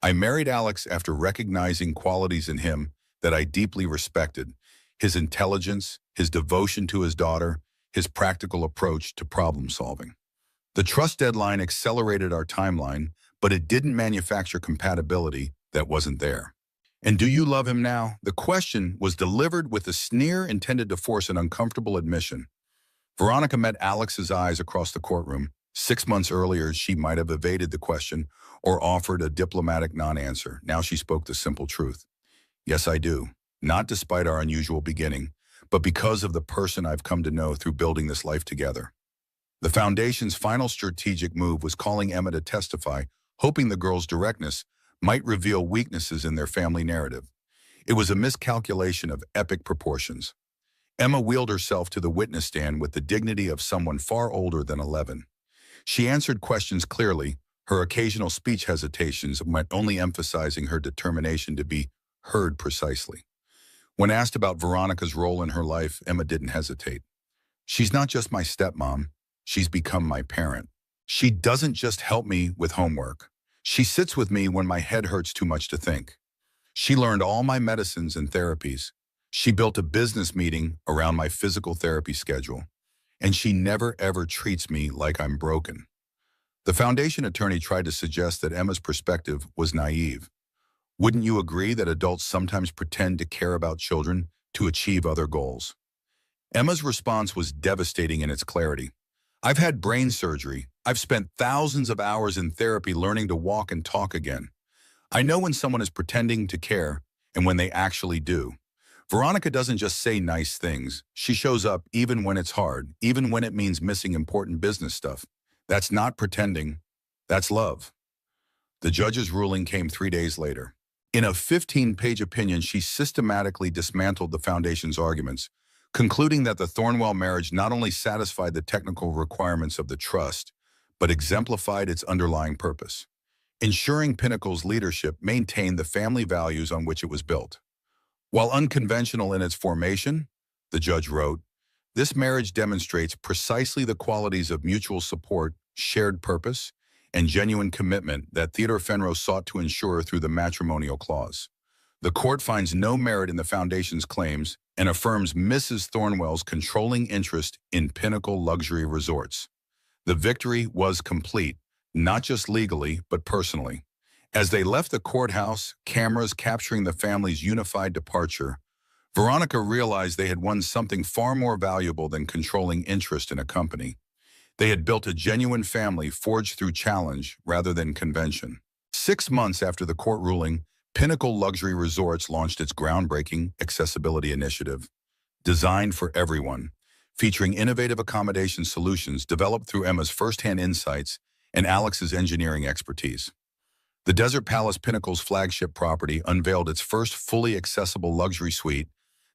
I married Alex after recognizing qualities in him that I deeply respected: his intelligence, his devotion to his daughter, his practical approach to problem solving. The trust deadline accelerated our timeline, but it didn't manufacture compatibility that wasn't there. And do you love him now? The question was delivered with a sneer intended to force an uncomfortable admission. Veronica met Alex's eyes across the courtroom. 6 months earlier, she might have evaded the question or offered a diplomatic non-answer. Now she spoke the simple truth. Yes, I do. Not despite our unusual beginning, but because of the person I've come to know through building this life together. The Foundation's final strategic move was calling Emma to testify, hoping the girl's directness might reveal weaknesses in their family narrative. It was a miscalculation of epic proportions. Emma wheeled herself to the witness stand with the dignity of someone far older than 11. She answered questions clearly, her occasional speech hesitations only emphasizing her determination to be heard precisely. When asked about Veronica's role in her life, Emma didn't hesitate. She's not just my stepmom, she's become my parent. She doesn't just help me with homework. She sits with me when my head hurts too much to think. She learned all my medicines and therapies. She built a business meeting around my physical therapy schedule. And she never ever treats me like I'm broken. The Foundation attorney tried to suggest that Emma's perspective was naive. Wouldn't you agree that adults sometimes pretend to care about children to achieve other goals? Emma's response was devastating in its clarity. I've had brain surgery. I've spent thousands of hours in therapy learning to walk and talk again. I know when someone is pretending to care and when they actually do. Veronica doesn't just say nice things. She shows up even when it's hard, even when it means missing important business stuff. That's not pretending. That's love. The judge's ruling came 3 days later. In a 15-page opinion, she systematically dismantled the foundation's arguments, concluding that the Thornwell marriage not only satisfied the technical requirements of the trust, but exemplified its underlying purpose, ensuring Pinnacle's leadership maintained the family values on which it was built. While unconventional in its formation, the judge wrote, this marriage demonstrates precisely the qualities of mutual support, shared purpose, and genuine commitment that Theodore Fenro sought to ensure through the matrimonial clause. The court finds no merit in the foundation's claims and affirms Mrs. Thornwell's controlling interest in Pinnacle Luxury Resorts. The victory was complete, not just legally, but personally. As they left the courthouse, cameras capturing the family's unified departure, Veronica realized they had won something far more valuable than controlling interest in a company. They had built a genuine family forged through challenge rather than convention. 6 months after the court ruling, Pinnacle Luxury Resorts launched its groundbreaking accessibility initiative, designed for everyone, featuring innovative accommodation solutions developed through Emma's firsthand insights and Alex's engineering expertise. The Desert Palace Pinnacle's flagship property unveiled its first fully accessible luxury suite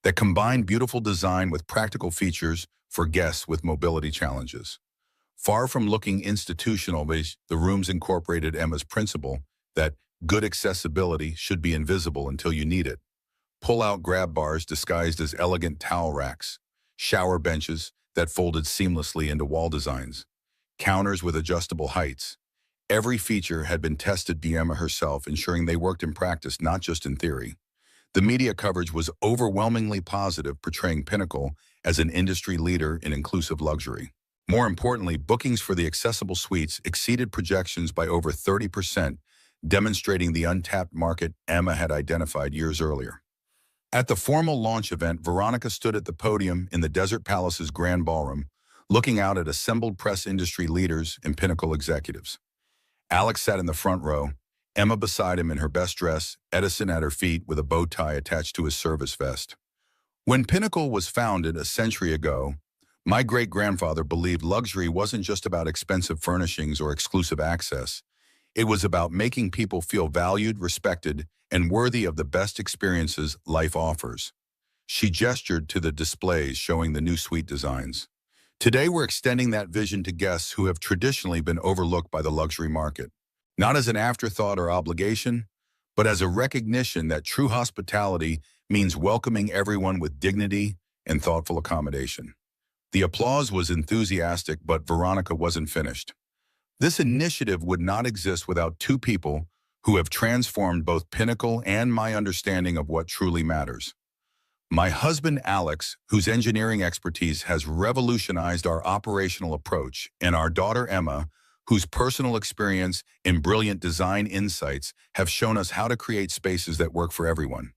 that combined beautiful design with practical features for guests with mobility challenges. Far from looking institutional, the rooms incorporated Emma's principle that good accessibility should be invisible until you need it. Pull-out grab bars disguised as elegant towel racks, shower benches that folded seamlessly into wall designs, counters with adjustable heights. Every feature had been tested by Emma herself, ensuring they worked in practice, not just in theory. The media coverage was overwhelmingly positive, portraying Pinnacle as an industry leader in inclusive luxury. More importantly, bookings for the accessible suites exceeded projections by over 30%, demonstrating the untapped market Emma had identified years earlier. At the formal launch event, Veronica stood at the podium in the Desert Palace's grand ballroom, looking out at assembled press industry leaders and Pinnacle executives. Alex sat in the front row, Emma beside him in her best dress, Edison at her feet with a bow tie attached to his service vest. When Pinnacle was founded a century ago, my great-grandfather believed luxury wasn't just about expensive furnishings or exclusive access. It was about making people feel valued, respected, and worthy of the best experiences life offers. She gestured to the displays showing the new suite designs. Today, we're extending that vision to guests who have traditionally been overlooked by the luxury market, not as an afterthought or obligation, but as a recognition that true hospitality means welcoming everyone with dignity and thoughtful accommodation. The applause was enthusiastic, but Veronica wasn't finished. This initiative would not exist without two people who have transformed both Pinnacle and my understanding of what truly matters. My husband, Alex, whose engineering expertise has revolutionized our operational approach, and our daughter, Emma, whose personal experience and brilliant design insights have shown us how to create spaces that work for everyone.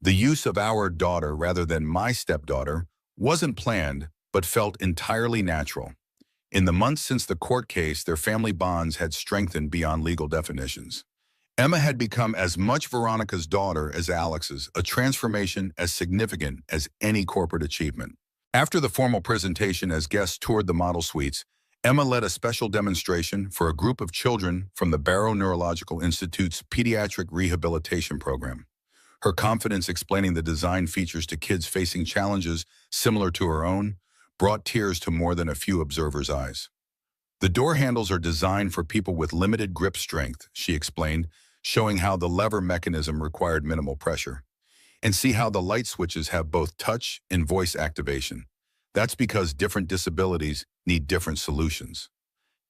The use of our daughter rather than my stepdaughter wasn't planned, but felt entirely natural. In the months since the court case, their family bonds had strengthened beyond legal definitions. Emma had become as much Veronica's daughter as Alex's, a transformation as significant as any corporate achievement. After the formal presentation, as guests toured the model suites, Emma led a special demonstration for a group of children from the Barrow Neurological Institute's Pediatric Rehabilitation Program. Her confidence explaining the design features to kids facing challenges similar to her own brought tears to more than a few observers' eyes. The door handles are designed for people with limited grip strength, she explained, showing how the lever mechanism required minimal pressure. And see how the light switches have both touch and voice activation. That's because different disabilities need different solutions.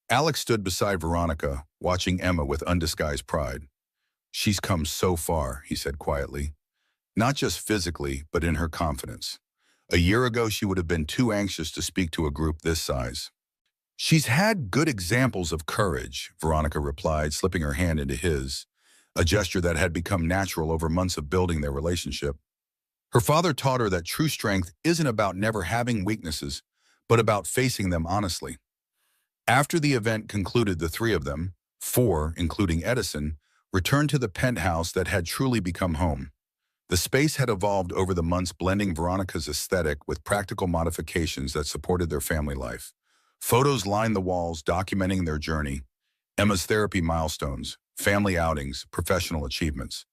Alex stood beside Veronica, watching Emma with undisguised pride. She's come so far, he said quietly. Not just physically, but in her confidence. A year ago, she would have been too anxious to speak to a group this size. She's had good examples of courage, Veronica replied, slipping her hand into his, a gesture that had become natural over months of building their relationship. Her father taught her that true strength isn't about never having weaknesses, but about facing them honestly. After the event concluded, the three of them, four, including Edison, returned to the penthouse that had truly become home. The space had evolved over the months, blending Veronica's aesthetic with practical modifications that supported their family life. Photos lined the walls documenting their journey, Emma's therapy milestones, family outings, professional achievements.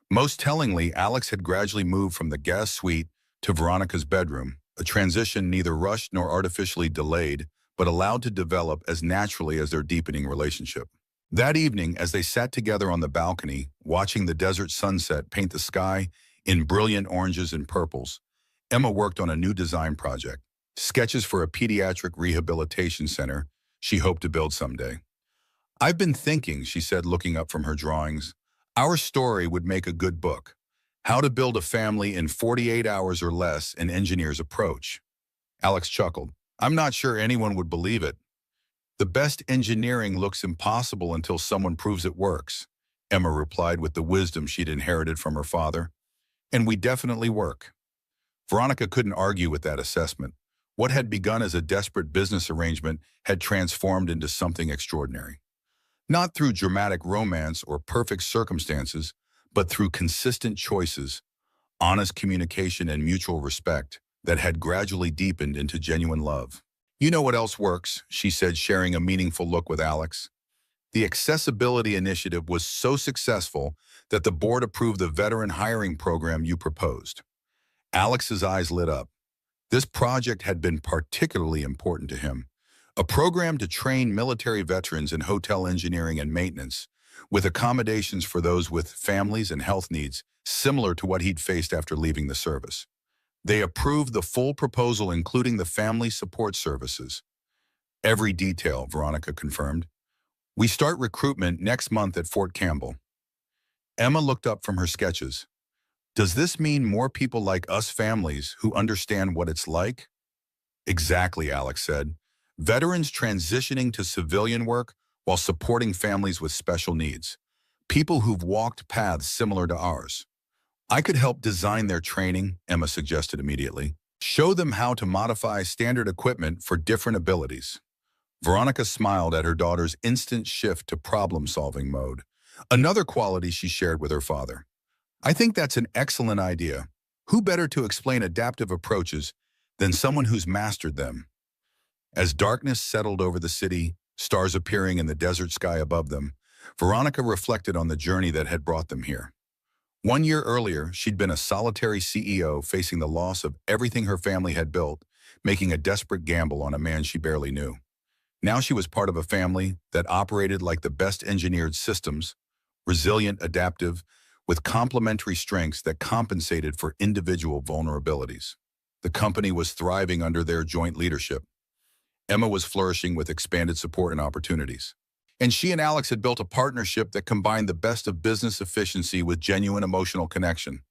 Most tellingly, Alex had gradually moved from the guest suite to Veronica's bedroom, a transition neither rushed nor artificially delayed, but allowed to develop as naturally as their deepening relationship. That evening, as they sat together on the balcony, watching the desert sunset paint the sky in brilliant oranges and purples, Emma worked on a new design project, sketches for a pediatric rehabilitation center she hoped to build someday. "I've been thinking," she said, looking up from her drawings, "our story would make a good book. How to Build a Family in 48 Hours or Less, an Engineer's Approach." Alex chuckled. "I'm not sure anyone would believe it. The best engineering looks impossible until someone proves it works," Emma replied with the wisdom she'd inherited from her father. "And we definitely work." Veronica couldn't argue with that assessment. What had begun as a desperate business arrangement had transformed into something extraordinary. Not through dramatic romance or perfect circumstances, but through consistent choices, honest communication, and mutual respect that had gradually deepened into genuine love. "You know what else works?" she said, sharing a meaningful look with Alex. "The accessibility initiative was so successful that the board approved the veteran hiring program you proposed." Alex's eyes lit up. This project had been particularly important to him. A program to train military veterans in hotel engineering and maintenance, with accommodations for those with families and health needs similar to what he'd faced after leaving the service. They approved the full proposal, including the family support services. "Every detail," Veronica confirmed. "We start recruitment next month at Fort Campbell." Emma looked up from her sketches. "Does this mean more people like us, families who understand what it's like?" "Exactly," Alex said. "Veterans transitioning to civilian work while supporting families with special needs. People who've walked paths similar to ours." "I could help design their training," Emma suggested immediately. "Show them how to modify standard equipment for different abilities." Veronica smiled at her daughter's instant shift to problem-solving mode, another quality she shared with her father. "I think that's an excellent idea. Who better to explain adaptive approaches than someone who's mastered them?" As darkness settled over the city, stars appearing in the desert sky above them, Veronica reflected on the journey that had brought them here. 1 year earlier, she'd been a solitary CEO facing the loss of everything her family had built, making a desperate gamble on a man she barely knew. Now she was part of a family that operated like the best engineered systems, resilient, adaptive, with complementary strengths that compensated for individual vulnerabilities. The company was thriving under their joint leadership. Emma was flourishing with expanded support and opportunities. And she and Alex had built a partnership that combined the best of business efficiency with genuine emotional connection.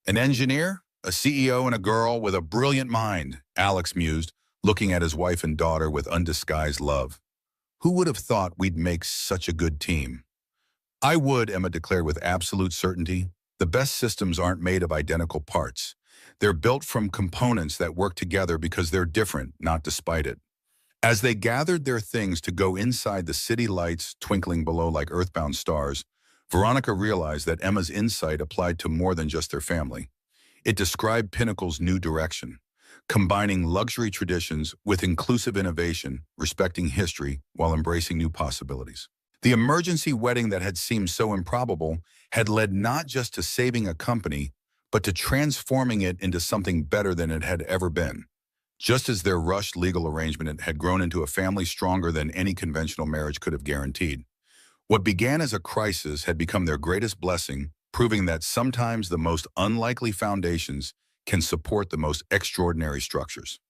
"An engineer, a CEO, and a girl with a brilliant mind," Alex mused, looking at his wife and daughter with undisguised love. "Who would have thought we'd make such a good team?" "I would," Emma declared with absolute certainty. "The best systems aren't made of identical parts. They're built from components that work together because they're different, not despite it." As they gathered their things to go inside the city lights twinkling below like earthbound stars, Veronica realized that Emma's insight applied to more than just their family. It described Pinnacle's new direction, combining luxury traditions with inclusive innovation, respecting history while embracing new possibilities. The emergency wedding that had seemed so improbable had led not just to saving a company, but to transforming it into something better than it had ever been. Just as their rushed legal arrangement had grown into a family stronger than any conventional marriage could have guaranteed. What began as a crisis had become their greatest blessing, proving that sometimes the most unlikely foundations can support the most extraordinary structures.